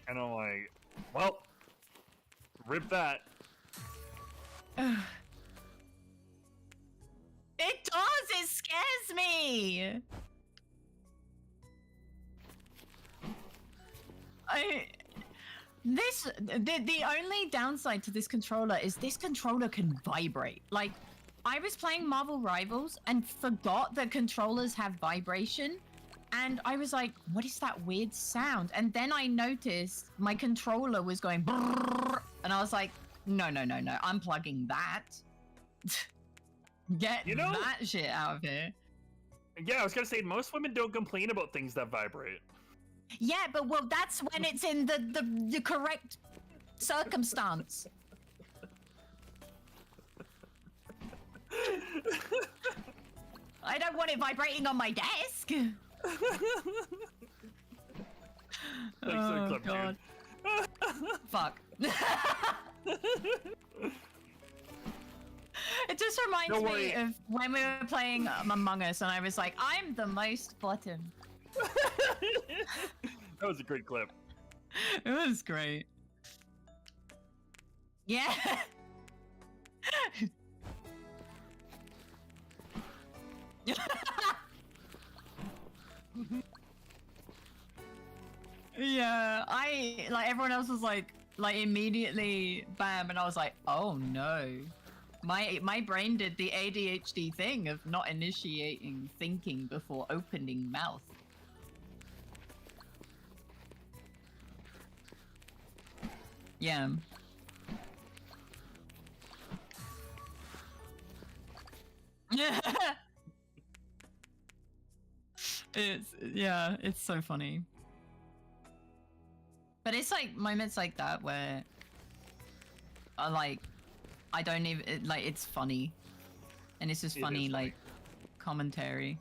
And I'm like, well, rip that. It does. It scares me. The only downside to this controller is this controller can vibrate. Like, I was playing Marvel Rivals and forgot that controllers have vibration. And I was like, what is that weird sound? And then I noticed my controller was going brrrr, and I was like, no, I'm plugging that. Get You know- that shit out of here. Yeah, I was gonna say, most women don't complain about things that vibrate. Yeah, but well, that's when it's in the correct circumstance. I don't want it vibrating on my desk. Thanks for the clip, God. dude. Fuck. It just reminds Don't me worry. of when we were playing Among Us, and I was like, I'm the most bottom. That was a great clip. It was great. Yeah. Yeah, I like everyone else was like immediately bam, and I was like, oh no. My brain did the ADHD thing of not initiating thinking before opening mouth. Yeah. It's so funny. But it's like moments like that where I don't even it's funny. And it's just It funny is funny. like commentary.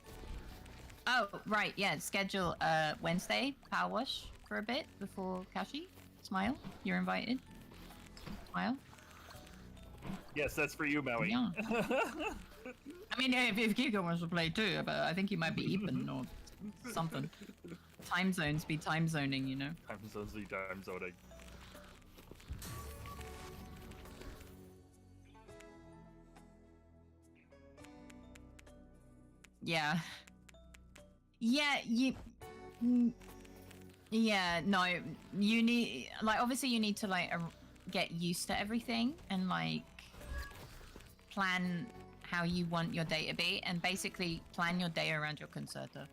Oh, right, yeah, schedule Wednesday power wash for a bit before Kashi. Smile, you're invited. Smile. Yes, that's for you, Maui. Yeah. I mean, if Giga wants to play too, but I think he might be Eben or something. Time zones be time zoning, you know. Time zoning. Yeah. Yeah, yeah, no, you need, like, obviously you need to, like, get used to everything and, like, plan how you want your day to be and basically plan your day around your concerto.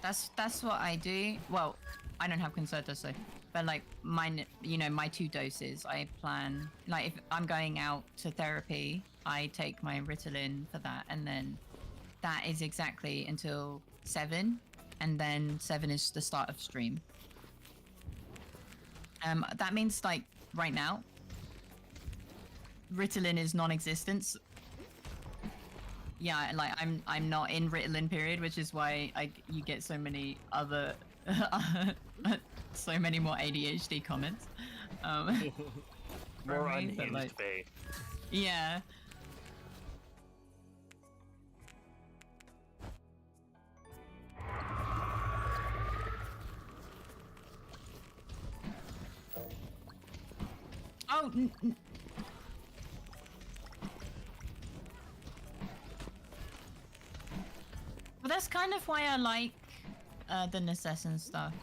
That's what I do. Well, I don't have Concerta, so, but like mine, you know, my 2 doses. I plan like if I'm going out to therapy, I take my Ritalin for that, and then that is exactly until 7, and then 7 is the start of stream. That means like right now, Ritalin is non-existent. Yeah, like I'm not in Ritalin period, which is why you get so many other so many more ADHD comments. More from me, but, unhinged like, Faye. yeah. Oh, well, that's kind of why I like the Necess and stuff.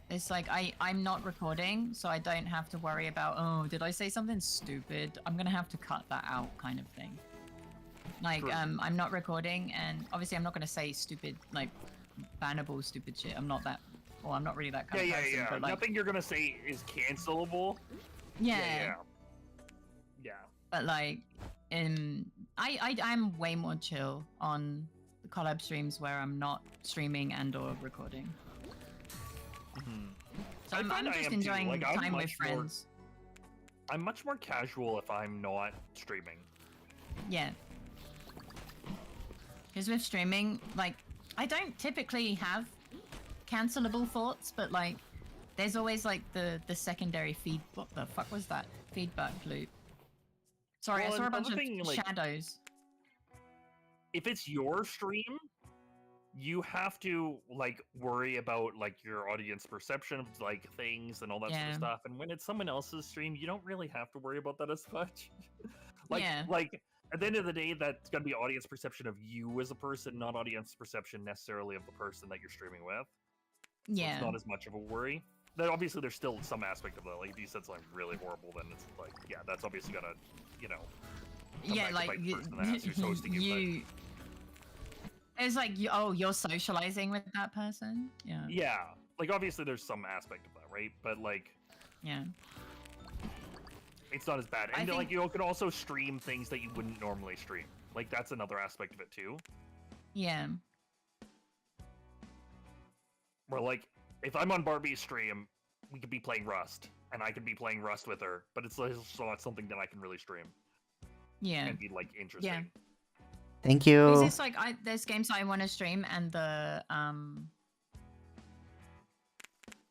It's like I'm not recording, so I don't have to worry about, oh, did I say something stupid? I'm gonna have to cut that out, kind of thing. Like, True. I'm not recording, and obviously I'm not gonna say stupid, like, bannable stupid shit. I'm not that, well, I'm not really that kind of person. But, like, Nothing you're gonna say is cancelable. yeah. Yeah. But like, I'm way more chill on the collab streams where I'm not streaming and/or recording. So I I'm find I just am too. enjoying Like, I'm time with much more- friends. I'm much more casual if I'm not streaming. Yeah. Because with streaming, like, I don't typically have cancelable thoughts, but like, there's always like the secondary feed. What the fuck was that? Feedback loop. Sorry, Well, I saw a bunch another of thing, like- shadows. If it's your stream, you have to like worry about like your audience perception of like things and all that sort Yeah. of stuff. And when it's someone else's stream, you don't really have to worry about that as much. Yeah. Like at the end of the day, that's gonna be audience perception of you as a person, not audience perception necessarily of the person that you're streaming with. So Yeah. it's not as much of a worry. Then obviously there's still some aspect of that. Like if you said something really horrible, then it's like, yeah, that's obviously gonna, you know, come Yeah, back to like bite the person in the ass who's hosting you. It's like you're socializing with that person. Yeah. But yeah, like obviously there's some aspect of that, right? But like Yeah. it's not as bad. I And like think- you can also stream things that you wouldn't normally stream. Like that's another aspect of it too. Yeah. Where like if I'm on Barbie's stream, we could be playing Rust, and I could be playing Rust with her, but it's not something that I can really stream Yeah. and be like interesting. Thank Because you. it's like there's games I want to stream and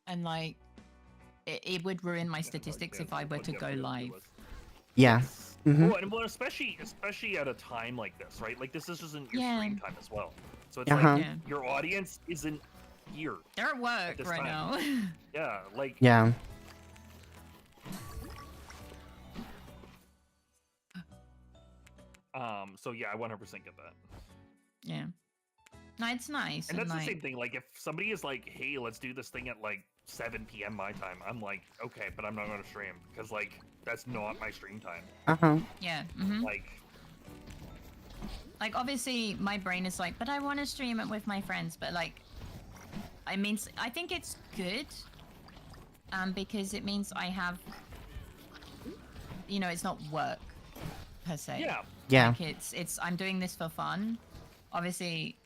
and like it would ruin my statistics if I were to go live. Yeah. Mhm. Oh, and well, especially at a time like this, right? Like this isn't your Yeah. stream time as well. So it's Uh-huh. like Yeah. your audience isn't here. They're at work this right time. now. Yeah, like Yeah. so yeah, I 100% get that. Yeah. No, it's nice. And that's like, the same thing. Like if somebody is like, "Hey, let's do this thing at like 7 p.m. my time," I'm like, "Okay, but I'm not going to stream because like that's not my stream time." Uh-huh. Yeah. Mm-hmm. Like, Obviously my brain is like, but I want to stream it with my friends. But like, I mean, I think it's good. Because it means I have, you know, it's not work per se. yeah, Yeah. Like it's I'm doing this for fun. Obviously,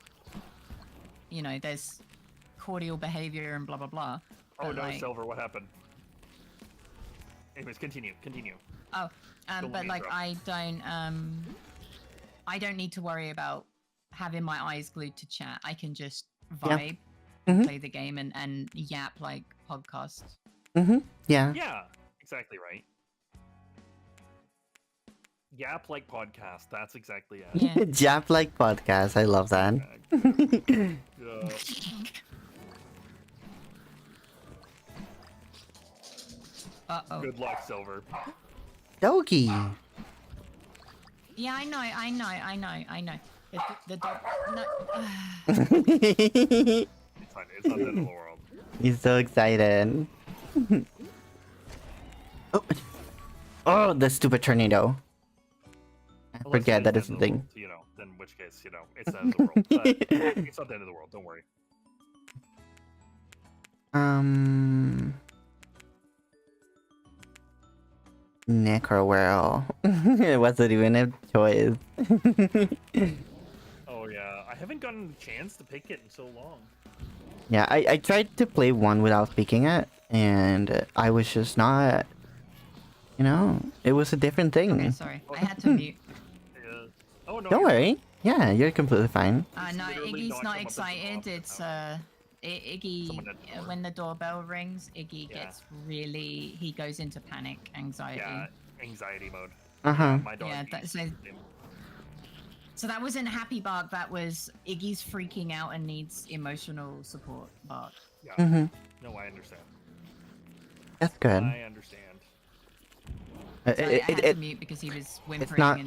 you know, there's cordial behavior and blah blah blah. oh but, no, like, Silver, what happened? Anyways, continue. Oh, Don't let but me like interrupt. I don't need to worry about having my eyes glued to chat. I can just Yeah. vibe, Mhm. play the game, and yap like podcasts. Mhm. Yeah. Yeah, exactly right. Yap like podcast. That's exactly it. Yeah. Jap like podcast. I love that. Yeah. Uh-oh. Good luck, Silver. Doki. Yeah, I know. The dog. No. It's fine. It's not the end of the world. He's so excited. Oh. Oh, the stupid tornado. I Unless forget it that is is the the end of thing. world, you know, then in which case, you know, it's the end of the world. But it's not the end of the world. Don't worry. Necrowhirl. It wasn't even a choice. Oh yeah, I haven't gotten a chance to pick it in so long. Yeah, I tried to play one without picking it, and I was just not. You know, it was a different thing. Okay, sorry. I had to mute. Yeah. Oh no. Don't you're- worry. Yeah, you're completely fine. No, literally Iggy's not not come up with an excited. option It's now. Iggy. Someone at the door. When the doorbell rings, Iggy Yeah. gets really. He goes into panic, anxiety. Yeah, anxiety mode. Uh huh. My dog. Yeah, needs that's the so- same. So that wasn't happy bark. That was Iggy's freaking out and needs emotional support bark. Yeah. Mhm. No, I understand. That's good. I understand. So I had to It- mute because he was whimpering not-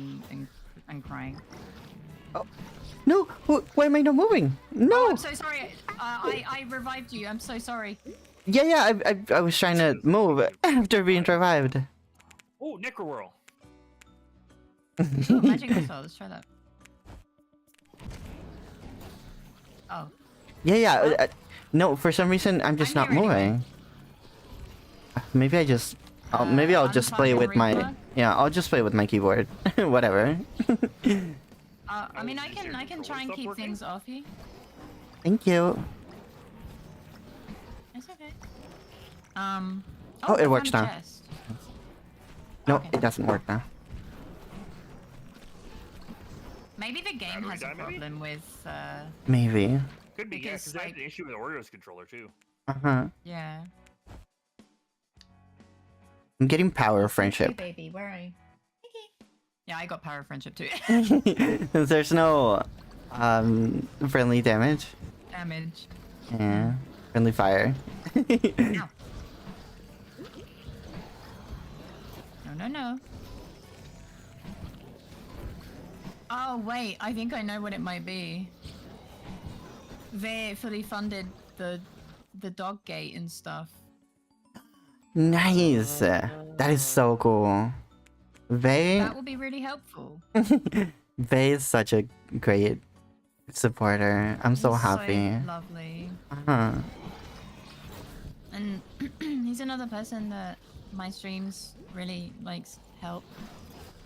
and crying. No, why am I not moving? Oh, No. I'm so sorry. I revived you. I'm so sorry. Yeah. I was trying to move after being revived. Oh, Necrowhirl. Ooh, magic missile. Let's try that. Oh. Yeah. No, for some reason I'm just I'm not here anyway. moving. Maybe I just. Maybe I'll just play unplug with and my. replug? Yeah, I'll just play with my keyboard. Whatever. I mean, I is your can try and controller keep stop working? things off you. Thank you. It's okay. Oh, Oh, it I works found a now. chest. No, Okay. it doesn't work now. Maybe the game Battery has a die, maybe? problem with. Maybe. Could be, yeah, Because, because I had like- an issue with Oreo's controller too. Uh huh. Yeah. I'm getting power of Hey, friendship. baby, where are you? Yeah, I got power of friendship too. There's no friendly damage. Damage. Yeah. Friendly fire. Ow. No. Oh wait, I think I know what it might be. They fully funded the dog gate and stuff. Nice. That is so cool. Vey, That will be really helpful. Vey is such a great supporter. I'm so He's happy. So lovely. Uh-huh. And he's another person that my streams really likes help.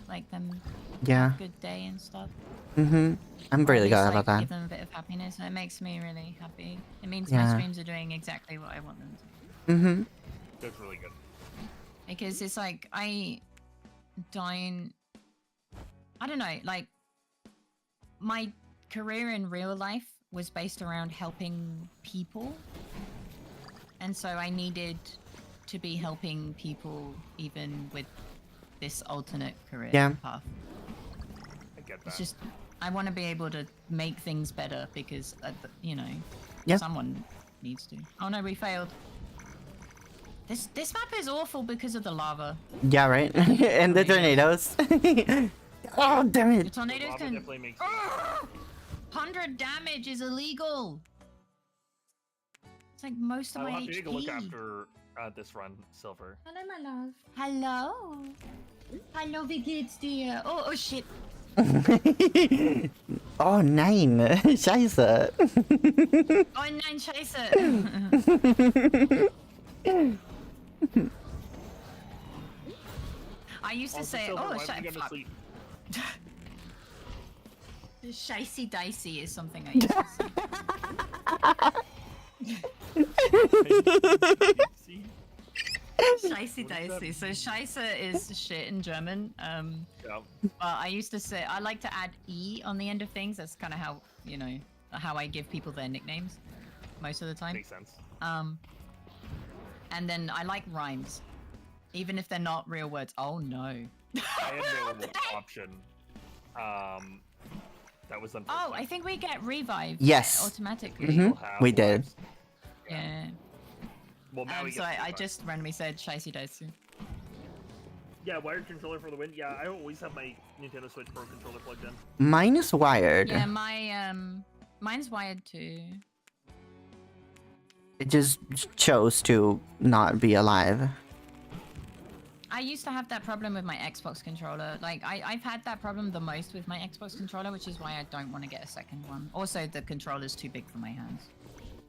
Like them Yeah. good day and stuff. Mhm. I'm Or really at glad least, about like, that. Give them a bit of happiness, and it makes me really happy. It means Yeah. my streams are doing exactly what I want them to. Mhm. That's really good. Because it's like I don't know, like my career in real life was based around helping people, and so I needed to be helping people even with this alternate career Yeah. path. I get that. It's just I want to be able to make things better because you know, Yeah. someone needs to. Oh no, we failed. This map is awful because of the lava. Yeah, right? And the tornadoes. Oh, damn The it. tornadoes Lava can. definitely makes 100 damage is illegal. It's like most of I'll my have to take a HP. look after this run, Silver. Hello, my love. Hello. Hallo, wie geht's dir? Oh shit. Oh, 9. Scheiße. Oh nein, scheiße. I used to Also, say, Silver, oh, why have you shit, gone to fuck. sleep? Shicey dicey is something I used to say. See? Shicey dicey. So scheisse is shit in German. Yeah. But I used to say, I like to add E on the end of things. That's kind of how, you know, how I give people their nicknames most of the time. Makes sense. And then I like rhymes. Even if they're not real words. Oh no. I had no option. That was unfortunate. Oh, I think we get revived Yes. automatically. Mhm. We'll have We did. lives. Yeah. Well, now we So get I revive. just randomly said Shicey dicey. Yeah, wired controller for the win. Yeah, I always have my Nintendo Switch Pro controller plugged in. Mine is wired. Yeah, my mine's wired too. It just chose to not be alive. I used to have that problem with my Xbox controller. Like, I've had that problem the most with my Xbox controller, which is why I don't want to get a second one. Also, the controller's too big for my hands.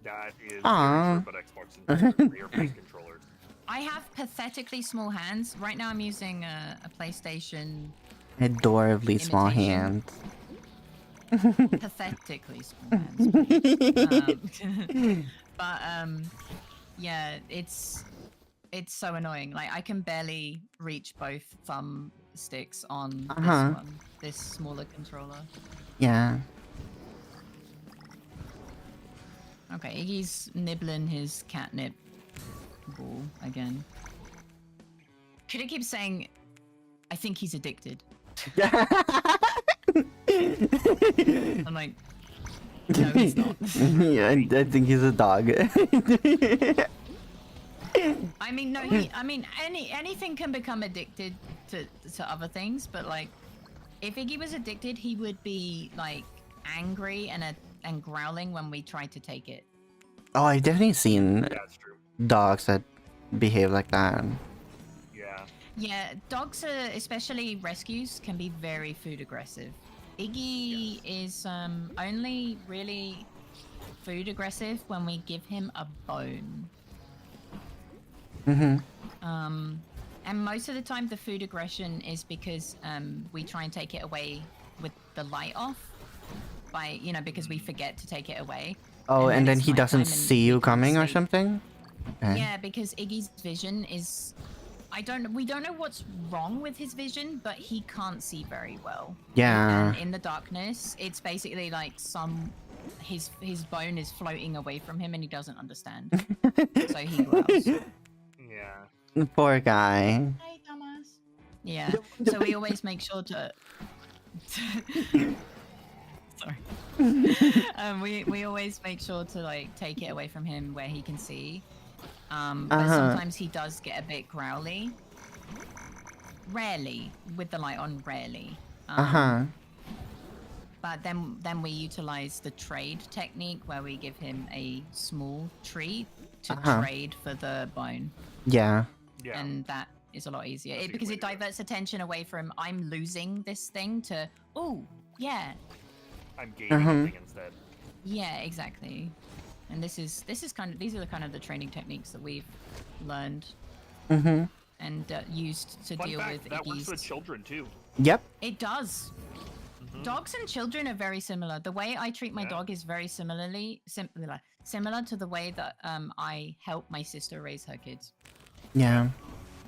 That is Aw. very true, but Xbox and PS controllers. I have pathetically small hands. Right now I'm using a PlayStation Adorably small Imitation. hands. pathetically small hands. But yeah, it's so annoying. Like I can barely reach both thumb sticks on Uh-huh. this smaller controller. Yeah. Okay, Iggy's nibbling his catnip ball again. Could keep saying, I think he's addicted. I'm like, no, he's not. Yeah, I think he's a dog. I mean, no, anything can become addicted to other things, but like, if Iggy was addicted, he would be like angry and growling when we tried to take it. Oh, I've definitely seen Yeah, it's true. dogs that behave like that. Yeah. Yeah, dogs, especially rescues, can be very food aggressive. Iggy is only really food aggressive when we give him a bone. Mm-hmm. And most of the time the food aggression is because we try and take it away with the light off by, because we forget to take it away. Oh, and then it's he doesn't nighttime and see he you can't coming or see. something? Okay. Yeah, because Iggy's vision is, we don't know what's wrong with his vision, but he can't see very well. Yeah. And in the darkness, it's basically like his bone is floating away from him and he doesn't understand. So he growls. Yeah. Poor guy. Hey, Thomas. Yeah. So we always make sure to. Sorry. We always make sure to like take it away from him where he can see. But sometimes he does get a bit growly. Rarely, with the light on, rarely. But then we utilize the trade technique where we give him a small treat to trade for the bone. Yeah. Yeah. And that is a lot easier That's a good because way it to go. diverts attention away from I'm losing this thing to oh yeah, I'm gaining the thing instead. yeah, exactly. And these are the kind of the training techniques that we've learned Mm-hmm. and used to Fun deal fact, with that works with Iggy's. children too. Yep. It does. Dogs and children are very similar. The way I treat my Yeah. dog is very similar to the way that I help my sister raise her kids. Yeah.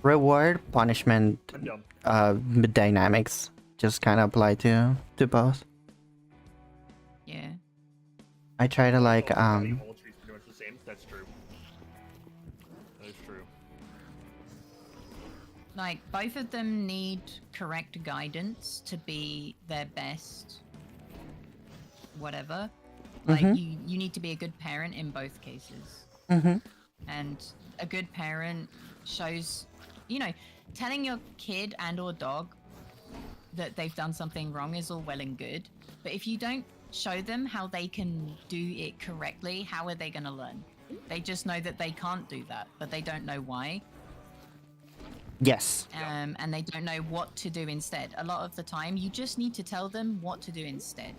Reward, punishment, I'm dumb. dynamics just kind of apply to both. Yeah. I try to like All treats pretty much the same. That's true. That is true. Like, both of them need correct guidance to be their best whatever. Like, you need to be a good parent in both cases. Mm-hmm. And a good parent shows, telling your kid and or dog that they've done something wrong is all well and good. But if you don't show them how they can do it correctly, how are they going to learn? They just know that they can't do that, but they don't know why. Yes. And they don't know what to do instead. A lot of the time, you just need to tell them what to do instead.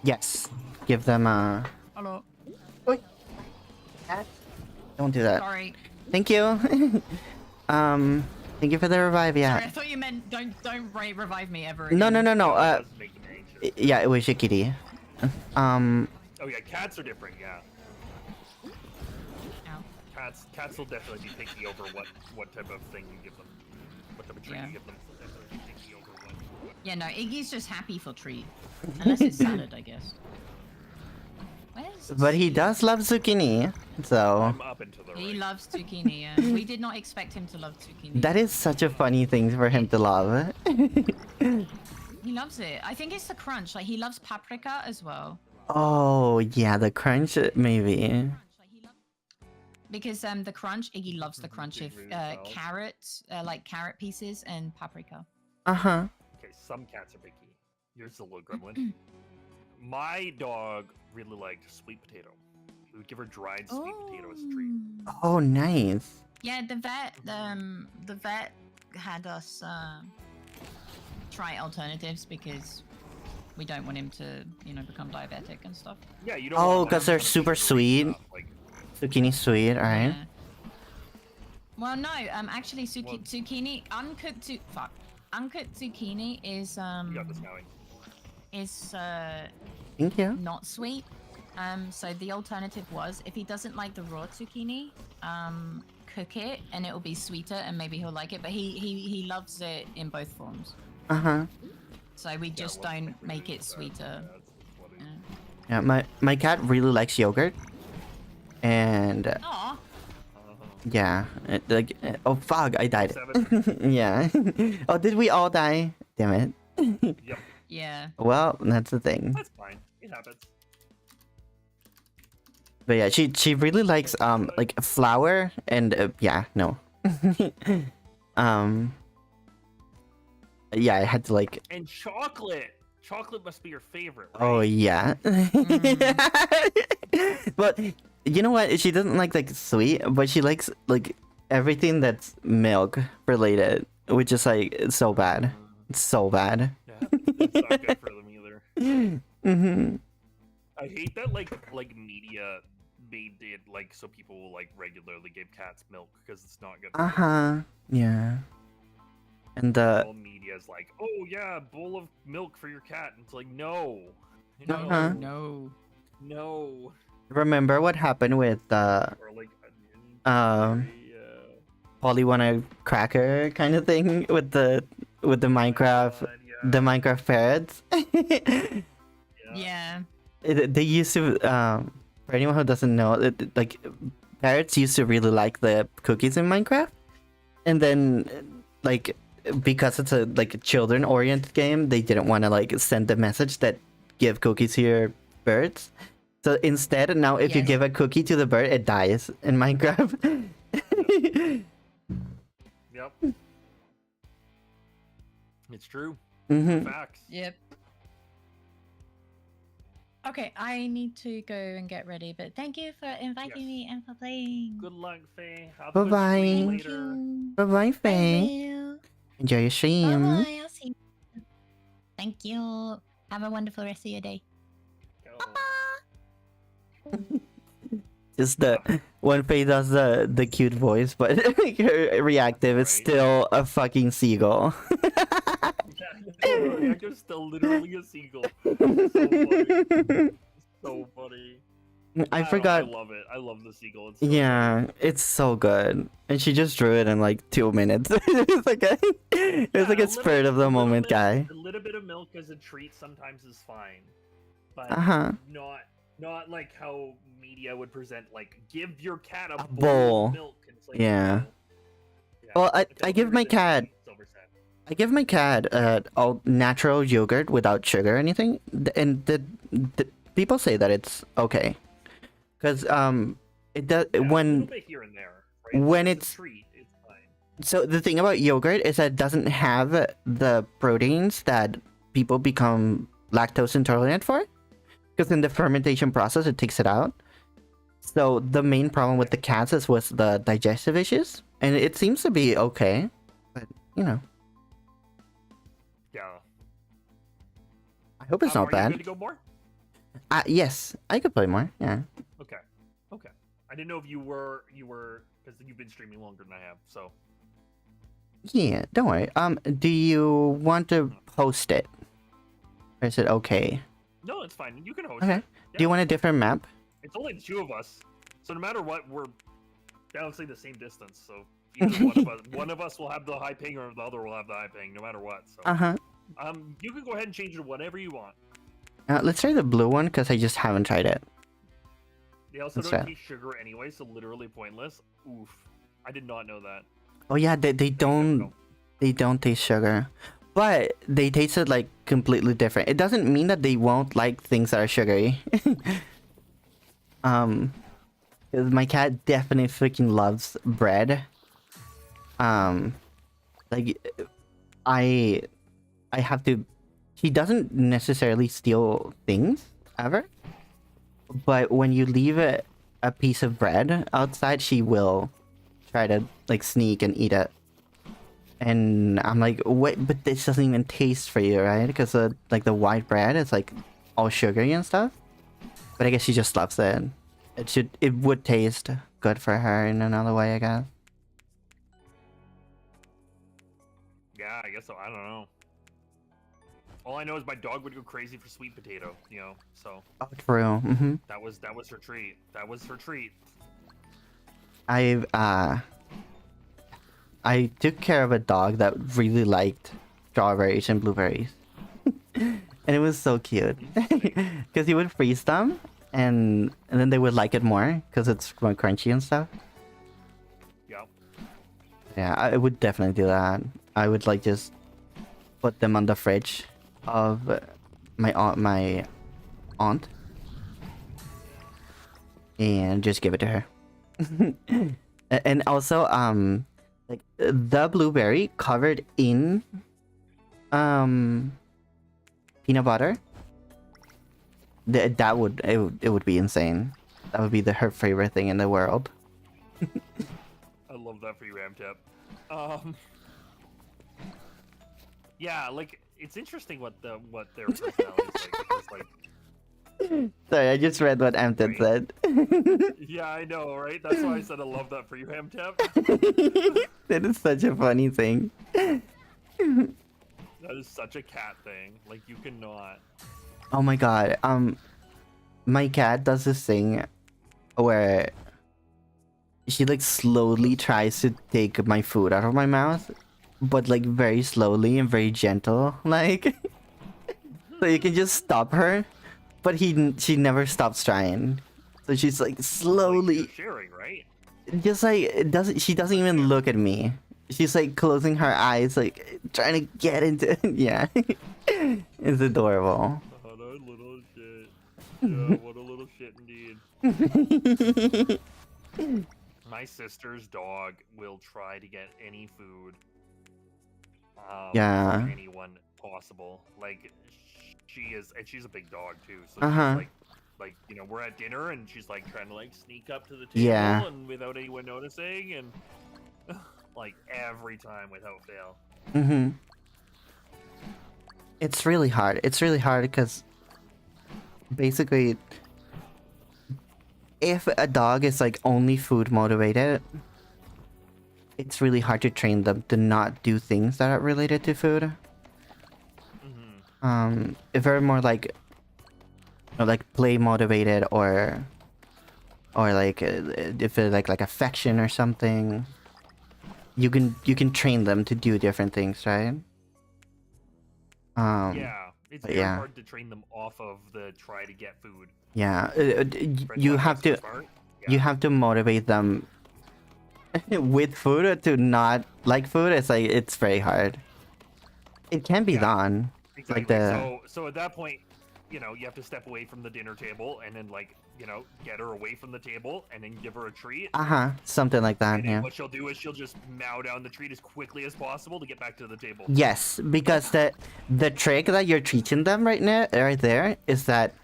Yes. Give them a. Hello. Don't do that. Sorry. Thank you. Thank you for the revive. Sorry, Yeah. I thought you meant don't revive me ever No, again. no. Does make them anxious. Yeah, it was your kitty. Oh yeah, cats are different. Yeah. Ow. Cats will definitely be picky over what type of thing you give them, what type of treat Yeah. you give them. They'll definitely be picky over what. Yeah, no, Iggy's just happy for treat. Unless it's salad, I guess. Where's But he does love zucchini, so I'm up into the He right. loves zucchini, yeah. We did not expect him to love zucchini. that is such a funny thing for him to love. He loves it. I think it's the crunch. Like, he loves paprika as well. Oh yeah, the crunch maybe. Because the crunch, Iggy loves the crunch of Get rid of salad. carrots, like carrot pieces and paprika. Uh-huh. Okay, some cats are picky. Yours is a little gremlin. My dog really liked sweet potato. We would give her dried sweet potato as a treat. Oh, nice. Yeah, the vet had us try alternatives because we don't want him to, become diabetic and stuff. Yeah, you don't. Oh, want 'cause they're some super sugary sweet. stuff, like Zucchini sweet, alright. Yeah. Well, no. Actually, Well- zucchini uncooked zucchini is You got this, Howie. is Thank you. not sweet. So the alternative was if he doesn't like the raw zucchini, cook it and it will be sweeter and maybe he'll like it. But he loves it in both forms. Uh-huh. So we just Yeah, well, don't make it sweeter. That's Yeah. Yeah, my cat really likes yogurt. And Aw. yeah, like oh fuck, I died. 7. Yeah. Oh, did we all die? Damn it. Yep, Yeah. Well, that's the thing. that's fine. It happens. But yeah, she really likes like flour and yeah, no. Yeah, I had to like And chocolate. Chocolate must be your favorite. Right? oh yeah. But you know what? She doesn't like sweet, but she likes like everything that's milk related, which is like so bad. It's so bad. Yeah, it's not good for them either. Mm-hmm. I hate that like media made it like so people will like regularly give cats milk because it's not good. For them. Uh-huh. Yeah. And All media is like, oh yeah, bowl of milk for your cat. And it's like, no, no, Uh-huh. No. no. remember what happened with Or like, um yeah. Polly wanna cracker kind of thing with the Minecraft Yeah. the Minecraft parrots. Yeah. They used to for anyone who doesn't know, like parrots used to really like the cookies in Minecraft, and then like because it's a children oriented game, they didn't want to like send the message that give cookies to your birds. So instead, now if you Yes. give a cookie to the bird, it dies in Minecraft. Yep. It's true. Hmm. Facts. Yep. Okay, I need to go and get ready, but thank you for inviting Yes. me and for playing. Good luck, Faye. Have Bye a good bye. stream Thank later. you. Bye bye, I Faye. will. Enjoy your Bye stream. bye. I'll see you. Thank you. Have a wonderful rest of your day. Go. Just the when Faye does the cute voice, but her reactive is Right. still a fucking seagull. Reactor's still literally a seagull. So funny. So funny. I don't know, forgot. I love it. I love the seagull. It's so Yeah, it's so good, and she just drew it in like 2 minutes. It's like a, it's Yeah, like a little- spur of the little moment bit- guy. A little bit of milk as a treat sometimes is fine, but Uh-huh. not like how media would present. Like, give your cat a bowl. of milk. And it's like, Yeah. no. Yeah, Well, I feel give my really cat silver set. I give my cat all natural yogurt without sugar or anything, and the people say that it's okay, because it does Yeah, a when little bit here and there, right? when As a it's- treat, it's fine. so the thing about yogurt is that it doesn't have the proteins that people become lactose intolerant for, because in the fermentation process it takes it out. So the main problem with the cats was the digestive issues, and it seems to be okay, but you know, Yeah. I hope it's not Are you bad. good to go more? Yes, I could play more. Yeah. Okay. Okay. I didn't know if you were because you've been streaming longer than I have. So Yeah, don't worry. Do you want to host it? Or is it okay? no, it's fine. You can host Okay. it. Do you want a different map? It's only the two of us, so no matter what, we're balancing the same distance. So either one of us will have the high ping, or the other will have the high ping, no matter what. So Uh-huh. you can go ahead and change it to whatever you want. Let's try the blue one, because I just haven't tried it. They also What's don't that? taste sugar anyway, so literally pointless. Oof. I did not know that. Oh yeah, they don't taste sugar. But they tasted like completely different. It doesn't mean that they won't like things that are sugary. 'Cause my cat definitely freaking loves bread. Like I have to. He doesn't necessarily steal things ever, but when you leave a piece of bread outside, she will try to like sneak and eat it. And I'm like, wait, but this doesn't even taste for you, right? Because like the white bread is like all sugary and stuff. But I guess she just loves it. it would taste good for her in another way, I guess. Yeah, I guess so. I don't know. All I know is my dog would go crazy for sweet potato, you know. So Oh, true. Mm-hmm. that was her treat. That was her treat. I took care of a dog that really liked strawberries and blueberries. And it was so cute. Because he would freeze them and then they would like it more because it's more crunchy and stuff. Yep. Yeah, I would definitely do that. I would like just put them on the fridge of my aunt and just give it to her. And also like the blueberry covered in peanut butter, that would it would be insane. That would be her favorite thing in the world. I love that for you, Ramtep. Yeah, like it's interesting what their personality is like. Because, like, Sorry, I just read what Amtid said. yeah, I know, right? That's why I said I love that for you, Ramtep. That is such a funny thing. That is such a cat thing. Like you cannot. Oh my god. My cat does this thing where she like slowly tries to take my food out of my mouth, but like very slowly and very gentle, like so you can just stop her, but she never stops trying. So she's like slowly Like, you're sharing, right? just like she doesn't even look at me. She's like closing her eyes, like trying to get into yeah. It's adorable. Oh, that little shit. Yeah, what a little shit indeed. My sister's dog will try to get any food. Yeah. From anyone possible. Like she's a big dog too. So Uh-huh. she's like you know, we're at dinner and she's like trying to like sneak up to the table Yeah. and without anyone noticing and like every time without fail. Mm-hmm. It's really hard. It's really hard because basically, if a dog is like only food motivated, it's really hard to train them to not do things that are related to food. If they're more like, you know, like play motivated or like if they're like affection or something, you can train them to do different things, right? Yeah, it's but very yeah. hard to train them off of the try to get food. Yeah, French you Montana have to smart. you have to motivate them with food to not like food. It's like it's very hard. It can be Yeah. done. Exactly. Like the So at that point, you know, you have to step away from the dinner table and then like, you know, get her away from the table and then give her a treat. something like that. And then Yeah. what she'll do is she'll just mow down the treat as quickly as possible to get back to the table. Yes, because the trick that you're teaching them right there is that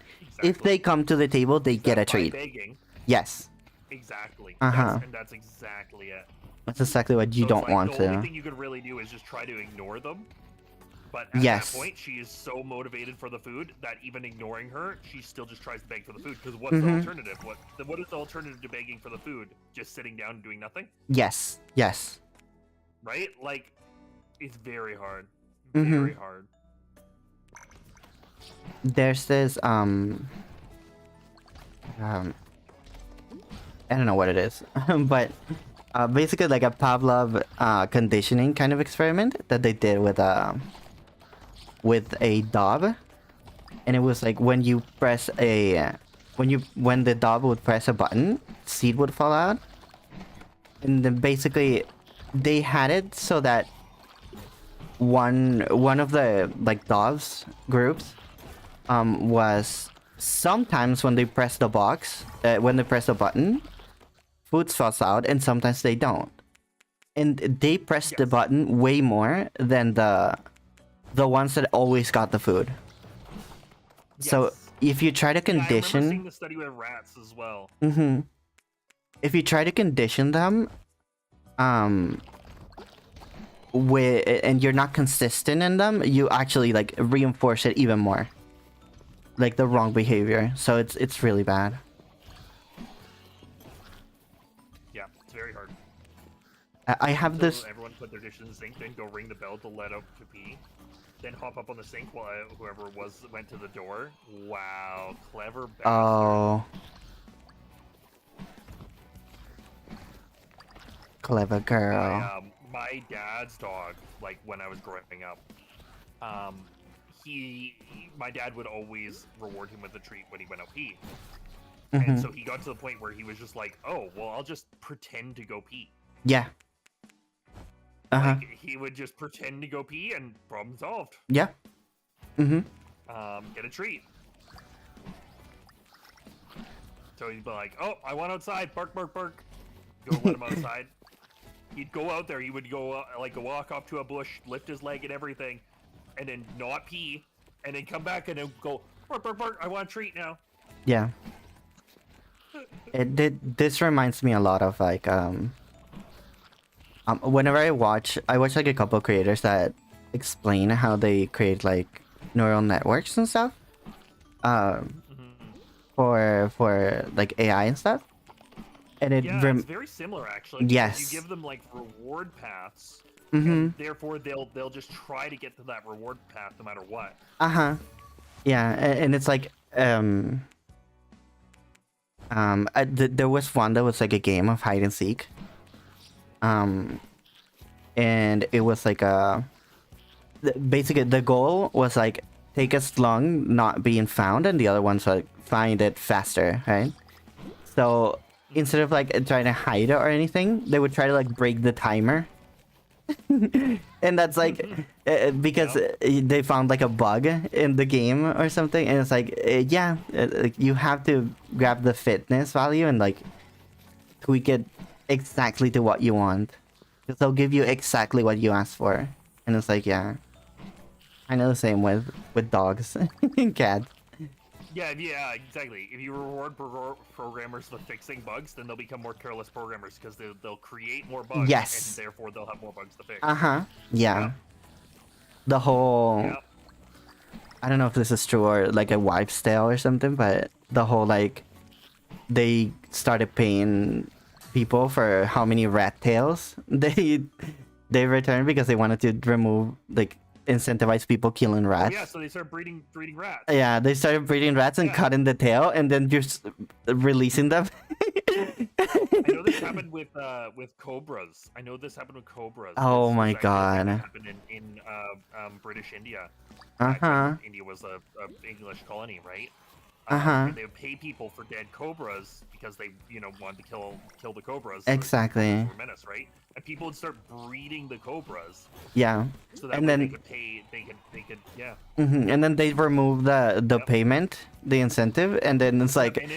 if they come to the table, they get a By treat. begging. Yes, Exactly. Uh-huh. That's exactly it. that's exactly what you So it's don't like want the only to. thing you could really do is just try to ignore them. But at Yes. that point, she is so motivated for the food that even ignoring her, she still just tries to beg for the food. Because what's the Mhm. alternative? What is the alternative to begging for the food? Just sitting down and doing nothing, Yes, yes. right? Like, it's very hard. Mhm. Very hard. There's this I don't know what it is, but basically like a Pavlov conditioning kind of experiment that they did with a dog, and it was like when you press when the dog would press a button, seed would fall out, and then basically they had it so that one of the like dogs groups was sometimes when they press the box, when they press the button, food falls out, and sometimes they don't. And they press the Yes. button way more than the ones that always got the food. So Yes. if you try to Yeah, I remember seeing condition, the study with rats as well. if you try to condition them, and you're not consistent in them, you actually like reinforce it even more, like the wrong behavior. So it's really bad. I have So this. everyone put their dishes in the sink, then go ring the bell to let out to pee. Then hop up on the sink while whoever was went to the door. Wow, clever bastard. Oh. Clever girl. My dad's dog, like when I was growing up, my dad would always reward him with a treat when he went out pee. Mm-hmm. And so he got to the point where he was just like, oh, well, I'll just pretend to go pee. Yeah. Uh-huh. Like, he would just pretend to go pee and problem solved. Yeah. Mm-hmm. Get a treat. So he'd be like, oh, I want outside, bark, bark, bark. Go let him outside. He'd go out there, he would go, walk up to a bush, lift his leg and everything, and then not pee, and then come back and then go, bark, bark, bark, I want a treat now. Yeah. This reminds me a lot of like whenever I watch like a couple of creators that explain how they create like neural networks and stuff for like AI and stuff, and it's very similar actually. Yes. You give them like reward paths, Mm-hmm. and therefore they'll just try to get to that reward path no matter what. Yeah, and it's like there was one that was like a game of hide and seek. And it was like basically the goal was like take as long not being found, and the other one's like find it faster, right? So instead of like trying to hide it or anything, they would try to like break the timer. And that's like because they found like a bug in the game or something, and it's like you have to grab the fitness value and like tweak it exactly to what you want, because they'll give you exactly what you asked for. And it's like, yeah, I know the same with dogs and cats. Yeah, exactly. If you reward programmers for fixing bugs, then they'll become more careless programmers because they'll create more bugs, Yes. and therefore they'll have more bugs to fix. Yeah. The whole Yeah. I don't know if this is true or like a wives' tale or something, but the whole like they started paying people for how many rat tails they returned because they wanted to remove like incentivize people killing rats. Yeah, so they started breeding rats. Yeah, they started breeding rats and cutting the tail and then just releasing them. I know this happened with cobras. Oh This my was actually god. something that happened in British India. India was a English colony, right? And they would pay people for dead cobras because they, wanted to kill the cobras. So Exactly. they were a menace, right? And people would start breeding the cobras. Yeah. So that And way then they could pay. They could. Yeah. and then they remove the payment, the incentive, and then it's like And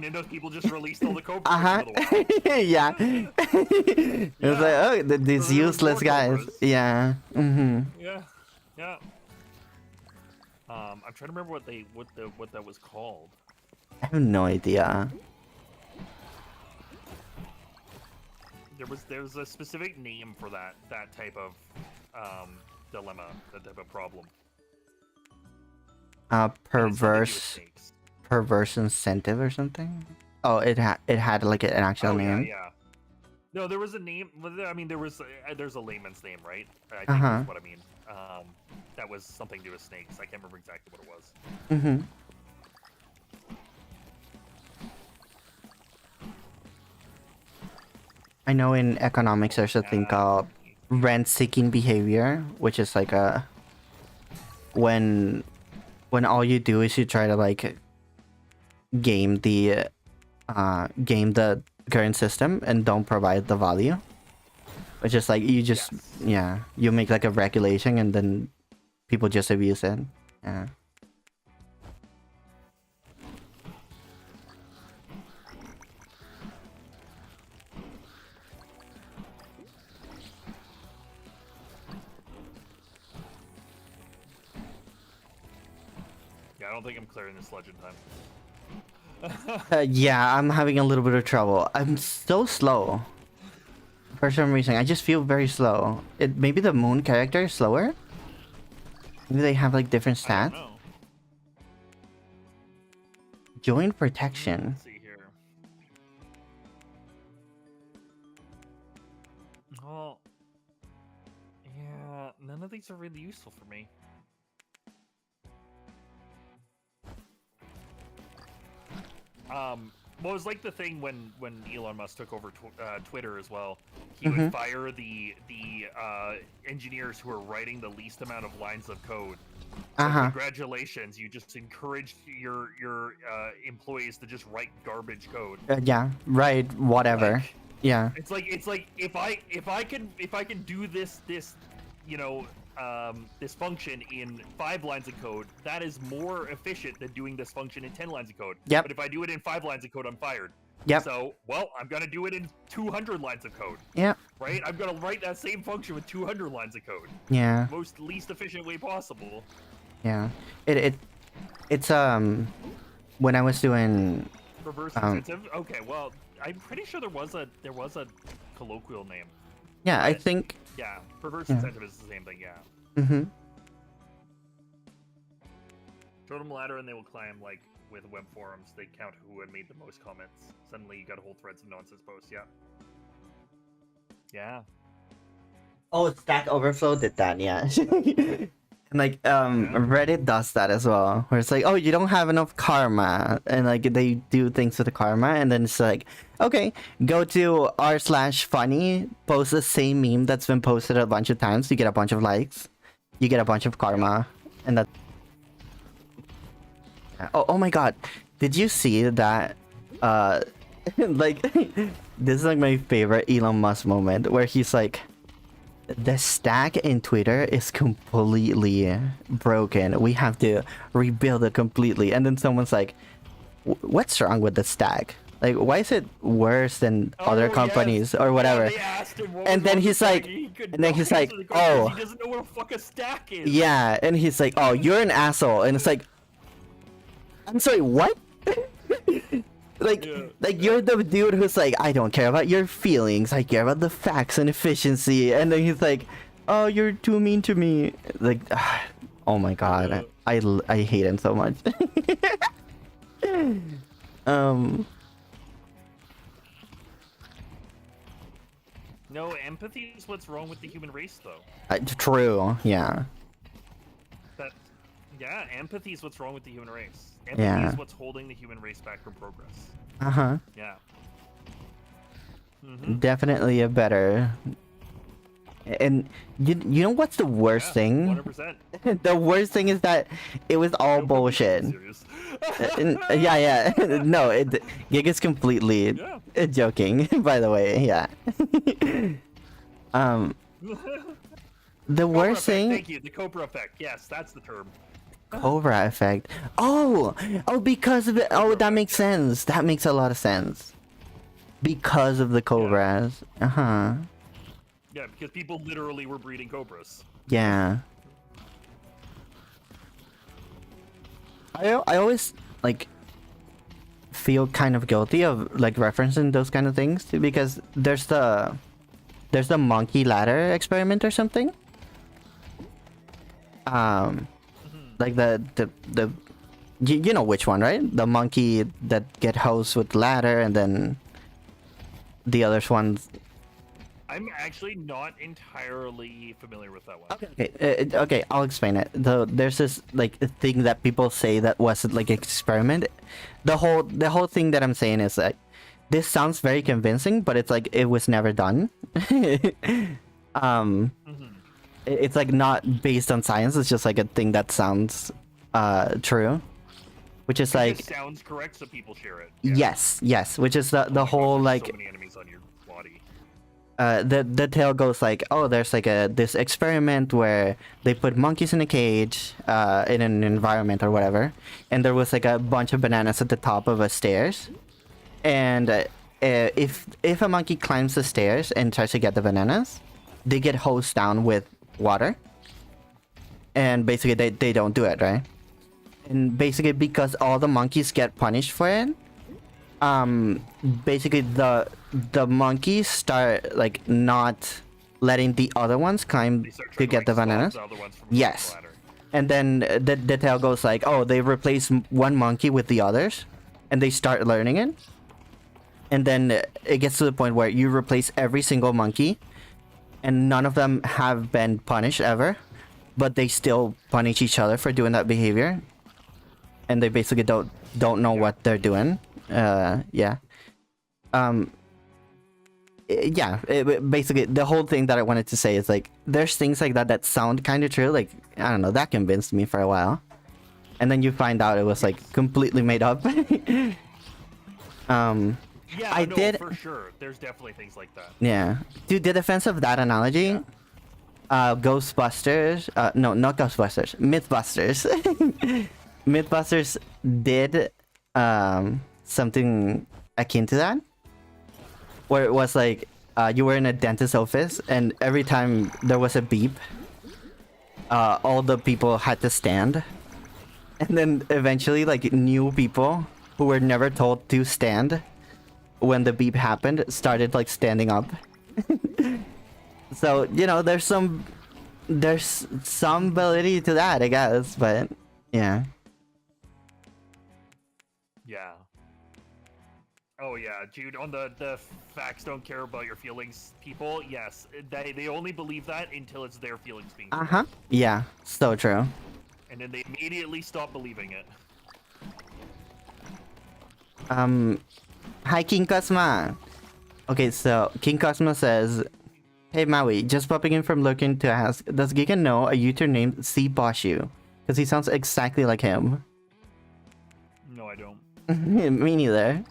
then those people just released all the cobras. Into the wild. yeah. It was like, oh, these So there was useless more guys. cobras. Yeah. Yeah. I'm trying to remember what that was called. I have no idea. There was a specific name for that type of dilemma, that type of problem. And it's something to do with snakes. Perverse incentive or something. Oh, it had like an actual name. Yeah. No, there was a name. I mean, there's a layman's name, right? I think that's what I mean. That was something to do with snakes. I can't remember exactly what it was. I know in economics there's a thing called rent-seeking behavior, which is like when all you do is you try to like game the current system and don't provide the value, which is like you just you make like a regulation and then people just abuse it. Yeah. I don't think I'm clearing this legend time. Yeah, I'm having a little bit of trouble. I'm so slow. For some reason, I just feel very slow. Maybe the moon character is slower? Maybe they have like different I don't stats? know. Joint protection. Let's see here. Oh, of these are really useful for me. What was like the thing when Elon Musk took over Twitter as well? He would fire the engineers who are writing the least amount of lines of code. So congratulations, you just encouraged your employees to just write garbage code. Yeah, right. Whatever. Like, yeah. It's like if I can do this you know this function in 5 lines of code, that is more efficient than doing this function in 10 lines of code. Yep. But if I do it in 5 lines of code, I'm fired. Yep. So, well, I'm gonna do it in 200 lines of code. Yeah. Right? I'm gonna write that same function with 200 lines of code. Yeah. Least efficient way possible. Yeah. It's when I was doing Reverse incentive. Okay, well, I'm pretty sure there was a colloquial name. yeah, I think Yeah, reverse incentive is the same thing. Yeah. Throw them a ladder and they will climb. Like with web forums, they count who had made the most comments. Suddenly, you got whole threads of nonsense posts. Yeah. Yeah. Oh, Stack Overflow did that, yeah. And like Reddit does that as well, where it's like, oh, you don't have enough karma, and like they do things with the karma, and then it's like, okay, go to r/funny, post the same meme that's been posted a bunch of times, you get a bunch of likes, you get a bunch of karma, and that. Oh my god, did you see that? Like, this is like my favorite Elon Musk moment, where he's like, the stack in Twitter is completely broken. We have to rebuild it completely. And then someone's like, what's wrong with the stack? Like, why is it worse than other companies or whatever? And then he's like, oh, he doesn't know what the fuck a stack is. Yeah, and he's like, oh, you're an asshole. And it's like, I'm sorry, what? Like you're the dude who's like, I don't care about your feelings, I care about the facts and efficiency. And then he's like, oh, you're too mean to me. Like, oh my god, I hate him so much. No, empathy is what's wrong with the human race, though. True, yeah. Yeah, empathy is what's wrong with the human race. Empathy is what's holding the human race back from progress. Yeah. Definitely a better. And you know what's the worst thing? 100%. The worst thing is that it was all bullshit. Yeah. No, Gig is completely joking. By the way, yeah. The worst thing. Thank you. The Cobra effect. Yes, that's the term. Cobra effect. Oh, because of it. Oh, that makes sense. That makes a lot of sense. Because of the cobras. Yeah, because people literally were breeding cobras. Yeah. I always like feel kind of guilty of like referencing those kind of things too, because there's the monkey ladder experiment or something. Like the you know which one, right? The monkey that get hosed with ladder, and then the other ones. I'm actually not entirely familiar with that one. Okay, I'll explain it. There's this like thing that people say that was like experiment. The whole thing that I'm saying is like, this sounds very convincing, but it's like it was never done. It's like not based on science. It's just like a thing that sounds true, which is like, it sounds correct, so people share it. Yes, which is the whole like, so many enemies on your body. The tale goes like, oh, there's like this experiment where they put monkeys in a cage in an environment or whatever, and there was like a bunch of bananas at the top of a stairs, and if a monkey climbs the stairs and tries to get the bananas, they get hosed down with water, and basically they don't do it, right? And basically because all the monkeys get punished for it, basically the monkeys start like not letting the other ones climb to get the bananas. Yes. And then the tale goes like, oh, they replace one monkey with the others and they start learning it, and then it gets to the point where you replace every single monkey and none of them have been punished ever, but they still punish each other for doing that behavior, and they basically don't know what they're doing. Yeah. Basically, the whole thing that I wanted to say is like, there's things like that that sound kind of true. Like, I don't know, that convinced me for a while, and then you find out it was like completely made up. Yeah, I no, did for sure. There's definitely things like that. Yeah, dude. The defense of that analogy, Ghostbusters. No, not Ghostbusters. Mythbusters. Mythbusters did something akin to that, where it was like you were in a dentist's office, and every time there was a beep, all the people had to stand, and then eventually, like, new people who were never told to stand when the beep happened started like standing up. So, you know, there's some validity to that, I guess, but yeah. Yeah. Oh yeah, Jude, on the facts don't care about your feelings people, yes, they only believe that until it's their feelings being Uh-huh. Yeah, so true. and then they immediately stop believing it. Hi, King Cosma. Okay, so King Cosma says, "Hey Maui, just popping in from looking to ask, does Giga know a YouTuber named C Boshu? Because he sounds exactly like him." No, I don't. Me neither.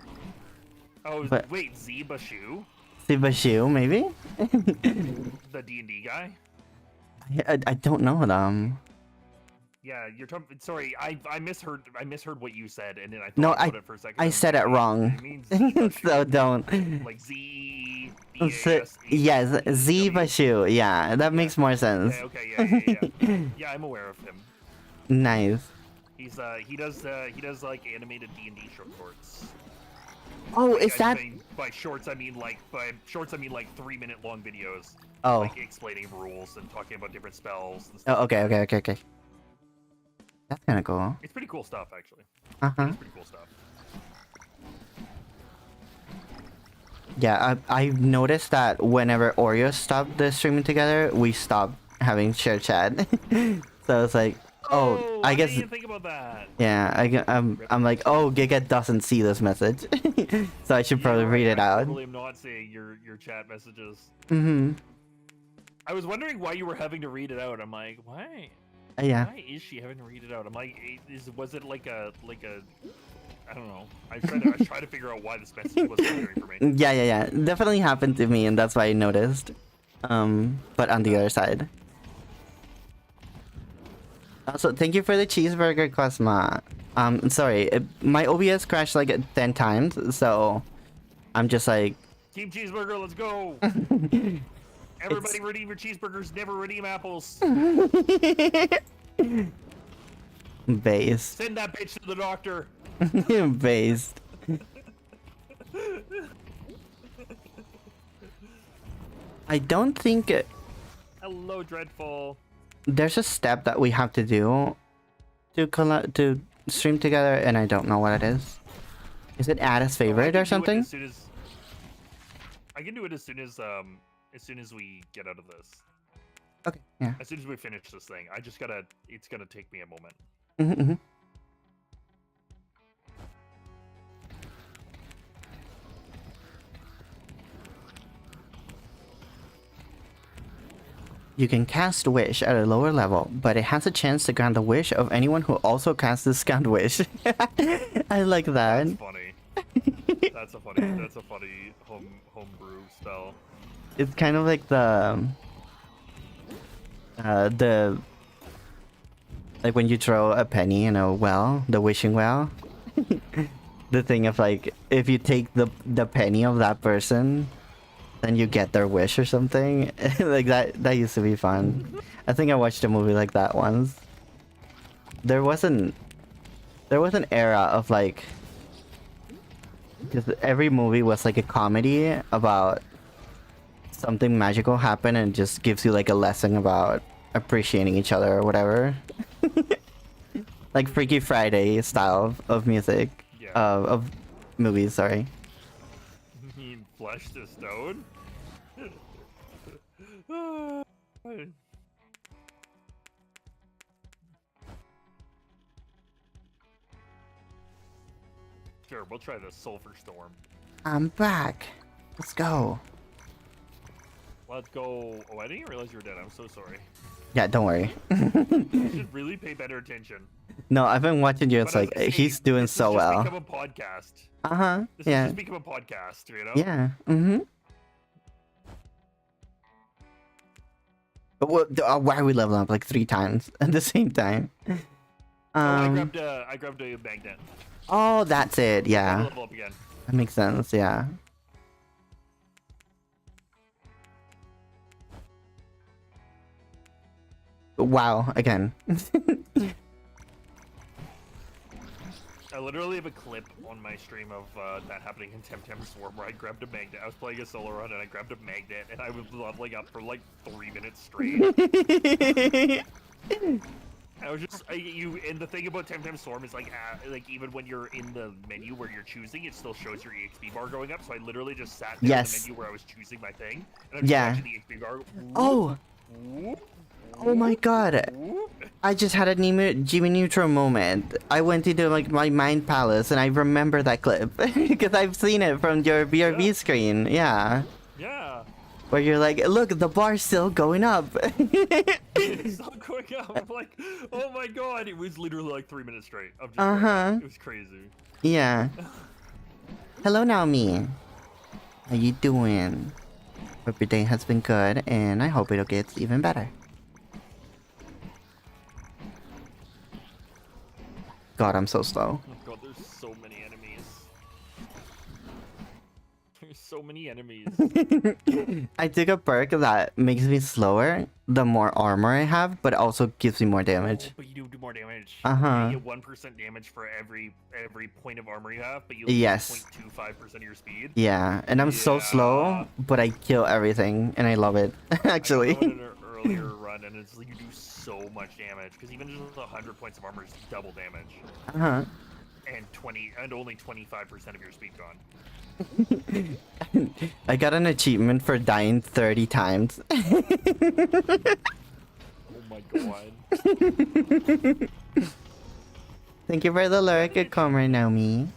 Oh, But- wait, Z Bashu? C Boshu, maybe? The D&D guy? I don't know them. Yeah, you're talking. Sorry, I misheard. I misheard what you said, and then I thought No, about it for a second. I I'm said like, it wait, wrong. it means Bashu. So don't. Like Z. So, yes, Z Bashu. Yeah, that makes more sense. Okay, yeah. Yeah, I'm aware of him. Nice. He's he does like animated D&D shorts. Oh, is I that? mean, by shorts I mean like 3-minute long videos. Oh. Like explaining rules and talking about different spells and stuff. Oh, okay. That's kind of cool. It's pretty cool stuff, actually. Uh-huh. It's pretty cool stuff. Yeah, I've noticed that whenever Oreo stopped the streaming together, we stopped having share chat. So it's like, oh, I guess. didn't even think about that. Yeah, I'm like, oh, Giga doesn't see this message, so I should probably Yeah, read it I out. totally am not seeing your chat messages. Mm-hmm. I was wondering why you were having to read it out. I'm like, why? Yeah. Why is she having to read it out? I'm like, was it like a I don't know. I try to figure out why this message was appearing for me. Yeah. Definitely happened to me, and that's why I noticed. But on the other side. Also, thank you for the cheeseburger, Cosma. Sorry, my OBS crashed like 10 times, so I'm just like. Team Cheeseburger, let's go! Everybody redeem your cheeseburgers, never redeem apples. Based. Send that bitch to the doctor. Based. I don't think Hello, Dreadful. there's a step that we have to do to stream together, and I don't know what it is. Is it add as favorite or something? I can do it as soon as we get out of this. Okay, yeah. As soon as we finish this thing, it's gonna take me a moment. Mm-hmm. You can cast Wish at a lower level, but it has a chance to grant the wish of anyone who also casts the Discount Wish. I like that. That's funny. That's a funny homebrew spell. It's kind of like the like when you throw a penny in a well, the wishing well. The thing of like, if you take the penny of that person, then you get their wish or something. Like that used to be fun. I think I watched a movie like that once. There was an era of like, because every movie was like a comedy about something magical happen, and just gives you like a lesson about appreciating each other or whatever. Like Freaky Friday style of music. Yeah. Of movies, sorry. He flushed the stone? Sure, we'll try the Sulfur Storm. I'm back. Let's go. Let's go. Oh, I didn't realize you were dead. I'm so sorry. Yeah, don't worry. You should really pay better attention. No, I've been watching you. It's But as like I say, he's doing this so has just well. become a podcast. Uh-huh. This has Yeah. just become a podcast, you know? Yeah. Mm-hmm. But why are we leveling up like 3 times at the same time? I grabbed a magnet. Oh, that's it. Yeah. Level up again. That makes sense. Yeah. Wow. Again. I literally have a clip on my stream of that happening in Temtem Storm where I grabbed a magnet. I was playing a solo run and I grabbed a magnet and I was leveling up for like 3 minutes straight. I was just and the thing about Temtem Storm is like even when you're in the menu where you're choosing, it still shows your EXP bar going up. So I literally just sat there in the menu where I was choosing my thing, and I'm just Yeah. watching the EXP bar. Oh. Whoop, Oh my god. whoop. I just had a Jimmy Neutron moment. I went into like my mind palace and I remember that clip because I've seen it from your BRB Yeah. screen. Yeah. Yeah. Where you're like, look, the bar's still going up. It's not going up. I'm like, oh my god, it was literally like 3 minutes straight. I'm just Uh-huh. It was crazy. Yeah. Hello, Naomi. How you doing? Hope your day has been good, and I hope it gets even better. God, I'm so slow. Oh god, there's so many enemies. There's so many enemies. I took a perk that makes me slower the more armor I have, but also gives me more damage. But you do more damage. Uh-huh. You get 1% damage for every point of armor you have, but you Yes. lose 0.25% of your speed. Yeah, and I'm so slow, Yeah. but I kill everything, and I love it, actually. I did an earlier run, and it's like you do so much damage because even just 100 points of armor is double damage, Uh-huh. and only 25% of your speed gone. I got an achievement for dying 30 times. Oh my god. Thank you for the lyric, Comrade Naomi.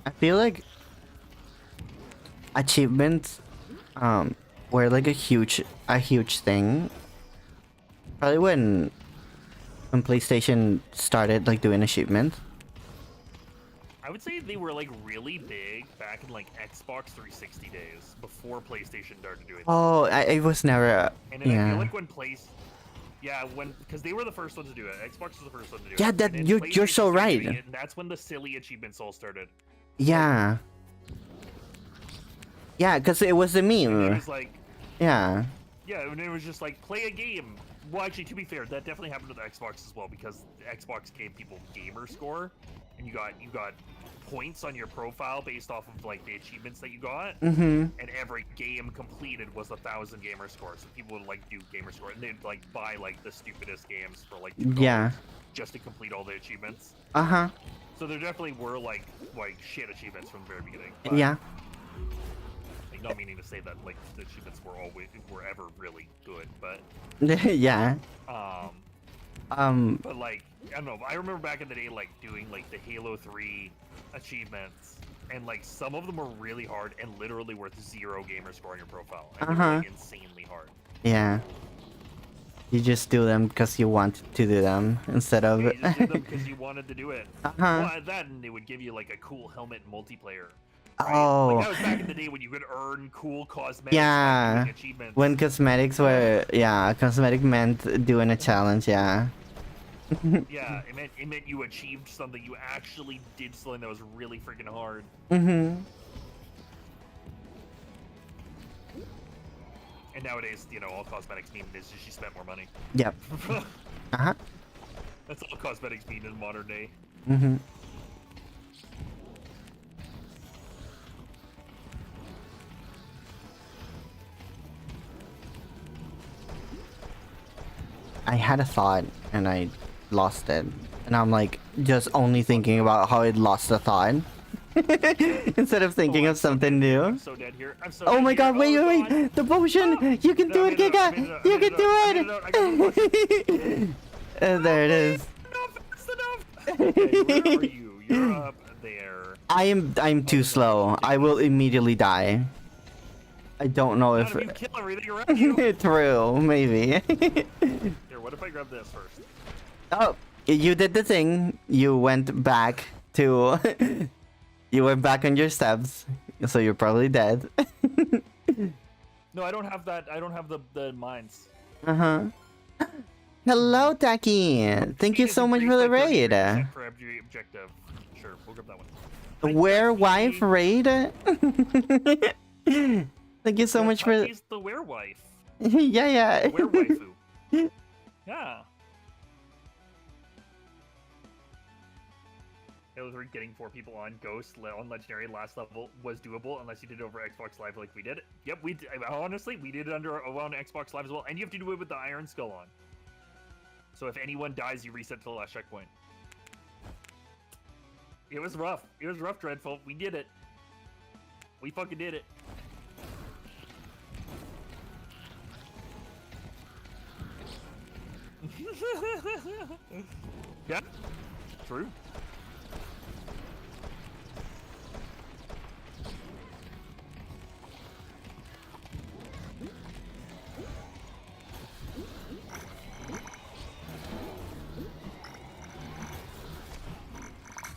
I feel like achievements were like a huge thing. Probably when PlayStation started like doing achievements. I would say they were like really big back in like Xbox 360 days before PlayStation started doing them. Oh, it was never. And then I Yeah. feel like because they were the first one to do it. Xbox was the first one to do Yeah, it. that- and then you're so PlayStation started right. doing it, and that's when the silly achievements all started. Yeah. Yeah, because it was a And it meme. was like, Yeah. yeah, and it was just like play a game. Well, actually, to be fair, that definitely happened with Xbox as well because Xbox gave people gamer score, and you got points on your profile based off of like the achievements that you got. Mm-hmm. And every game completed was 1,000 gamer score. So people would like do gamer score, and they'd like buy like the stupidest games for like $2 Yeah. just to complete all the achievements. Uh-huh. So there definitely were like shit achievements from the very beginning. But, Yeah. like, not meaning to say that like the achievements were ever really good, but Yeah. but like I don't know. I remember back in the day like doing like the Halo 3 achievements, and like some of them were really hard and literally worth 0 gamer score on your profile. And they were, like, insanely hard. Yeah. You just do them because you want to do them instead of. You just did them because you wanted to do it. Uh-huh. Well, that and they would give you like a cool helmet in multiplayer. Right? Oh. Like, that was back in the day when you could earn cool cosmetics. Yeah. by doing achievements. When cosmetics were. Yeah, cosmetic meant doing a challenge, yeah. Yeah, it meant you achieved something. You actually did something that was really freaking hard. Mm-hmm. And nowadays, all cosmetics mean is just you spent more money. Yep. Uh-huh. That's all cosmetics mean in modern day. Mm-hmm. I had a thought and I lost it. And I'm like just only thinking about how I lost the thought. Instead of thinking of something new. I'm so dead here. I'm so Oh dead my here. god, wait, Oh, wait, God. wait! The potion! You can do it, Giga! You can do it! There it is. Not fast enough. Okay, where are you? You're up there. I'm too slow. I will immediately die. I don't know How if do you kill everything around you? true, maybe. Here, what if I grab this first? Oh, you did the thing. You went back to you went back on your steps, so you're probably dead. No, I don't have that. I don't have the mines. Uh-huh. Hello, Taki. Thank you Speed so is much for the increased by raid. 33% for every objective. Sure, we'll grab that one. Werewife raid. Thank you so much for He's the werewife. yeah, yeah. Werewaifu. Yeah. Hillary getting 4 people on Ghost on Legendary last level was doable unless you did it over Xbox Live like we did. Yep, honestly, we did it on Xbox Live as well, and you have to do it with the Iron Skull on. So if anyone dies, you reset to the last checkpoint. It was rough. It was rough, Dreadful. We did it. We fucking did it. Yeah, true.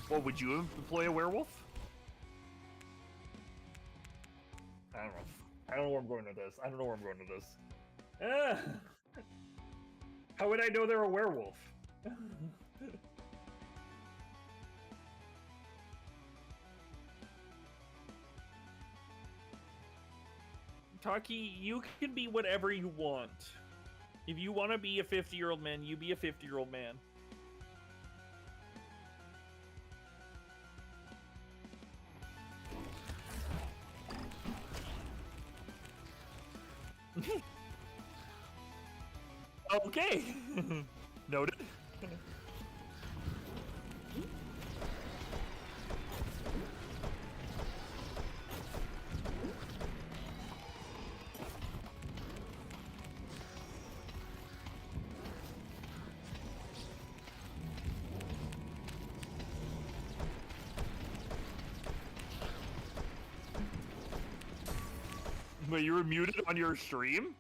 Well, would you employ a werewolf? I don't know. I don't know where I'm going with this. I don't know where I'm going with this. How would I know they're a werewolf? Taki, you can be whatever you want. If you want to be a 50-year-old man, you be a 50-year-old man. Okay. Noted. Wait, you were muted on your stream?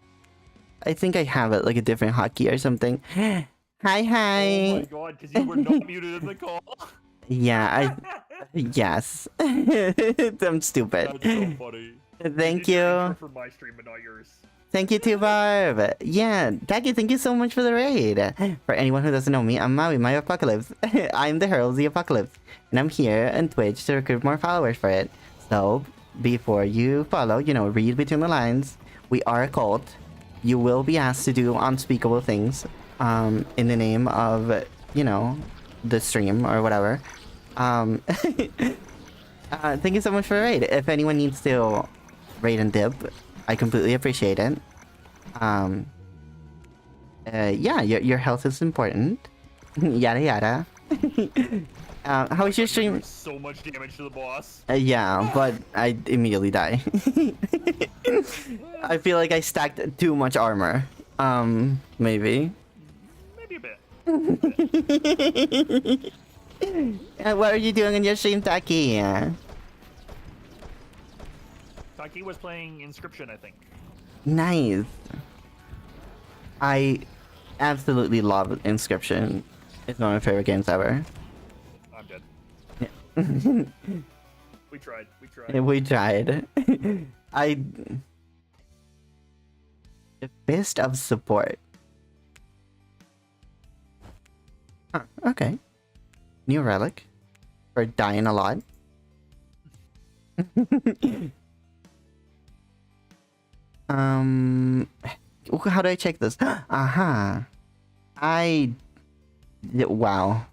I think I have it like a different hotkey or something. Hi, Oh hi. my god, because you were not muted in the call. Yeah, yes. I'm stupid. That's so funny. Thank did your intro you. for my stream, but not yours. Thank you too, Barb. Yeah, Taki, thank you so much for the raid. For anyone who doesn't know me, I'm Maui, my apocalypse. I'm the Herald of the Apocalypse. And I'm here on Twitch to recruit more followers for it. So, before you follow, read between the lines. We are a cult. You will be asked to do unspeakable things in the name of, the stream or whatever. Thank you so much for the raid. If anyone needs to raid and dip, I completely appreciate it. Yeah, your health is important. Yada yada. How is your stream? So much damage to the boss. Yeah, but I immediately die. I feel like I stacked too much armor. Maybe. Maybe a bit. What are you doing on your stream, Taki? Taki was playing Inscription, I think. Nice. I absolutely love Inscription. It's one of my favorite games ever. I'm dead. Yeah. We tried. We tried. The Fist of Support. Huh, okay. New relic. For dying a lot. How do I check this? Aha. Wow.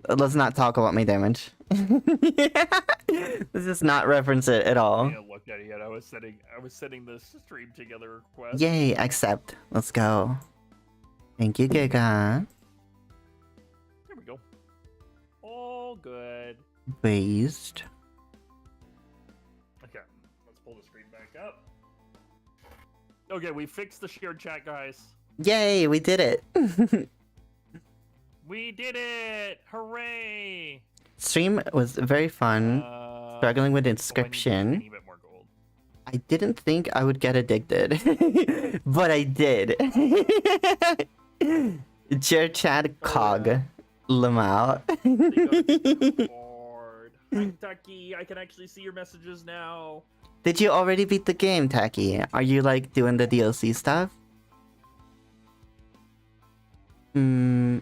Let's not talk about my damage. Let's just not reference it at all. Yeah, looked at it yet. I was setting the stream together request. Yay, accept. Let's go. Thank you, Giga. Here we go. All good. based. Okay, let's pull the screen back up. Okay, we fixed the shared chat, guys. Yay, we did it. We did it! Hooray! Stream was very fun. Struggling with oh, I need inscription. a bit more gold. I didn't think I would get addicted, but I did. Chair chat cog. Lamau. Hi, Ducky. I can actually see your messages now. Did you already beat the game, Taki? Are you like doing the DLC stuff? By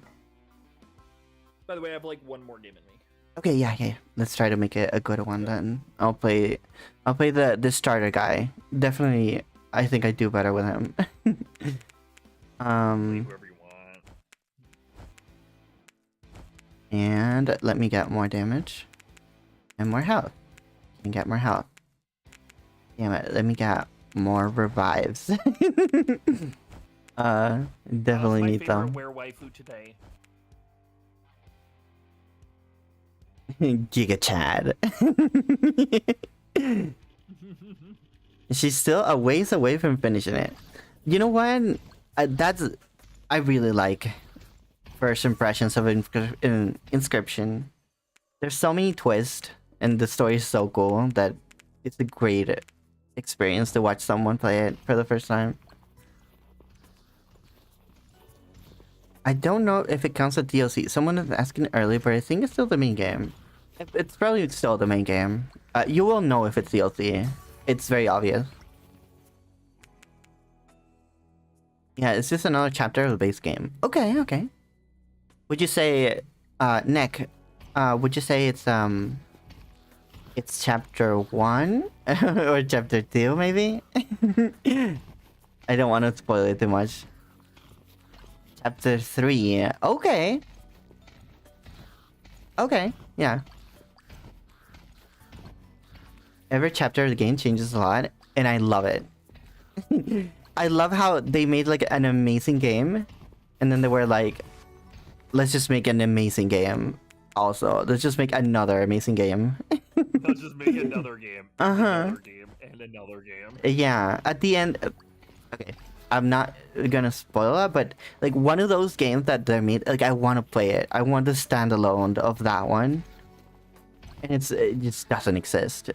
the way, I have like one more game in me. Okay, yeah. Let's try to make it a good one then. I'll play the starter guy. Definitely, I think I do better with him. Play whoever you want. And let me get more damage and more health. You can get more health. Damn it, let me get more revives. Definitely need them. Where waifu today? Giga Chad. She's still a ways away from finishing it. You know what? I really like first impressions of Inscription. There's so many twists, and the story is so cool that it's a great experience to watch someone play it for the first time. I don't know if it counts as DLC. Someone was asking earlier, but I think it's still the main game. It's probably still the main game. You will know if it's DLC. It's very obvious. Yeah, it's just another chapter of the base game. Okay. Would you say, Nick, would you say it's chapter 1? Or chapter 2, maybe? I don't want to spoil it too much. Chapter 3. Okay, yeah. Every chapter of the game changes a lot, and I love it. I love how they made like an amazing game, and then they were like, let's just make an amazing game. Also, let's just make another amazing game. Let's just make another game. Another game, and another game. Yeah, at the end... Okay, I'm not gonna spoil it, but like one of those games that they made, like I want to play it. I want the standalone of that one. And it just doesn't exist.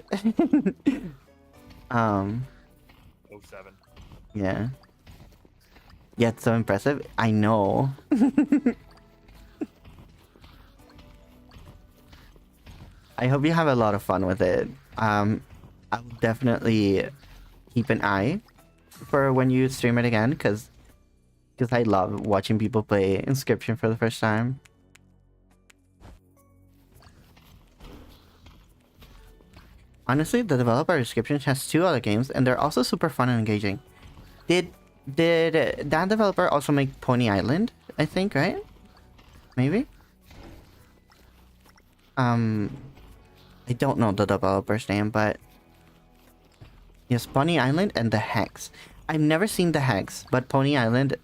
07. Yeah. Yeah, it's so impressive. I know. I hope you have a lot of fun with it. I'll definitely keep an eye for when you stream it again, because I love watching people play Inscription for the first time. Honestly, the developer of Inscription has 2 other games, and they're also super fun and engaging. Did that developer also make Pony Island? I think, right? Maybe? I don't know the developer's name, but... Yes, Pony Island and The Hex. I've never seen The Hex, but Pony Island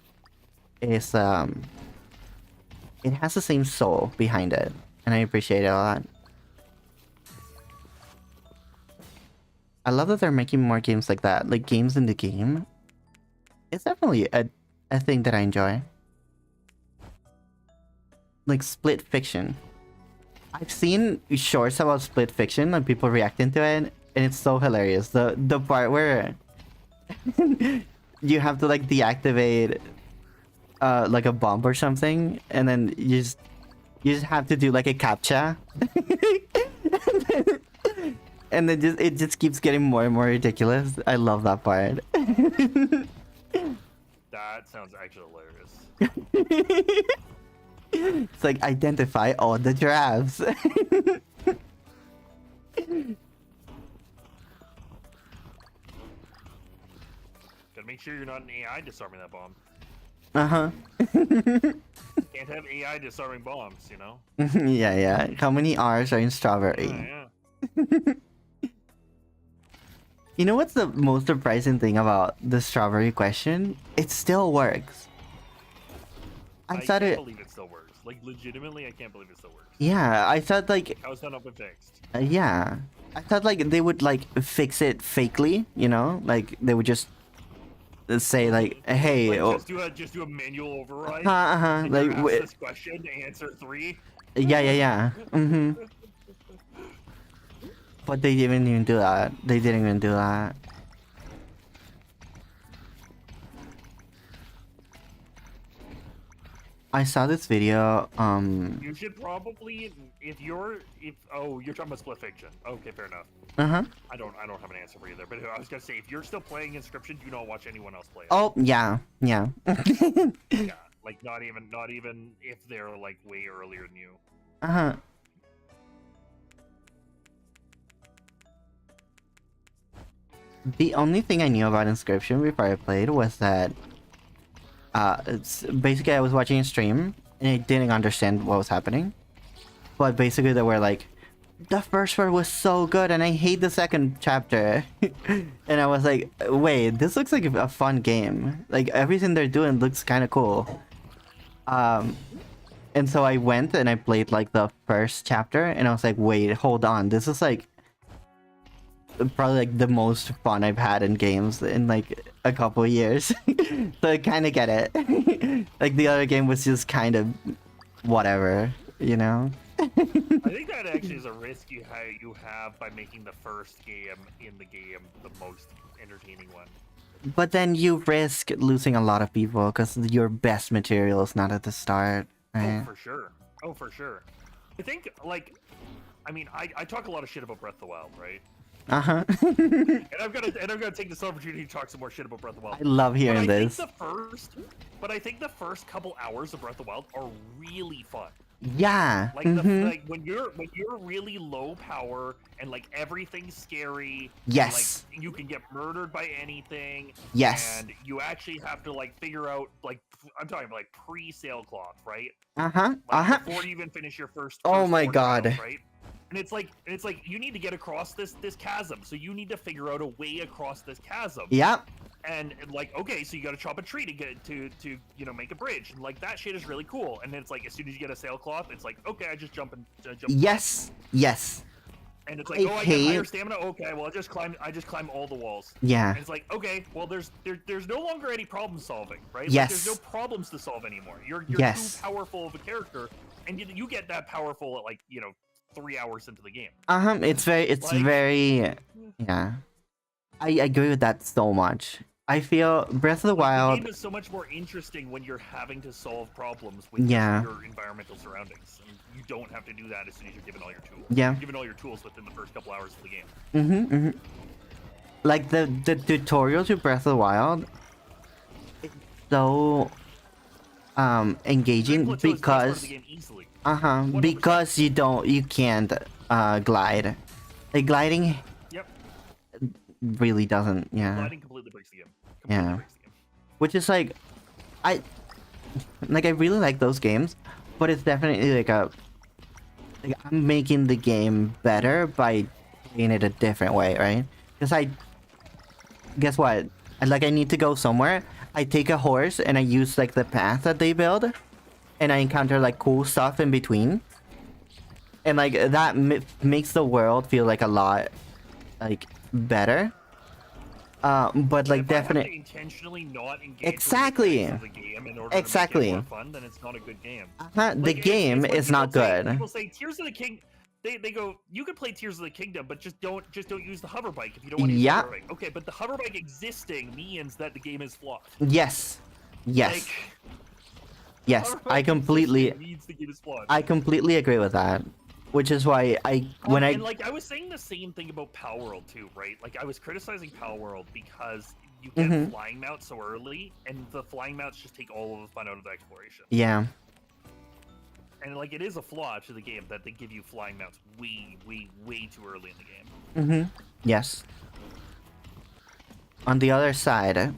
is, it has the same soul behind it, and I appreciate it a lot. I love that they're making more games like that, like games in the game. It's definitely a thing that I enjoy. Like Split Fiction. I've seen shorts about Split Fiction and people reacting to it, and it's so hilarious. The part where you have to like deactivate like a bomb or something, and then you just have to do like a captcha. And then it just keeps getting more and more ridiculous. I love that part. That sounds actually hilarious. It's like identify all the giraffes. Gotta make sure you're not an AI disarming that bomb. Uh-huh. Can't have AI disarming bombs, you know? Yeah. How many R's are in strawberry? Yeah. You know what's the most surprising thing about the strawberry question? It still works. I thought can't it... believe it still works. Like, legitimately, I can't believe it still works. Yeah, I thought like How is that not been fixed? yeah, I thought like they would like fix it fakely, you know, like they would just say like, hey, Like, oh, just do a manual override. uh-huh, And like you ask this question, answer 3. yeah. But they didn't even do that. They didn't even do that. I saw this video. You should probably, if you're talking about Split Fiction. Okay, fair enough. I don't have an answer for you there. But I was gonna say, if you're still playing Inscription, do not watch anyone else play it. Oh yeah. Yeah, like not even if they're like way earlier than you. The only thing I knew about Inscription before I played was that it's basically I was watching a stream and I didn't understand what was happening. But basically they were like, the first part was so good and I hate the second chapter. And I was like, wait, this looks like a fun game. Like everything they're doing looks kind of cool. And so I went and I played like the first chapter and I was like, wait, hold on, this is like probably like the most fun I've had in games in like a couple of years. So I kind of get it. Like the other game was just kind of whatever, you know? I think that actually is a risk you have by making the first game in the game the most entertaining one. But then you risk losing a lot of people because your best material is not at the start, right? Oh, for sure. Oh, for sure. I think, like, I mean, I talk a lot of shit about Breath of the Wild, right? and I'm gonna take this opportunity to talk some more shit about Breath of the Wild. I love hearing this. But I think the first couple hours of Breath of the Wild are really fun. Yeah. Like like when you're really low power and like everything's scary. Yes. And, like, you can get murdered by anything. Yes. And you actually have to like figure out like I'm talking about like pre-sailcloth, right? Before you even finish your first. Oh my 4 god. trials, right? And it's like you need to get across this chasm, so you need to figure out a way across this chasm. Yep. And like, okay, so you got to chop a tree to get to you know make a bridge, and like that shit is really cool. And then it's like as soon as you get a sailcloth, it's like okay, I just jump and jump. Yes. Yes. And it's like, I get higher stamina. Okay, well I just climb all the walls. Yeah. And it's like okay, well there's no longer any problem solving, right? Yes. Like, there's no problems to solve anymore. You're Yes. too powerful of a character, and you get that powerful at like 3 hours into the game. It's very yeah. I agree with that so much. I feel Breath of the Wild. The game is so much more interesting when you're having to solve problems with your environmental surroundings. And you don't have to do that as soon as you're given all your tools. Yeah. You're given all your tools within the first couple hours of the game. Like the tutorial to Breath of the Wild, it's so engaging because because you can't glide. Like gliding. Yep. Really doesn't. Yeah. Gliding completely breaks the game. Which is like, I really like those games, but it's definitely like I'm making the game better by playing it a different way, right? Because guess what? I need to go somewhere. I take a horse and I use like the path that they build, and I encounter like cool stuff in between, and like that makes the world feel like a lot like better. But like definitely intentionally not engage exactly with the game in order exactly to make it more fun, then it's not a good game. The game is not good. People say Tears of the King. They go, you could play Tears of the Kingdom, but just don't use the hover bike if you don't want to use the hover bike. Okay, but the hover bike existing means that the game is flawed. Yes. Yes. Yes. I completely agree with that. Which is why I was saying the same thing about Palworld too, right? Like I was criticizing Palworld because you get flying mounts so early, and the flying mounts just take all of the fun out of the exploration. Yeah. And like it is a flaw to the game that they give you flying mounts way too early in the game. Yes. On the other side,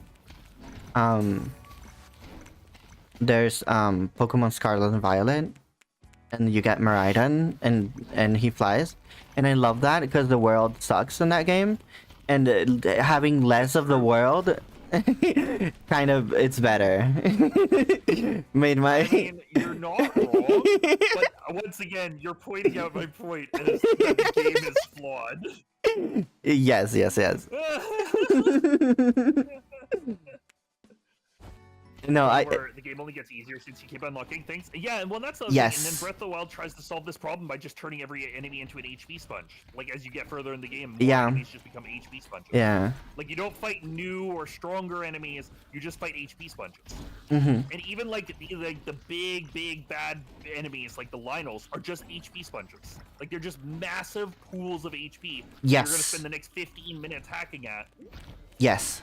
there's Pokemon Scarlet and Violet. And you get Miraidon, and he flies, and I love that because the world sucks in that game, and having less of the world kind of, it's better. Made my. I mean, you're not wrong, but once again, you're pointing out my point is that the game is flawed. Yes, yes, yes. No, Where the game only gets easier since you keep unlocking things. Yeah, well, that's the other Yes. thing. And then Breath of the Wild tries to solve this problem by just turning every enemy into an HP sponge. Like, as you get further in the game, more Yeah. enemies just become HP sponges. yeah. Like, you don't fight new or stronger enemies, you just fight HP sponges. Mm-hmm. And even, like the big, bad enemies, like the Lynels, are just HP sponges. Like, they're just massive pools of HP that you're Yes. gonna spend the next 15 minutes hacking at. Yes.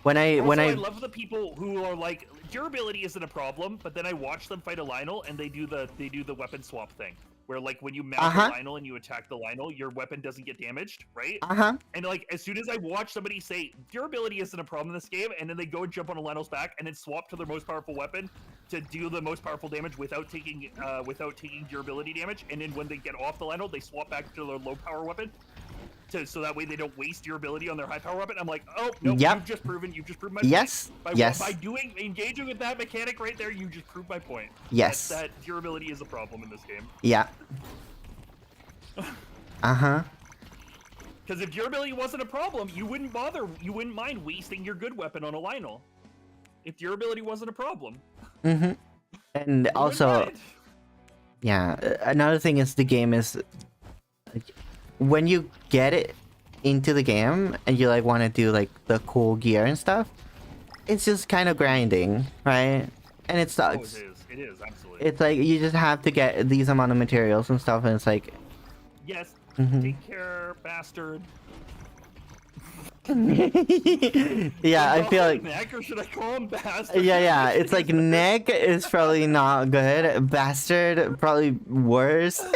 When I I love the people who are like, durability isn't a problem, but then I watch them fight a Lynel and they do the weapon swap thing, where like when you mount Uh-huh. the Lynel and you attack the Lynel, your weapon doesn't get damaged, right? uh-huh. And like as soon as I watch somebody say durability isn't a problem in this game, and then they go and jump on a Lynel's back and then swap to their most powerful weapon to do the most powerful damage without taking durability damage, and then when they get off the Lynel, they swap back to their low power weapon. So that way they don't waste your ability on their high power weapon. I'm like, oh no, Yep. you've just proven my Yes. point. Yes. By engaging with that mechanic right there, you just proved my point. Yes. That durability is a problem in this game. Yeah. Uh-huh. Because if durability wasn't a problem, you wouldn't mind wasting your good weapon on a Lynel. If durability wasn't a problem. Mm-hmm. And you also, wouldn't mind. yeah, another thing is the game is like, when you get it into the game and you like want to do like the cool gear and stuff, it's just kind of grinding, right? And it Oh, sucks. it is absolutely. It's like you just have to get these amount of materials and stuff, and it's like, Yes. Mhm. Take care, bastard. yeah, I feel like, Neck, or should I call him bastard? yeah, it's like Nick is probably not good, bastard probably worse. I'm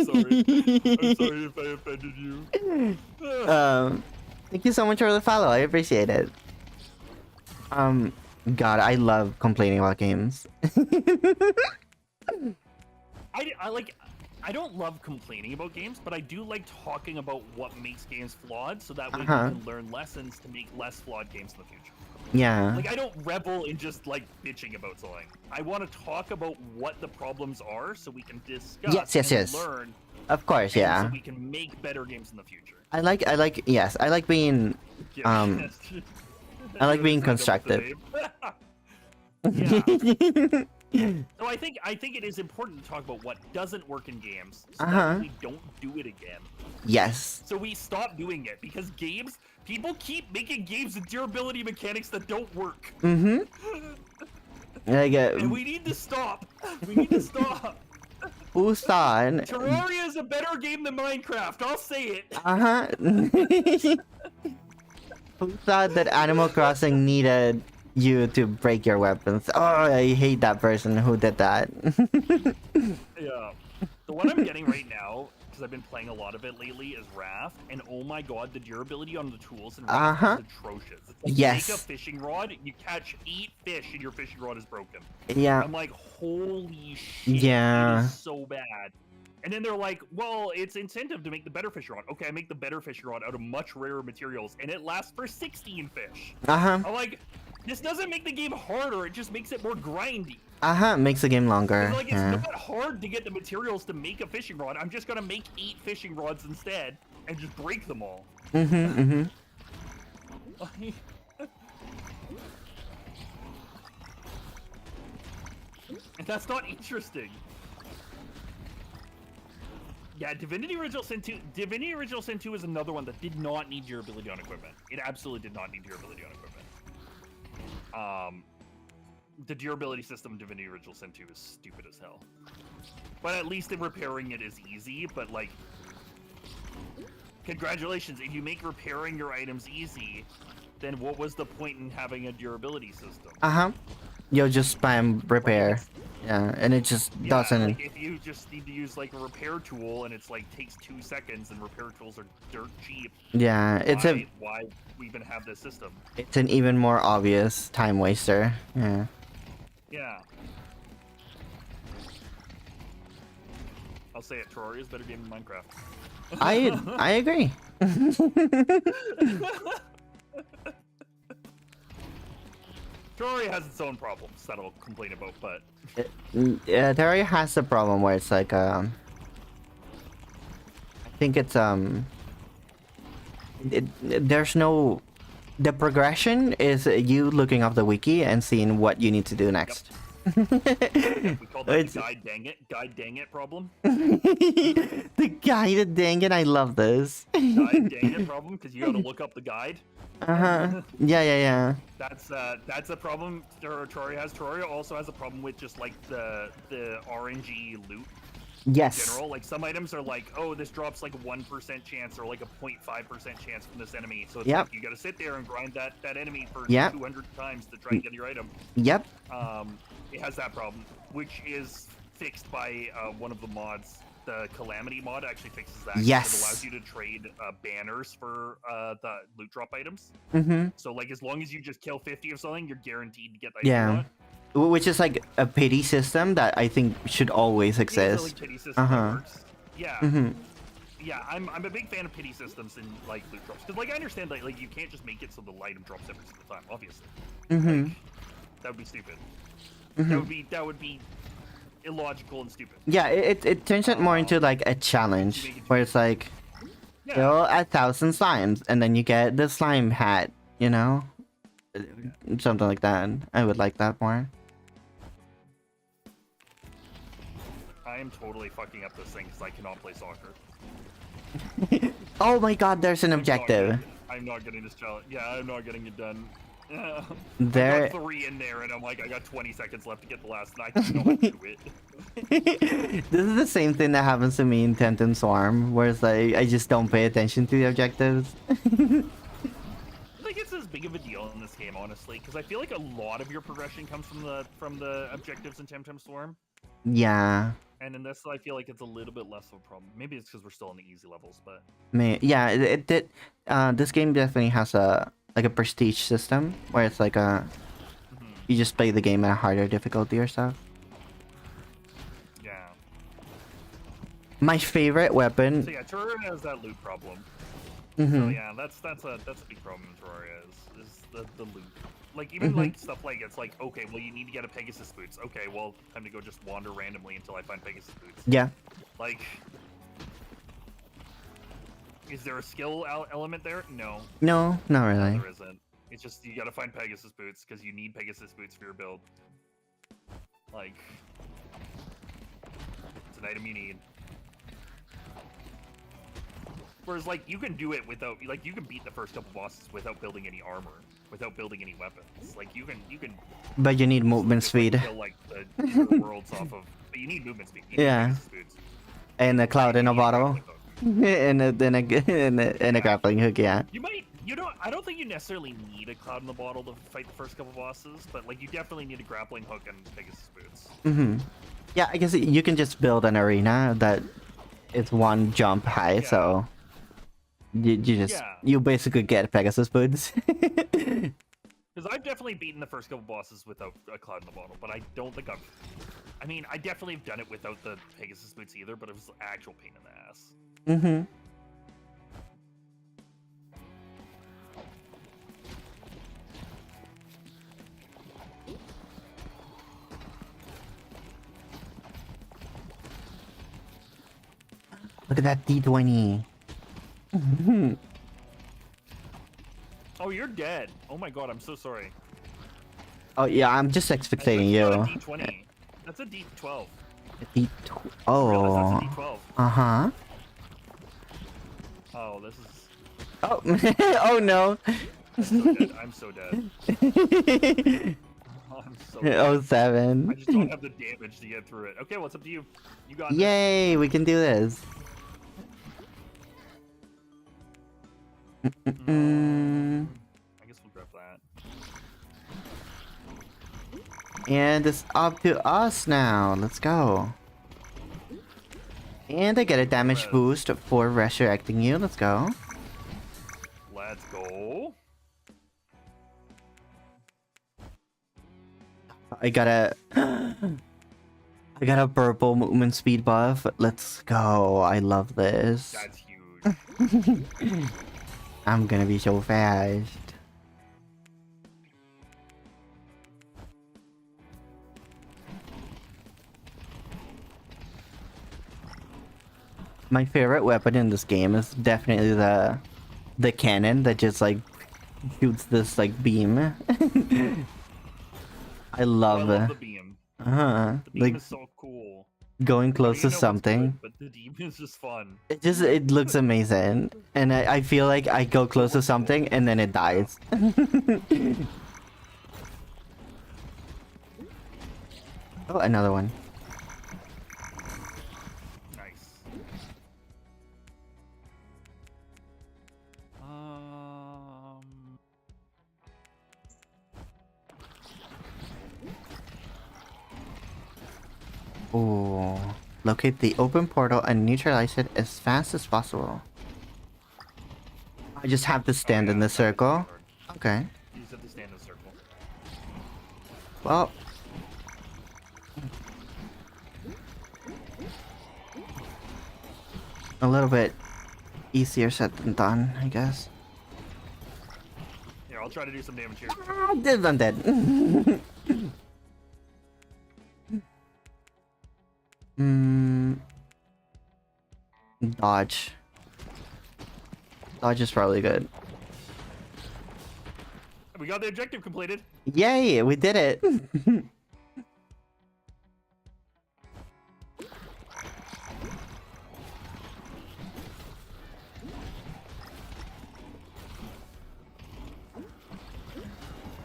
sorry. I'm sorry if I offended you. Thank you so much for the follow. I appreciate it. God, I love complaining about games. I don't love complaining about games, but I do like talking about what makes games flawed, so that way Uh-huh. we can learn lessons to make less flawed games in the future. Yeah. Like, I don't revel in just like bitching about something. I want to talk about what the problems are, so we can discuss and Yes. learn, Of course, and yeah. so we can make better games in the future. I like being Yeah. I like being That's constructive. Yeah. So I think it is important to talk about what doesn't work in games, so Uh-huh. that we don't do it again. Yes. So we stop doing it because people keep making games with durability mechanics that don't work, Mm-hmm. Like and we need to stop. We need to stop. Busan. Terraria is a better game than Minecraft. I'll say it. Uh-huh. Who thought that Animal Crossing needed you to break your weapons? Oh, I hate that person who did that. Yeah. The one I'm getting right now, because I've been playing a lot of it lately, is Raft, and oh my god, the durability on the tools in Raft Uh-huh. is atrocious. It's like Yes. you make a fishing rod, you catch 8 fish, and your fishing rod is broken. Yeah. I'm like, holy shit, Yeah. it is so bad. And then they're like, well, it's incentive to make the better fishing rod. Okay, I make the better fishing rod out of much rarer materials, and it lasts for 16 fish. Uh-huh. I'm like, this doesn't make the game harder, it just makes it more grindy. Uh-huh. Makes the game longer. 'Cause, like, it's Yeah. not hard to get the materials to make a fishing rod. I'm just gonna make 8 fishing rods instead and just break them all. Mm-hmm. Mm-hmm. And that's not interesting. Yeah, Divinity Original Sin 2. Divinity Original Sin 2 is another one that did not need durability on equipment. It absolutely did not need durability on equipment. The durability system in Divinity Original Sin 2 is stupid as hell. But at least in repairing it is easy, but like... Congratulations, if you make repairing your items easy, then what was the point in having a durability system? Uh-huh. You'll just spam repair. Yeah, and it just Yeah, doesn't... like if you just need to use like a repair tool and it's like takes 2 seconds and repair tools are dirt cheap, Yeah, it's why we even have this system? it's an even more obvious time waster. Yeah. Yeah. I'll say it, Terraria is a better game than Minecraft. I agree. Terraria has its own problems that I'll complain about, but Yeah, Terraria has the problem where it's like I think it's there's no, the progression is you looking up the wiki and seeing what you need to do next. we call that It's- the guide dang it problem. The guided dang it, I love this. Guide dang it problem because you got to look up the guide. Yeah. That's a problem Terraria has. Terraria also has a problem with just like the RNG loot in Yes. general. Like some items are like, oh, this drops like a 1% chance or like a 0.5% chance from this enemy. So it's Yep. like you got to sit there and grind that enemy for Yep. 200 times to try and get your item. Yep. It has that problem, which is fixed by one of the mods. The Calamity mod actually fixes that. 'cause Yes. It allows you to trade banners for the loot drop items. Mm-hmm. So like as long as you just kill 50 of something, you're guaranteed to get that. Yeah. Which is like a pity system that I think should always exist. Yeah. Mm-hmm. Yeah, I'm a big fan of pity systems in like loot drops because like I understand that like you can't just make it so the item drops every single time. Obviously, Mm-hmm. that would be stupid. Mm-hmm. That would be illogical and stupid. Yeah, it turns it more into like a challenge where it's like Yeah. kill 1,000 slimes and then you get the slime hat, you know? Something like that. I would like that more. I am totally fucking up this thing because I cannot play soccer. Oh my god, there's an objective. I'm not getting this challenge. Yeah, I'm not getting it done. I There got 3 in there, and I'm like, I got 20 seconds left to get the last, and I cannot do it. This is the same thing that happens to me in Temtem Swarm, where it's like I just don't pay attention to the objectives. I think it's as big of a deal in this game, honestly, because I feel like a lot of your progression comes from the objectives in Temtem Storm, Yeah. and in this, I feel like it's a little bit less of a problem. Maybe it's because we're still in the easy levels, but Yeah, it did. This game definitely has a prestige system where it's like you just play the game at a harder difficulty or stuff. yeah. My favorite weapon. So yeah, Terraria has that loot problem. Mhm. So yeah, that's a big problem in Terraria is the loot. Like even like stuff like it's like okay, well you need to get a Pegasus boots. Okay, well time to go just wander randomly until I find Pegasus boots. Yeah. Like, is there a skill element there? No. No, not really. There isn't. It's just you gotta find Pegasus boots because you need Pegasus boots for your build. Like, it's an item you need. Whereas, like, you can do it without, like, you can beat the first couple bosses without building any armor, without building any weapons. Like, you can. But you need movement just, like, speed kill, like the inner worlds off of. But you need movement speed. You need Yeah. Pegasus boots. and a cloud in a You need bottle. grappling hook. and a grappling hook. Yeah. You might, I don't think you necessarily need a cloud in the bottle to fight the first couple bosses, but like you definitely need a grappling hook and Pegasus boots. Mhm. Yeah, I guess you can just build an arena that is one jump high, Yeah. so you just Yeah. you basically get Pegasus boots. Because I've definitely beaten the first couple bosses without a cloud in the bottle, but I don't think I've. I mean, I definitely have done it without the Pegasus boots either, but it was an actual pain in the ass. Mhm. Look at that D20. Oh, you're dead. Oh my god, I'm so sorry. Oh yeah, I'm just expectating That's you. not a D20. That's a D12. D20. Realize Oh. that's a D12. Uh-huh. Oh, this is. Oh. Oh no. I'm so dead. I'm so dead. I'm so dead. Oh I just 7. don't have the damage to get through it. Okay, well, it's up to you. You got this. Yay, we can do this. Mm. I guess we'll grab that. And it's up to us now. Let's go. And I get a damage boost for resurrecting you. Let's go. Let's go. I got a I got a purple movement speed buff. Let's go. I love this. That's huge. I'm gonna be so fast. My favorite weapon in this game is definitely the cannon that just like shoots this like beam. I love I it. love the beam. Uh-huh. The beam Like is so cool. going I close don't to even know what's something. good, but the beam is just fun. It looks amazing. And I feel like I go close to something and then it dies. Oh, another one. Nice. Ooh. Locate the open portal and neutralize it as fast as possible. I just have to stand in the circle. Okay. You just have to stand in a circle. Well. A little bit easier said than done, I guess. Here, I'll try to do some damage here. I'm dead. Dodge. Dodge is probably good. We got the objective completed. Yay, we did it.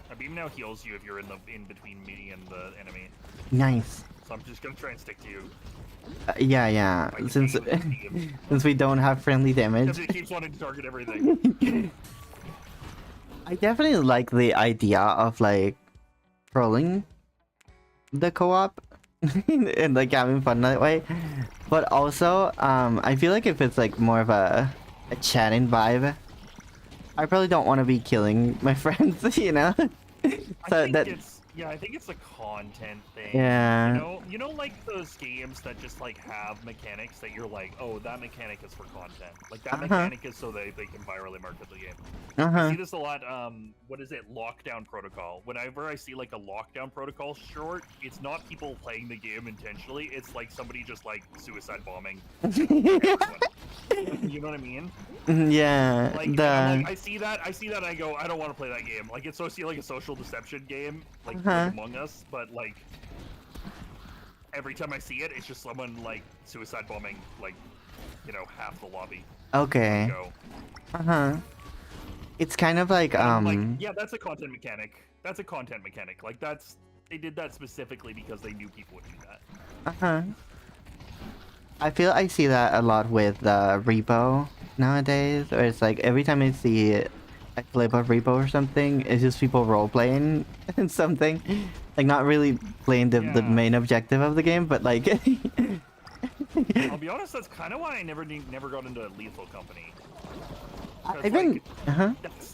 A beam now heals you if you're in between me and the enemy. Nice. So I'm just gonna try and stick to you. Yeah. Like, Since with the beam. since we don't have friendly damage. Because it keeps wanting to target everything. I definitely like the idea of like trolling the co-op and like having fun that way. But also, I feel like if it's like more of a chatting vibe, I probably don't want to be killing my friends, you know? So I think it's a content thing. Yeah. You know, like those games that just like have mechanics that you're like, oh, that mechanic is for content. Like that mechanic is so they can virally market the game. I see this a lot. What is it? Lockdown Protocol. Whenever I see like a Lockdown Protocol short, it's not people playing the game intentionally. It's like somebody just like suicide bombing. You know what I mean? Yeah. Like, I'm like, I see that, and I go, I don't want to play that game. Like, it's like a social deception game, like Among Us, but like, every time I see it, it's just someone like suicide bombing, like, you know, half the lobby. Okay. It's kind of like yeah, that's a content mechanic. That's a content mechanic. Like they did that specifically because they knew people would do that. I feel I see that a lot with Repo nowadays, or it's like every time I see a clip of Repo or something, it's just people role playing something, like not really playing the main objective of the game, but like. I'll be honest, that's kind of why I never got into Lethal Company.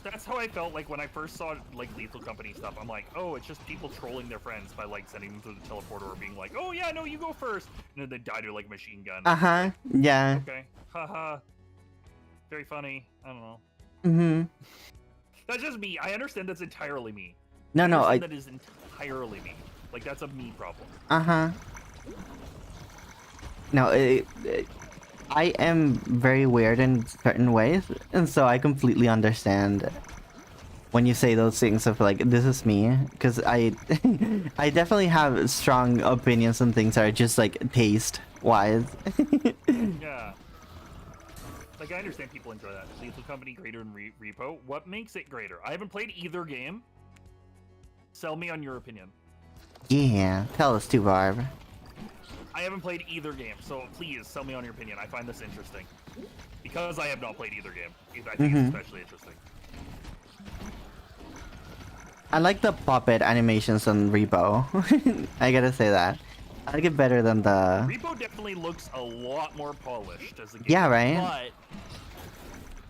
That's how I felt like when I first saw like Lethal Company stuff. I'm like, oh, it's just people trolling their friends by like sending them through the teleporter or being like, oh yeah, no, you go first, and then they die to like a machine gun. Yeah. Okay. Haha. Very funny. I don't know. That's just me. I understand that's entirely me. No, that is entirely me. Like that's a me problem. No, I am very weird in certain ways, and so I completely understand when you say those things of like, this is me, because I definitely have strong opinions on things that are just like taste-wise. Yeah. Like, I understand people enjoy that. Lethal Company greater than Repo. What makes it greater? I haven't played either game. Sell me on your opinion. Yeah, tell us too, Barb. I haven't played either game, so please sell me on your opinion. I find this interesting. Because I have not played either game. I think it's especially interesting. I like the puppet animations on Repo. I gotta say that. I like it better than the... Repo definitely looks a lot more polished as a game. Yeah, right?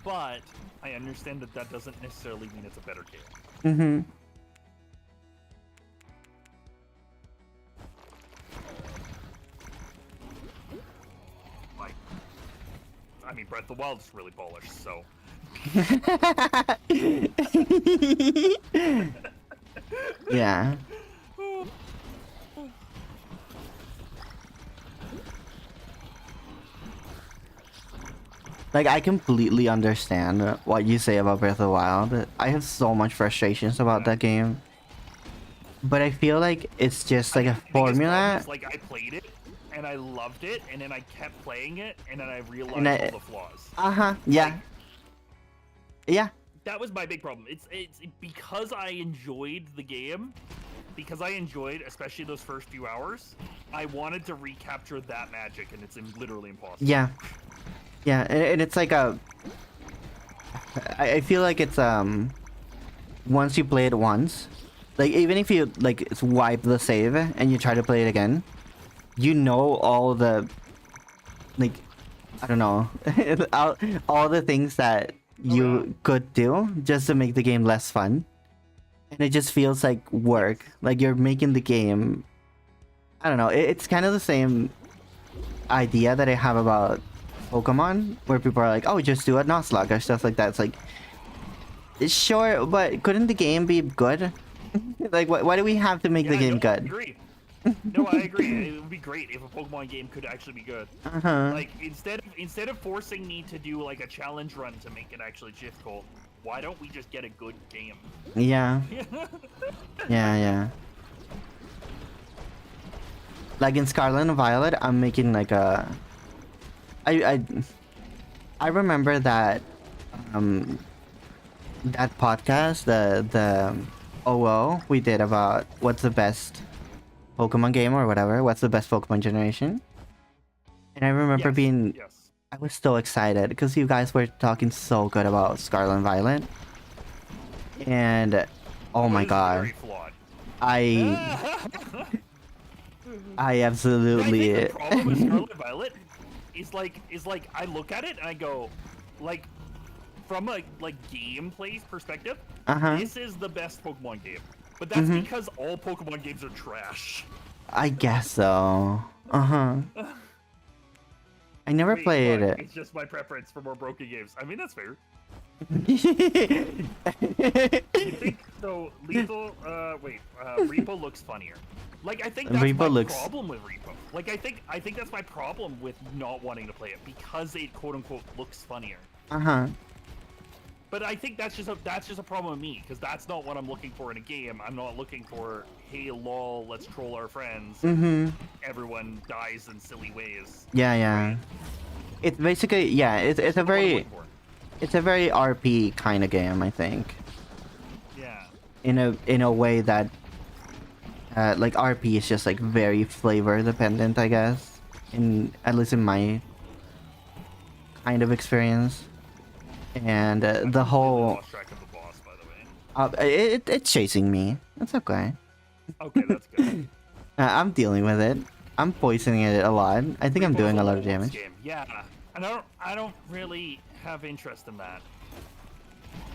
But I understand that doesn't necessarily mean it's a better game. I mean, Breath of the Wild is really polished, so. Yeah. Like, I completely understand what you say about Breath of the Wild. I have so much frustrations about that game. But I feel like it's just like a formula. Is, like, I played it, and I loved it, and then I kept playing it, and then I realized all the flaws. Yeah. Like, Yeah. that was my big problem. It's because I enjoyed the game, because I enjoyed, especially those first few hours, I wanted to recapture that magic, and it's literally impossible. Yeah. Yeah, and it's like a... I feel like it's, once you play it once, like, even if you, like, wipe the save and you try to play it again, you know all the, like, I don't know, all the things that you could do just to make the game less fun. And it just feels like work. Like, you're making the game... I don't know, it's kind of the same idea that I have about Pokemon, where people are like, oh, just do a Nuzlocke or stuff like that. It's like, sure, but couldn't the game be good? Like, why do we have to make the game good? I agree. No, I agree. It would be great if a Pokemon game could actually be good. Like, instead of forcing me to do like a challenge run to make it actually difficult, why don't we just get a good game? Yeah. Yeah. Like in Scarlet and Violet, I'm making like a... I remember that that podcast, the OO we did about what's the best Pokemon game or whatever, what's the best Pokemon generation. And I remember I was so excited because you guys were talking so good about Scarlet and Violet. And oh my god. I absolutely... I think the problem with Scarlet and Violet is like I look at it and I go, like, from a gameplay perspective, this is the best Pokemon game. But that's because all Pokemon games are trash. I guess so. I never played it. It's just my preference for more broken games. I mean, that's fair. You think so? Lethal. Repo looks funnier. Like, I think that's my problem with Repo. Like, I think that's my problem with not wanting to play it, because it quote unquote looks funnier. But I think that's just a problem with me, because that's not what I'm looking for in a game. I'm not looking for, hey, lol, let's troll our friends. Everyone dies in silly ways. Yeah. Right? It's basically, yeah, it's a very RP kind of game, I think. Yeah. In a way that, like, RP is just like very flavor dependent, I guess. At least in my kind of experience. And the whole... lost track of the boss, by the way. It's chasing me. That's okay. Okay, that's good. I'm dealing with it. I'm poisoning it a lot. I think I'm doing a lot of damage. Yeah, and I don't really have interest in that.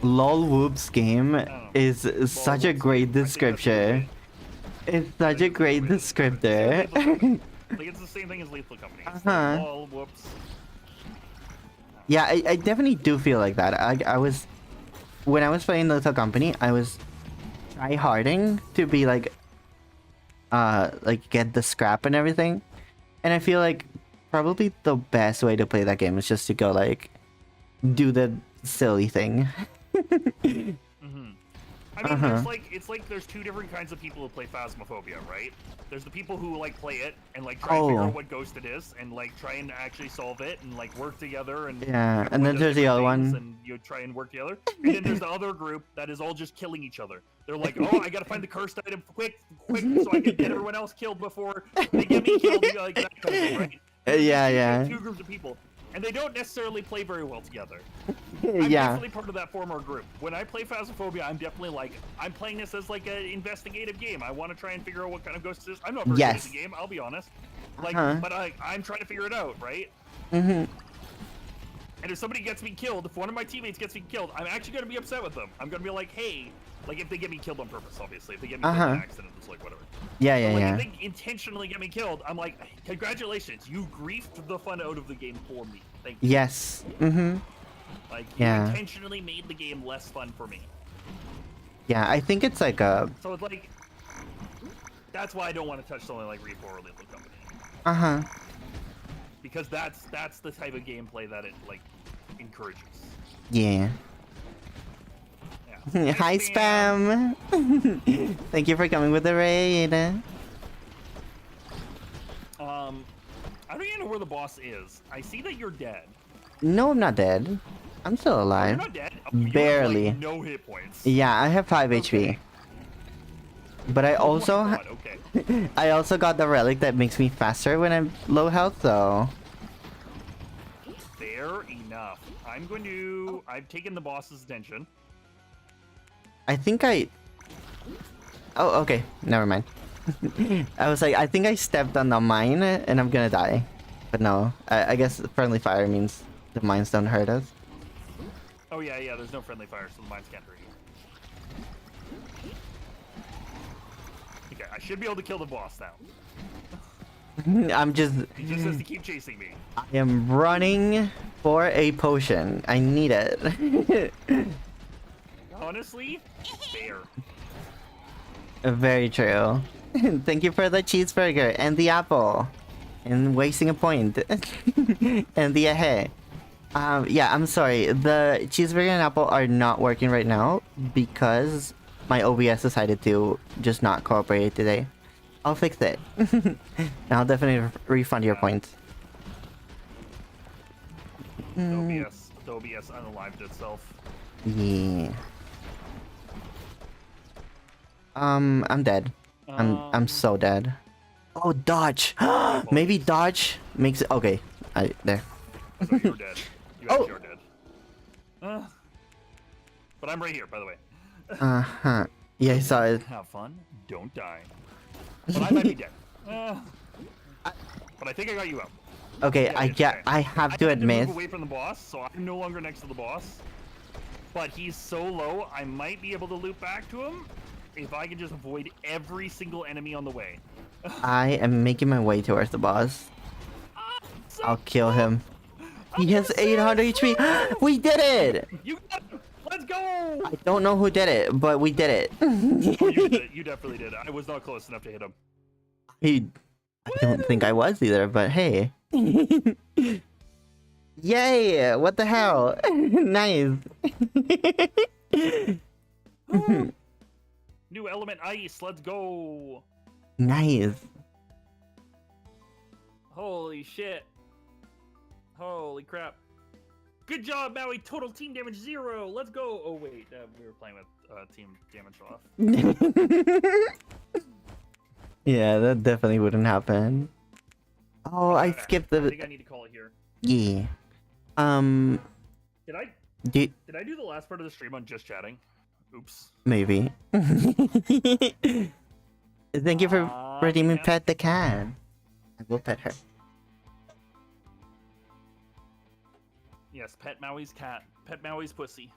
LOL Whoops game is such a great description. It's such a great descriptor. Like, it's the same thing as Lethal Company. It's like, LOL Whoops. Yeah, I definitely do feel like that. When I was playing Lethal Company, I was tryharding to be like get the scrap and everything. And I feel like probably the best way to play that game is just to go like do the silly thing. I mean, it's like there's two different kinds of people who play Phasmophobia, right? There's the people who like play it and like try and figure out what ghost it is and like try and actually solve it and like work together and and then there's the other one and you try and work together. And then there's the other group that is all just killing each other. They're like, oh, I gotta find the cursed item quick, so I can get everyone else killed before they get me killed. Like that kind of thing, right? Yeah. Two groups of people. And they don't necessarily play very well together. I'm definitely part of that former group. When I play Phasmophobia, I'm definitely like, I'm playing this as like an investigative game. I want to try and figure out what kind of ghost it is. I'm not very good at the game, I'll be honest. Like, but I'm trying to figure it out, right? And if somebody gets me killed, if one of my teammates gets me killed, I'm actually gonna be upset with them. I'm gonna be like, hey, like if they get me killed on purpose, obviously. If they get me killed in an accident, it's like whatever. Yeah, But, yeah, like, yeah. if they intentionally get me killed, I'm like, congratulations, you griefed the fun out of the game for me. Thank you. Yes. Mm-hmm. Like, you Yeah. intentionally made the game less fun for me. Yeah, I think it's like a. So it's like, that's why I don't want to touch something like Repo or Lethal Company. Uh-huh. Because that's the type of gameplay that it, like, encourages. Yeah. Yeah. Hi, Spam. Thank you for coming with the raid. I don't even know where the boss is. I see that you're dead. No, I'm not dead. I'm still You're alive. not dead? Oh, you have, Barely. like, no hit points. Yeah, I have 5 Okay. HP. But I Oh my also God, okay. I also got the relic that makes me faster when I'm low health, though. Fair enough. I've taken the boss's attention. I think I. Oh, okay. Never mind. I was like, I think I stepped on the mine and I'm gonna die. But no, I guess friendly fire means the mines don't hurt us. Oh yeah, there's no friendly fire, so the mines can't hurt you. Okay, I should be able to kill the boss now. I'm just. He just has to keep chasing me. I am running for a potion. I need it. Honestly, fair. Very true. Thank you for the cheeseburger and the apple. And wasting a point. And the hey. Yeah, I'm sorry. The cheeseburger and apple are not working right now because my OBS decided to just not cooperate today. I'll fix it. And I'll definitely refund your points. The OBS unalived itself. Yeah. I'm dead. I'm so dead. Oh, dodge. Maybe dodge makes it okay. There. I thought you were dead. You Oh. actually are dead. But I'm right here, by the way. Uh-huh. Yeah, I saw it. Have fun. Don't die. But I might be dead. But I think I got you out. Okay, Yeah, it's yeah, okay. I have I to had admit. move away from the boss, so I'm no longer next to the boss. But he's so low, I might be able to loop back to him if I can just avoid every single enemy on the way. I am making my way towards the boss. So I'll kill him. He I'm has so 800 HP. We did it! You got it! Let's go! I don't know who did it, but we did it. Oh, you did it. You definitely did. I was not close enough to hit him. I don't think I was either, but hey. Yay! What the hell? Nice. New element ice. Let's go! Nice. Holy shit. Holy crap. Good job, Maui. Total team damage 0. Let's go. Oh, wait. We were playing with team damage off. Yeah, that definitely wouldn't happen. Oh, I Okay, skipped I the. think I need to call it here. Yeah. Did I Did do the last part of the stream on just chatting? Oops. maybe. Thank you for letting me yeah. pet the cat. I will pet her. Yes, pet Maui's cat. Pet Maui's pussy.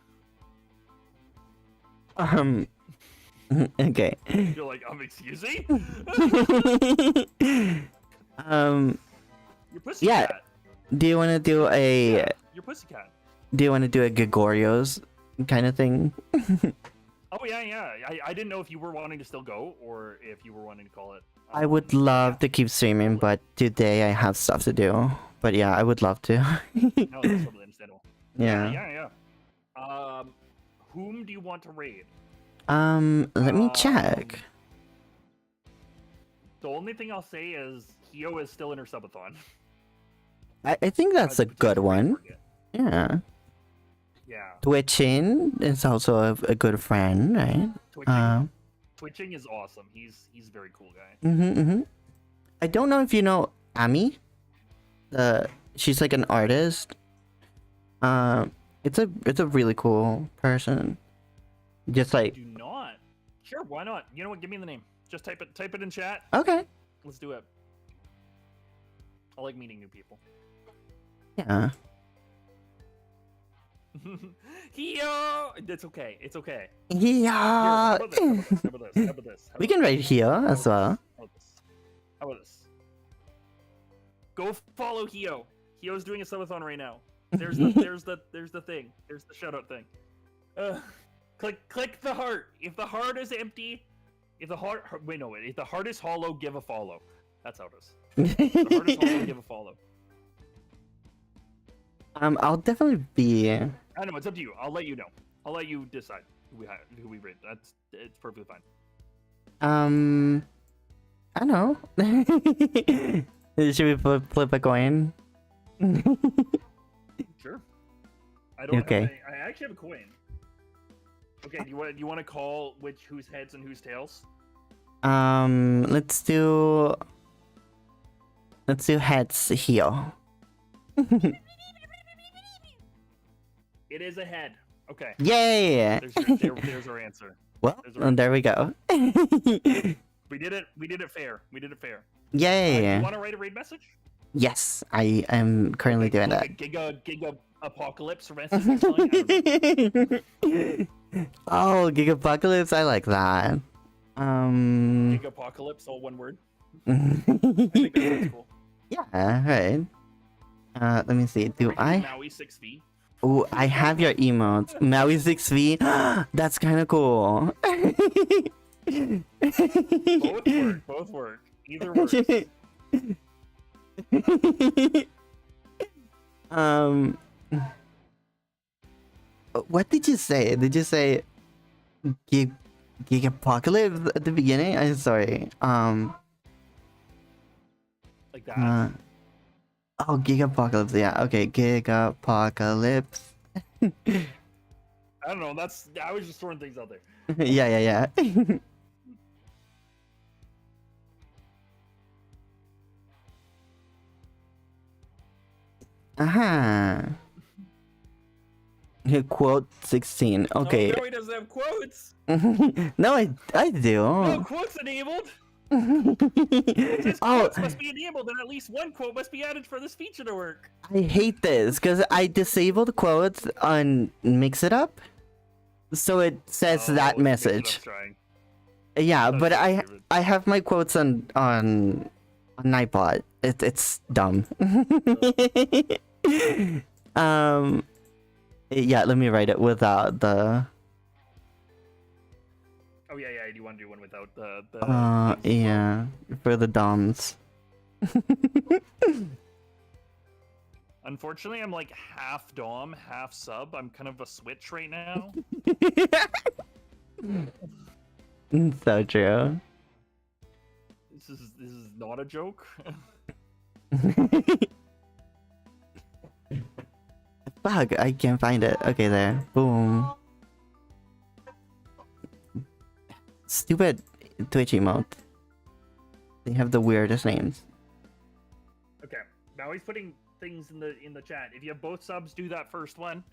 Okay. You're like, excuse me? Your pussy Yeah. cat. Do you want to do a? Yeah, your pussy cat. Do you want to do a Gregorio's kind of thing? Oh, yeah. I didn't know if you were wanting to still go or if you were wanting to call it. I would love to keep streaming, but today I have stuff to do. But yeah, I would love to. No, that's totally understandable. Yeah. Yeah. Whom do you want to raid? Let me check. The only thing I'll say is Hio is still in her subathon. I think that's a good one. Yeah. Yeah. Twitching is also a good friend, right? Twitching is awesome. He's a very cool guy. Mm-hmm. I don't know if you know Ami. She's like an artist. It's a really cool person. Just like Do not. Sure, why not? You know what? Give me the name. Just type it in chat. okay. Let's do it. I like meeting new people. Yeah. Hio! It's okay. It's okay. Yeah. How about this? How about this? How about this? We can write here as well. How about this? Go follow Hio. Hio's doing a subathon right now. There's the thing. There's the shout out thing. Click the heart. If the heart is empty, if the heart is hollow, give a follow. That's how it is. If the heart is hollow, give a follow. I'll definitely be. I know, it's up to you. I'll let you know. I'll let you decide who we rate. It's perfectly fine. I don't know. Should we flip a coin? Sure. I don't. Okay. I actually have a coin. Okay. Do you want to call whose heads and whose tails? Let's do heads here. It is a head. Okay. Yay! There's our answer. Well, our there we go. We did it. We did it fair. Yay! You want to write a raid message? Yes, I am currently doing that. Giga apocalypse message. Or something? I don't know. Oh, Gigapocalypse, I like that. Giga apocalypse, all one word. I think that sounds cool. Yeah, right. Let me see. Do I? Maui 6V. Oh, I have your emotes. Maui 6V. That's kind of cool. Both work. Either works. What did you say? Did you say Gigapocalypse at the beginning? I'm sorry. Like that. Oh, Gigapocalypse. Yeah. Okay, Gigapocalypse. I don't know. I was just throwing things out there. Yeah. Quote 16. Okay. No, he doesn't have quotes. No, I do. No quotes enabled. It says Oh, quotes must be enabled, and at least one quote must be added for this feature to work. I hate this because I disabled quotes on Mix It Up, so it says that message. Yeah, but I have my quotes on Nightbot. It's dumb. Yeah, let me write it without the. Oh yeah. Do you want to do one without the? Yeah, for the DOMs. Unfortunately, I'm like half Dom, half sub. I'm kind of a switch right now. So true. This is not a joke. Fuck, I can't find it. Okay, there. Boom. Stupid Twitch emote. They have the weirdest names. Okay, now he's putting things in the chat. If you have both subs, do that first one.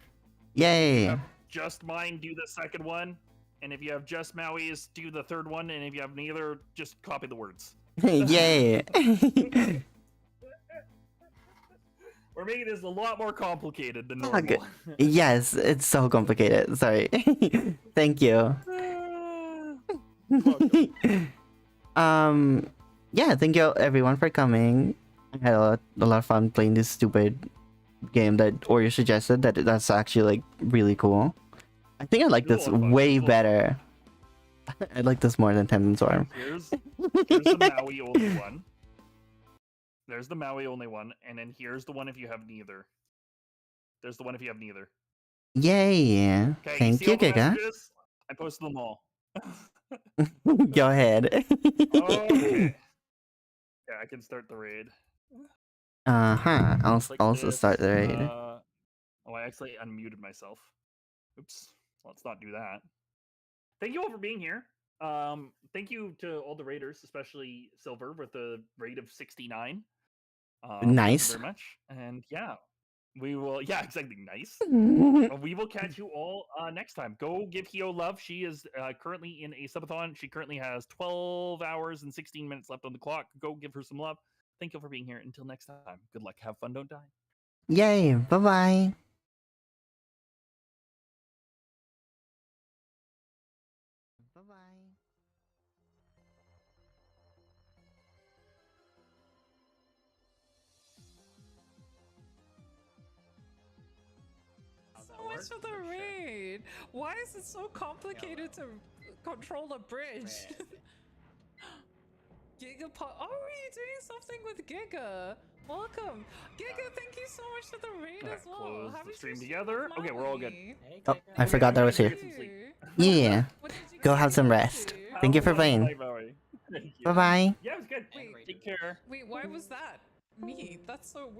Yay! If you have just mine, do the second one. And if you have just Maui's, do the third one. And if you have neither, just copy the words. Yay! We're making this a lot more complicated than Fuck. normal. Yes, it's so complicated. Sorry. Thank you. Yeah, thank you everyone for coming. I had a lot of fun playing this stupid game that Oreo suggested. That's actually like really cool. I think I like this way better. I like this more than Tempting Storm. Here's the Maui only one. There's the Maui only one, and then here's the one if you have neither. There's the one if you have neither. Yay! Okay, Thank you, Giga. I posted them all. Go ahead. Okay. Yeah, I can start the raid. I'll Like also this, start the raid. Oh, I actually unmuted myself. Oops. Let's not do that. Thank you all for being here. Thank you to all the raiders, especially Silver with the raid of 69. Nice. Thank you very much. And yeah, we will. Yeah, exactly. Nice. We will catch you all next time. Go give Hio love. She is currently in a subathon. She currently has 12 hours and 16 minutes left on the clock. Go give her some love. Thank you for being here. Until next time. Good luck. Have fun. Don't die. Yay. Bye bye. much for the raid. Why is it so complicated to control a bridge? Gigapod. Oh, are you doing something with Giga? Welcome, Giga. Thank you so much for the raid Alright, as well. close How the was stream your together. with Okay, we're all good. Maui? Oh, I forgot that was here. Get some sleep. Yeah. What did you Go guys have some get up rest. to? Thank you for How was playing. life, Maui? Thank you. Bye bye. Yeah, it was good. Wait. Take care. Wait, why was that me? That's so weird.